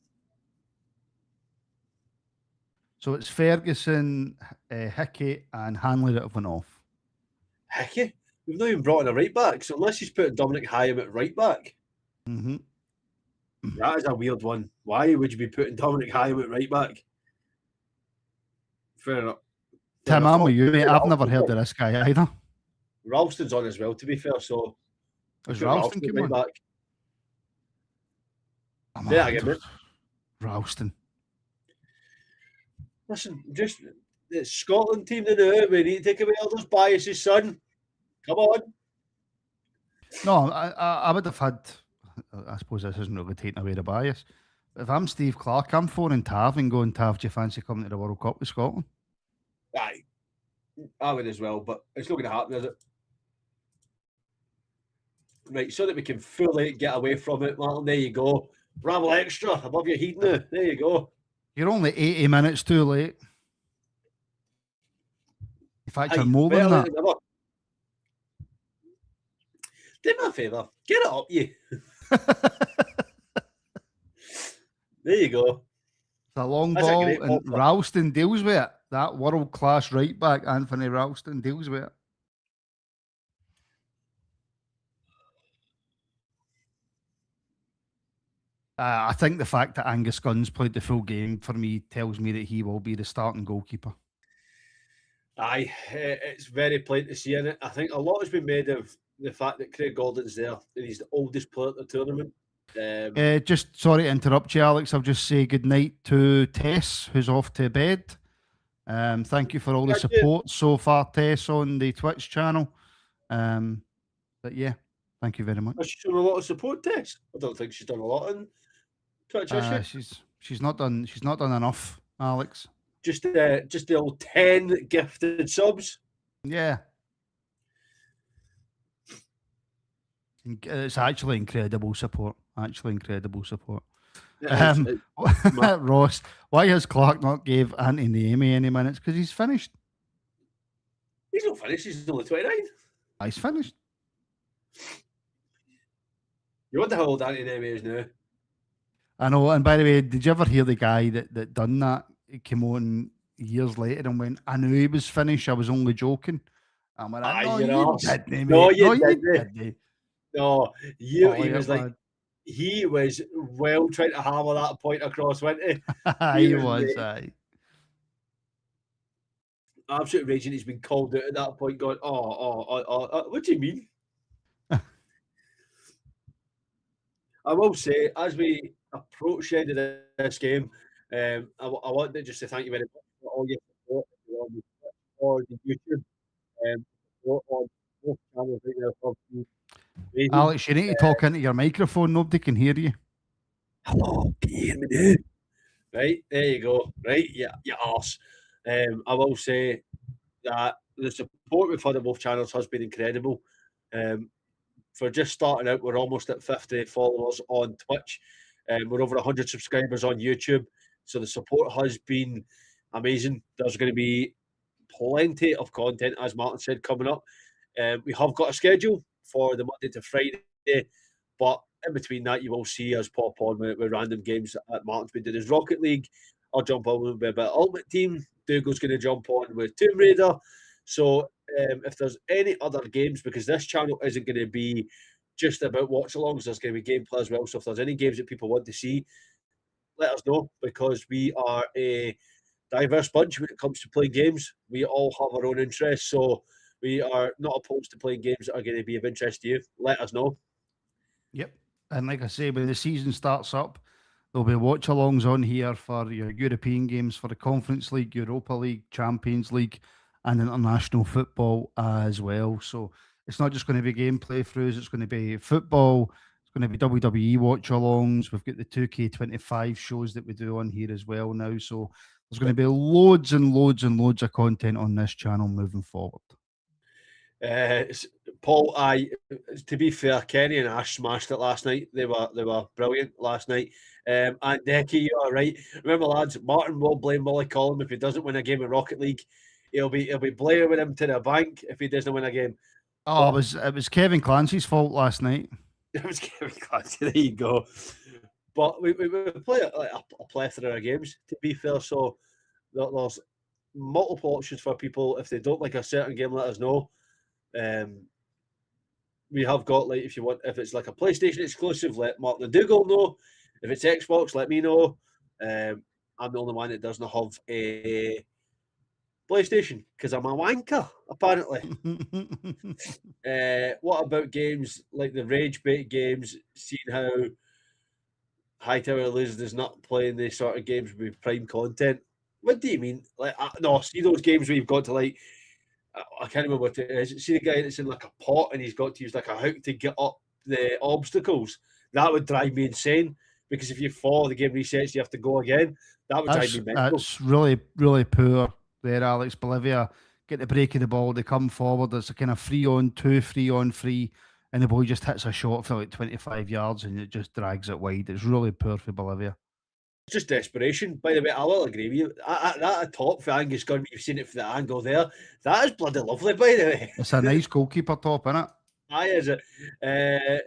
So it's Ferguson, Hickey, and Hanley that have went off.
Hickey. We've not even brought in a right back. So unless he's put Dominic Hyam at right back,
Mm-hmm.
that is a weird one. Why would you be putting Dominic Hyam at right back? Fair enough.
Tim, I'm with you, mate. I've never heard of this guy either.
Ralston's on as well, to be fair. So
Is Ralston
right
coming on?
back.
Yeah,
again, mate.
Ralston.
Listen, just it's Scotland team to do it. We need to take away all those biases, son. Come on.
No, I would have had. I suppose this isn't really taking away the bias. If I'm Steve Clark, I'm phoning Tav and going, Tav, do you fancy coming to the World Cup with Scotland?
Aye, I would as well, but it's not going to happen, is it? Right, so that we can fully get away from it, Martin. There you go. Ramble extra above your heat now. There you go.
You're only 80 minutes too late. In fact, you're
Aye,
more
better
than
late
that.
than never. Do me a favour. Get it up, you. There you go.
It's a long
That's a
ball,
great
and
ball.
Ralston deals with it. That world-class right back, Anthony Ralston, deals with it. I think the fact that Angus Gunn's played the full game for me tells me that he will be the starting goalkeeper.
Aye, it's very plain to see in it. I think a lot has been made of the fact that Craig Gordon's there and he's the oldest player at the tournament.
Just sorry to interrupt you, Alex. I'll just say good night to Tess, who's off to bed. Thank you for all the support so far, Tess, on the Twitch channel. But yeah, thank you very much.
Has she shown a lot of support, Tess? I don't think she's done a lot in Twitch, has she?
She's not done enough, Alex.
Just the old 10 gifted subs.
Yeah. It's actually incredible support. Ross, why has Clark not gave Anthony Naomi any minutes? Because he's finished.
He's not finished. He's only 29.
He's finished.
You wonder how old Anthony Naomi is now.
I know. And by the way, did you ever hear the guy that done that? He came on years later and went, I knew he was finished. I was only joking. I'm like, no, you didn't, mate.
No, you
didn't.
No, he was like, man. He was well trying to hammer that point across, wasn't he?
He was, aye.
Absolute raging. He's been called out at that point, going, what do you mean? I will say, as we approach the end of this game, I want just to thank you very much for all your support on the YouTube, on both channels right now.
Alex, you need to talk into your microphone. Nobody can hear you.
Hello, can you hear me now? Right, there you go. Right, yeah, you arse. I will say that the support we've had on both channels has been incredible. For just starting out, we're almost at 50 followers on Twitch. We're over 100 subscribers on YouTube. So the support has been amazing. There's going to be plenty of content, as Martin said, coming up. We have got a schedule for the Monday to Friday, but in between that, you will see us pop on with random games that Martin's been doing his Rocket League. I'll jump on with a bit of Ultimate Team. Dougal's going to jump on with Tomb Raider. So if there's any other games, because this channel isn't going to be just about watch-alongs, there's going to be gameplay as well. So if there's any games that people want to see, let us know, because we are a diverse bunch when it comes to playing games. We all have our own interests, so we are not opposed to playing games that are going to be of interest to you. Let us know.
Yep. And like I say, when the season starts up, there'll be watch-alongs on here for your European games, for the Conference League, Europa League, Champions League, and international football as well. So it's not just going to be gameplay throughs, it's going to be football, it's going to be WWE watch-alongs. We've got the 2K25 shows that we do on here as well now. So there's going to be loads and loads and loads of content on this channel moving forward.
Paul, to be fair, Kenny and Ash smashed it last night. They were brilliant last night. And Decky, you are right. Remember, lads, Martin will blame Molly Collum if he doesn't win a game of Rocket League. He'll be blaming him to the bank if he doesn't win a game.
Oh,
But
it was Kevin Clancy's fault last night.
it was Kevin Clancy. There you go. But we play like a plethora of games, to be fair. So there's multiple options for people. If they don't like a certain game, let us know. We have got, like, if it's like a PlayStation exclusive, let Mark the Dougal know. If it's Xbox, let me know. I'm the only one that doesn't have a PlayStation because I'm a wanker, apparently. What about games like the rage bait games? Seeing how Hightower Liz is not playing these sort of games with prime content. What do you mean? Like, no, see those games where you've got to, like, I can't remember what it is. See the guy that's in like a pot and he's got to use like a hook to get up the obstacles. That would drive me insane because if you fall, the game resets. You have to go again. That would drive me mental.
That's really, really poor there, Alex. Bolivia get the break of the ball. They come forward. It's a kind of 3-on-2, 3-on-3, and the ball just hits a shot for like 25 yards and it just drags it wide. It's really poor for Bolivia.
It's just desperation. By the way, I will agree with you. That a top for Angus Gunn, you've seen it from the angle there. That is bloody lovely, by the way.
It's a nice goalkeeper top, isn't it?
Aye, is it?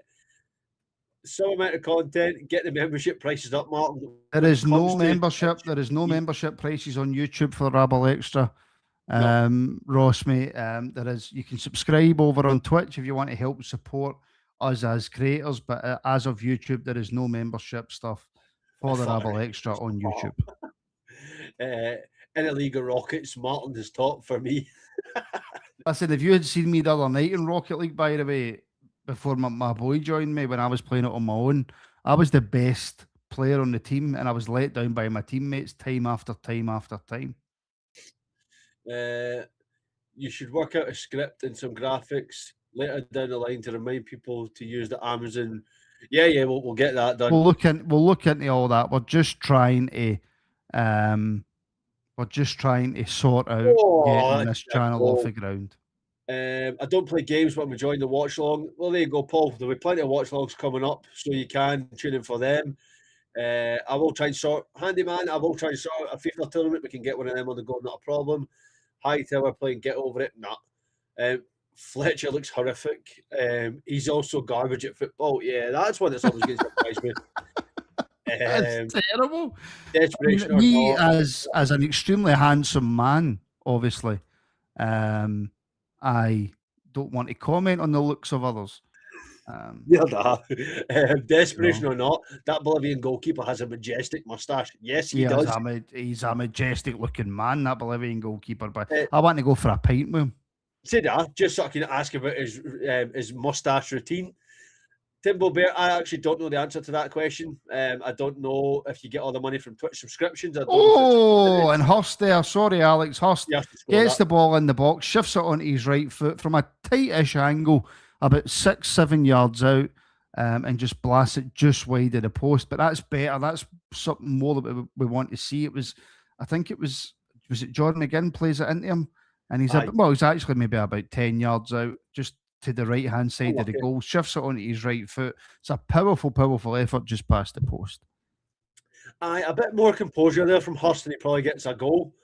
Some amount of content. Get the membership prices up, Martin.
There is no membership. There is no membership prices on YouTube for Rabble Extra. Ross, mate. There is. You can subscribe over on Twitch if you want to help support us as creators. But as of YouTube, there is no membership stuff for the Rabble Extra on YouTube.
In a League of Rockets, Martin is top for me.
Listen, if you had seen me the other night in Rocket League, by the way, before my boy joined me when I was playing it on my own, I was the best player on the team, and I was let down by my teammates time after time after time.
You should work out a script and some graphics later down the line to remind people to use the Amazon. Yeah, we'll get that done.
We'll look into all that. We're just trying to sort out getting this channel off the ground.
I don't play games, but I'm enjoying the Watchalong. Well, there you go, Paul. There'll be plenty of Watchalongs coming up, so you can tune in for them. I will try and sort Handyman. I will try and sort a FIFA tournament. We can get one of them on the go, not a problem. Hightower playing Get Over It, nah. Fletcher looks horrific. He's also garbage at football. Yeah, that's one that's always going to surprise me.
That's terrible.
Desperation
me as an extremely handsome man, obviously. I don't want to comment on the looks of others.
Desperation or not, that Bolivian goalkeeper has a majestic moustache. Yes, he does.
He's a majestic looking man, that Bolivian goalkeeper. But I want to go for a pint with him.
Say that, just so I can ask about his moustache routine. Timbo Bear, I actually don't know the answer to that question. I don't know if you get all the money from Twitch subscriptions.
And Hurst there. Sorry, Alex. Hurst gets the ball in the box, shifts it onto his right foot from a tightish angle, about 6-7 yards out, and just blasts it just wide of the post. But that's better. That's something more that we want to see. I think it was it Jordan McGinn plays it into him, and he's actually maybe about 10 yards out, just to the right hand side of the goal, shifts it onto his right foot. It's a powerful, powerful effort just past the post.
A bit more composure there from Hurst, and he probably gets a goal.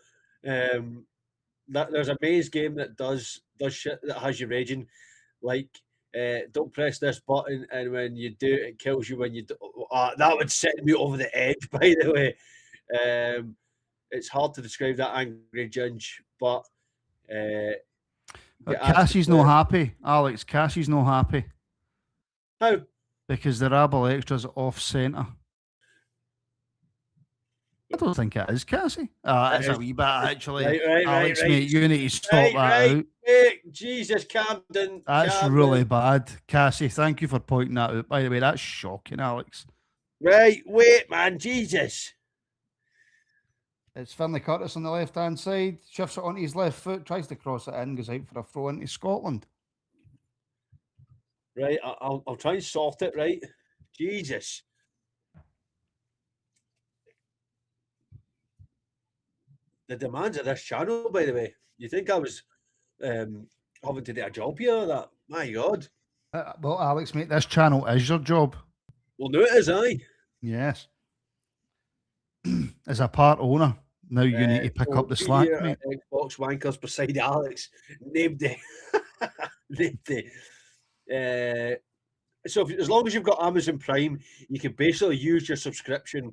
There's a maze game that does shit that has you raging, like don't press this button, and when you do, it kills you. When you do, that would set me over the edge. By the way, it's hard to describe that angry judge, but.
Cassie's not happy, Alex. Cassie's not happy.
How?
Because the Rabble Extra's off centre. I don't think it is, Cassie. It's a wee bit, actually.
Right,
Alex, mate, you need to stop that out.
Wait, Jesus, Camden.
That's really bad. Cassie, thank you for pointing that out. By the way, that's shocking, Alex.
Right, wait, man, Jesus.
It's Finlay Curtis on the left-hand side, shifts it onto his left foot, tries to cross it in, goes out for a throw into Scotland.
Right, I'll try and sort it, right? Jesus. The demands of this channel, by the way. You think I was having to do a job here. That, my God.
Well, Alex, mate, this channel is your job.
Well, no, it is, aye.
Yes. As a part owner, now you need to pick
So
up the
we
slack,
here
mate.
at Xbox Wankers beside Alex named it. named it. So as long as you've got Amazon Prime, you can basically use your subscription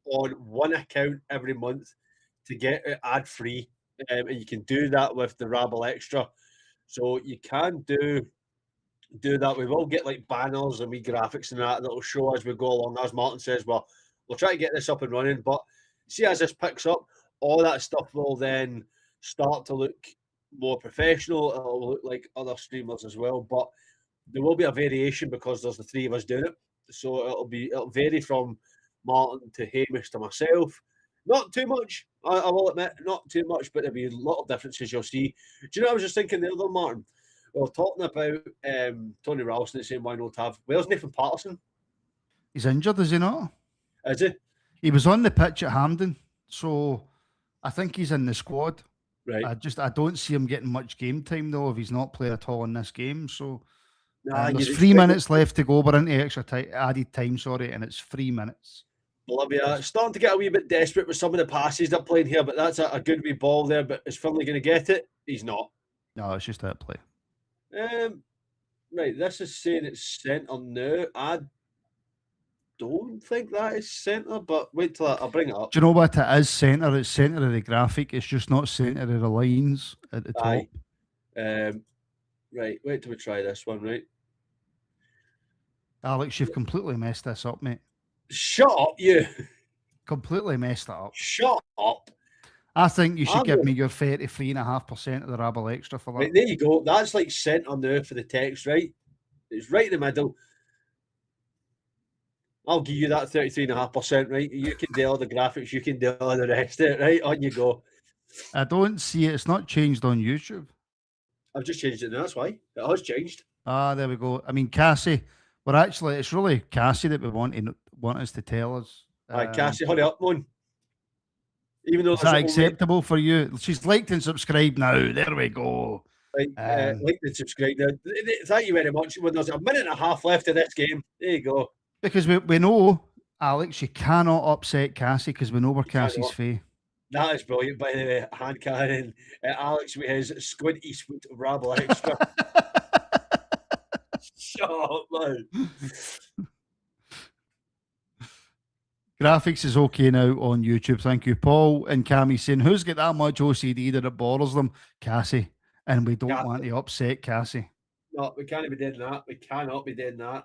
on one account every month to get it ad free, and you can do that with the Rabble Extra. So you can do that. We will get like banners and wee graphics and that'll show as we go along. As Martin says, well, we'll try to get this up and running. But see, as this picks up, all that stuff will then start to look more professional. It'll look like other streamers as well. But there will be a variation because there's the three of us doing it. So it'll vary from Martin to Hamish to myself. Not too much, I will admit, not too much, but there'll be a lot of differences you'll see. Do you know, I was just thinking the other, Martin, we were talking about Tony Ralston saying why not have. Where's Nathan Patterson?
He's injured, is he not?
Is he?
He was on the pitch at Hampden, so I think he's in the squad.
Right.
I don't see him getting much game time though if he's not playing at all in this game. So
Nah,
there's
you'd
3 minutes left to go. We're into extra added time, sorry, and it's 3 minutes.
Bolivia starting to get a wee bit desperate with some of the passes they're playing here, but that's a good wee ball there. But is Finlay going to get it? He's not.
No, it's just that play.
Right, this is saying it's centre now. I don't think that is centre, but wait till I'll bring it up.
Do you know what it is? Centre. It's centre of the graphic. It's just not centre of the lines at the top.
Aye. Right, wait till we try this one, right?
Alex, you've completely messed this up, mate.
Shut up, you.
Completely messed it up.
Shut up.
I think you should give me your 33.5% of the Rabble Extra for that.
Right, there you go. That's like centre now for the text, right? It's right in the middle. I'll give you that 33.5%, right? You can do all the graphics, you can do all the rest of it, right? On you go.
I don't see it. It's not changed on YouTube.
I've just changed it now, that's why. It has changed.
Ah, there we go. I mean, Cassie. Well, actually, it's really Cassie that we want us to tell us.
Right, Cassie, hurry up, man. Even though
is that acceptable for you? She's liked and subscribed now. There we go.
Like and subscribe now. Thank you very much. When there's a minute and a half left of this game, there you go.
Because we know, Alex, you cannot upset Cassie because we know where Cassie's fee.
That is brilliant, by the way. Hand carrying Alex with his Squid Eastwood Rabble Extra. Shut up, man.
Graphics is okay now on YouTube. Thank you, Paul. And Cammy saying, who's got that much OCD that it bothers them? Cassie. And we don't want to upset Cassie.
No, we can't be doing that. We cannot be doing that.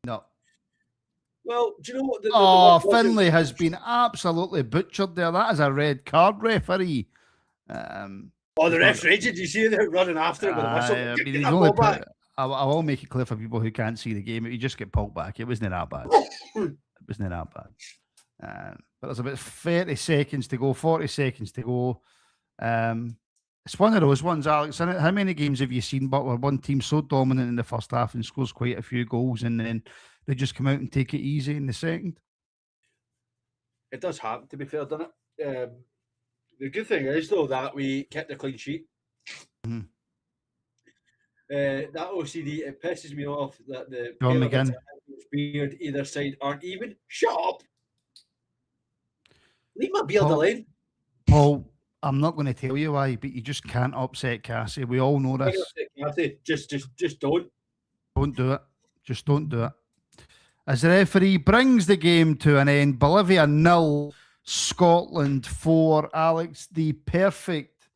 No.
Well, do you know what?
Finlay has been absolutely butchered there. That is a red card, referee.
The ref's raging. Do you see them running after it with a whistle?
I mean, I will make it clear for people who can't see the game. You just get pulled back. It wasn't that bad. It wasn't that bad. But there's about 30 seconds to go, 40 seconds to go. It's one of those ones, Alex. How many games have you seen but where one team so dominant in the first half and scores quite a few goals and then they just come out and take it easy in the second?
It does happen, to be fair, doesn't it? The good thing is, though, that we kept a clean sheet.
Mm-hmm.
That OCD, it pisses me off that the
John McGinn
beard either side aren't even. Shut up! Leave my beard alone.
Paul, I'm not going to tell you why, but you just can't upset Cassie. We all know this.
Just don't.
Don't do it. Just don't do it. As the referee brings the game to an end, Bolivia 0, Scotland 4. Alex, the perfect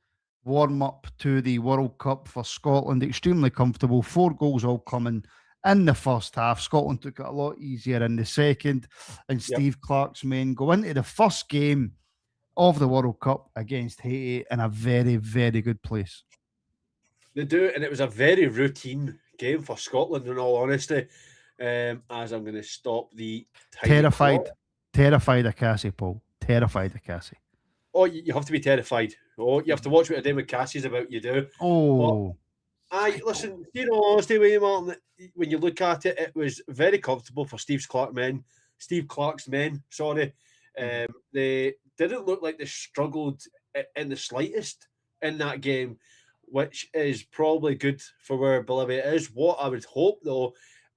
warm-up to the World Cup for Scotland. Extremely comfortable. 4 goals all coming in the first half. Scotland took it a lot easier in the second. And Steve Clarke's men go into the first game of the World Cup against Haiti in a very, very good place.
They do, and it was a very routine game for Scotland, in all honesty. As I'm going to stop the
terrified of Cassie, Paul. Terrified of Cassie.
Oh, you have to be terrified. Oh, you have to watch what a day with Cassie's about. You do.
Oh,
listen. You know, honestly, Martin, when you look at it, it was very comfortable for Steve Clarke's men. Sorry, they didn't look like they struggled in the slightest in that game. which is probably good for where Bolivia is. What I would hope, though,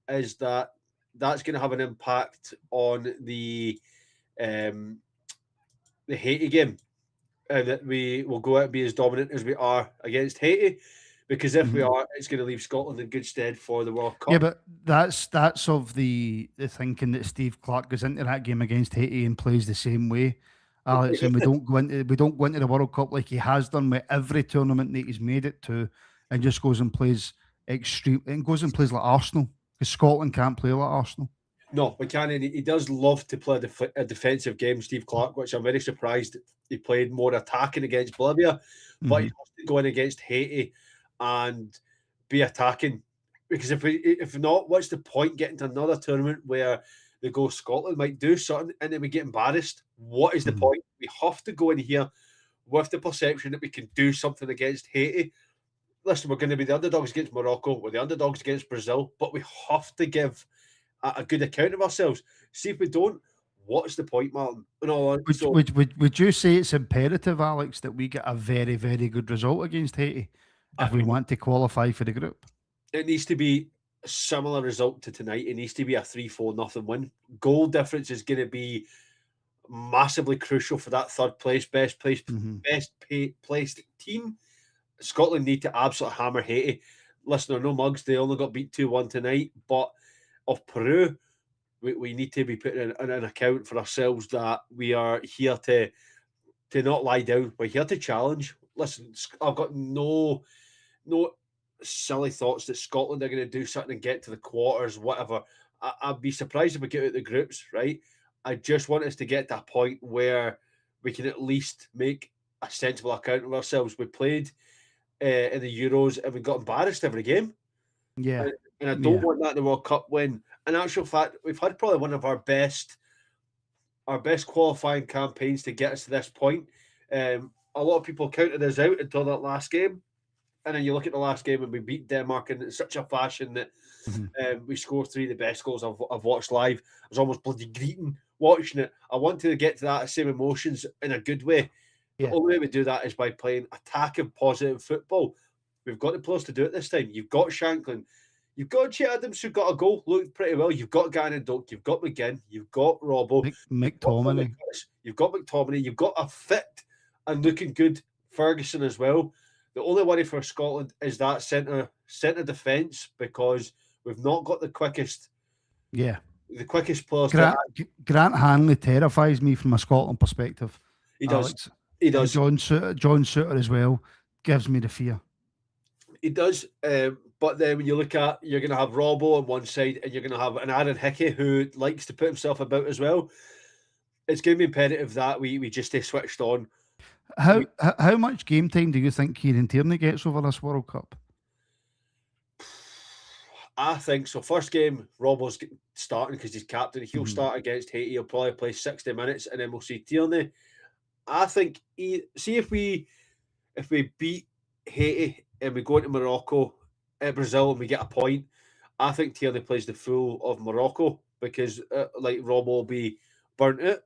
is that that's going to have an impact on um, the Haiti game, and that we will go out and be as dominant as we are against Haiti. Because if we
Mhm.
are, it's going to leave Scotland in good stead for the World
Yeah,
Cup.
but that's of the thinking that Steve Clark goes into that game against Haiti and plays the same way, Alex. And we don't go into the World Cup like he has done with every tournament that he's made it to, and just goes and plays extreme and goes and plays like Arsenal because Scotland can't play like Arsenal.
No, we can't. And he does love to play a defensive game, Steve Clark, which I'm very surprised he played more attacking against Bolivia, but he
Hmm.
has to go in against Haiti and be attacking. Because if not, what's the point getting to another tournament where they go Scotland might do something and then we get embarrassed? What is the
Hmm.
point? We have to go in here with the perception that we can do something against Haiti. Listen, we're going to be the underdogs against Morocco, we're the underdogs against Brazil, but we have to give a good account of ourselves. See if we don't, what's the point, Martin? No,
Would,
so
would would would you say it's imperative, Alex, that we get a very very good result against Haiti if we
we
want to qualify for the group?
it needs to be a similar result to tonight. It needs to be a 3-4 nothing win. Goal difference is going to be massively crucial for that third place,
Hmm.
placed team. Scotland need to absolutely hammer Haiti. Listen, there are no mugs. They only got beat 2-1 tonight, but of Peru, we need to be putting in an account for ourselves that we are here to not lie down. We're here to challenge. Listen, I've got no silly thoughts that Scotland are going to do something and get to the quarters, whatever. I'd be surprised if we get out the groups, right? I just want us to get to a point where we can at least make a sensible account of ourselves. We played in the Euros and we got embarrassed every game.
Yeah,
And I don't
yeah.
want that in the World Cup win. In actual fact, we've had probably one of our best qualifying campaigns to get us to this point. A lot of people counted us out until that last game, and then you look at the last game and we beat Denmark in such a fashion that
Mhm.
we scored three of the best goals I've watched live. I was almost bloody greeting watching it. I want to get to that same emotions in a good way. The
Yeah.
only way we do that is by playing attacking, positive football. We've got the players to do it this time. You've got Shanklin. You've got Che Adams, who got a goal, looked pretty well. You've got Gannon Doak. You've got McGinn. You've got Robbo. You've got Billy
McTominay.
Curtis. You've got McTominay. You've got a fit and looking good Ferguson as well. The only worry for Scotland is that centre defence because we've not got
Yeah.
the quickest players to.
Grant Hanley terrifies me from a Scotland perspective,
He does.
Alex,
He
and
does.
John Suter as well gives me the fear.
He does. But then when you look at, you're going to have Robbo on one side and you're going to have an Aaron Hickey who likes to put himself about as well. It's going to be imperative that we just stay switched on.
How much game time do you think Kieran Tierney gets over this World Cup?
I think so. First game, Robbo's starting because he's captain. He'll
Mhm.
start against Haiti. He'll probably play 60 minutes and then we'll see Tierney. I think see if we beat Haiti and we go into Morocco at Brazil and we get a point, I think Tierney plays the full of Morocco because like Rob will be burnt out.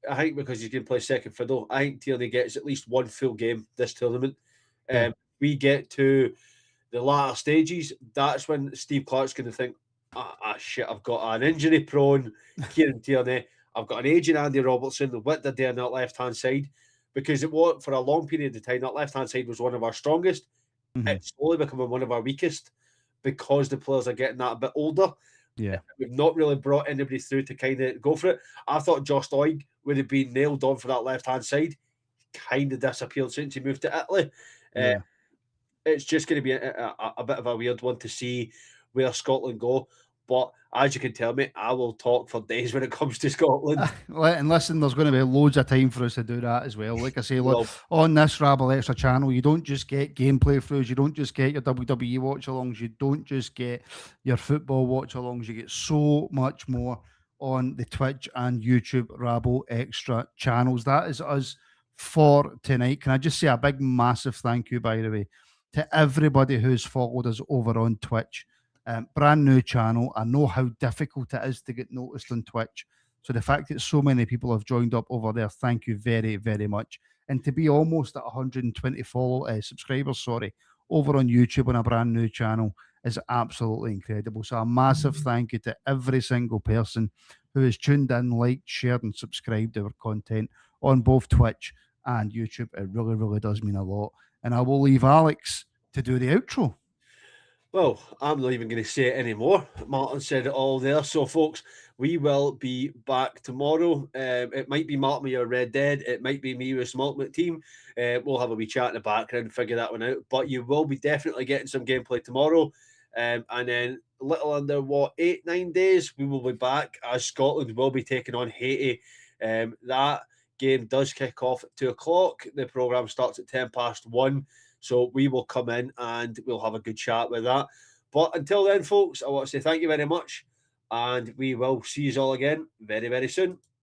I think because he's going to play second fiddle. I think Tierney gets at least one full game this tournament.
Yeah.
We get to the latter stages. That's when Steve Clark's going to think, shit, I've got an injury prone Kieran Tierney. I've got an aging Andy Robertson. What they're doing on that left hand side because it was for a long period of time that left hand side was one of our strongest.
Mhm.
It's slowly becoming one of our weakest because the players are getting that a bit older.
Yeah.
We've not really brought anybody through to kind of go for it. I thought Josh Oig would have been nailed on for that left hand side. Kind of disappeared since he moved to Italy. Uh,
Yeah.
it's just going to be a bit of a weird one to see where Scotland go. But as you can tell me, I will talk for days when it comes to Scotland.
And listen, there's going to be loads of time for us to do that as well. Like I say, look,
Well,
on this Rabble Extra channel, you don't just get gameplay throughs, you don't just get your WWE watch alongs, you don't just get your football watch alongs, you get so much more on the Twitch and YouTube Rabble Extra channels. That is us for tonight. Can I just say a big, massive thank you, by the way, to everybody who's followed us over on Twitch. Brand new channel. I know how difficult it is to get noticed on Twitch. So the fact that so many people have joined up over there, thank you very, very much. And to be almost at 120 subscribers, sorry, over on YouTube on a brand new channel is absolutely incredible. So a massive thank you to every single person who has tuned in, liked, shared, and subscribed to our content on both Twitch and YouTube. It really, really does mean a lot. And I will leave Alex to do the outro.
Well, I'm not even going to say it anymore. Martin said it all there. So, folks, we will be back tomorrow. It might be Martin with your Red Dead. It might be me with some Ultimate Team. We'll have a wee chat in the background and figure that one out. But you will be definitely getting some gameplay tomorrow. And then a little under, 8-9 days, we will be back as Scotland will be taking on Haiti. That game does kick off at 2 o'clock. The programme starts at 1:10. So we will come in and we'll have a good chat with that. But until then, folks, I want to say thank you very much. And we will see you all again very, very soon.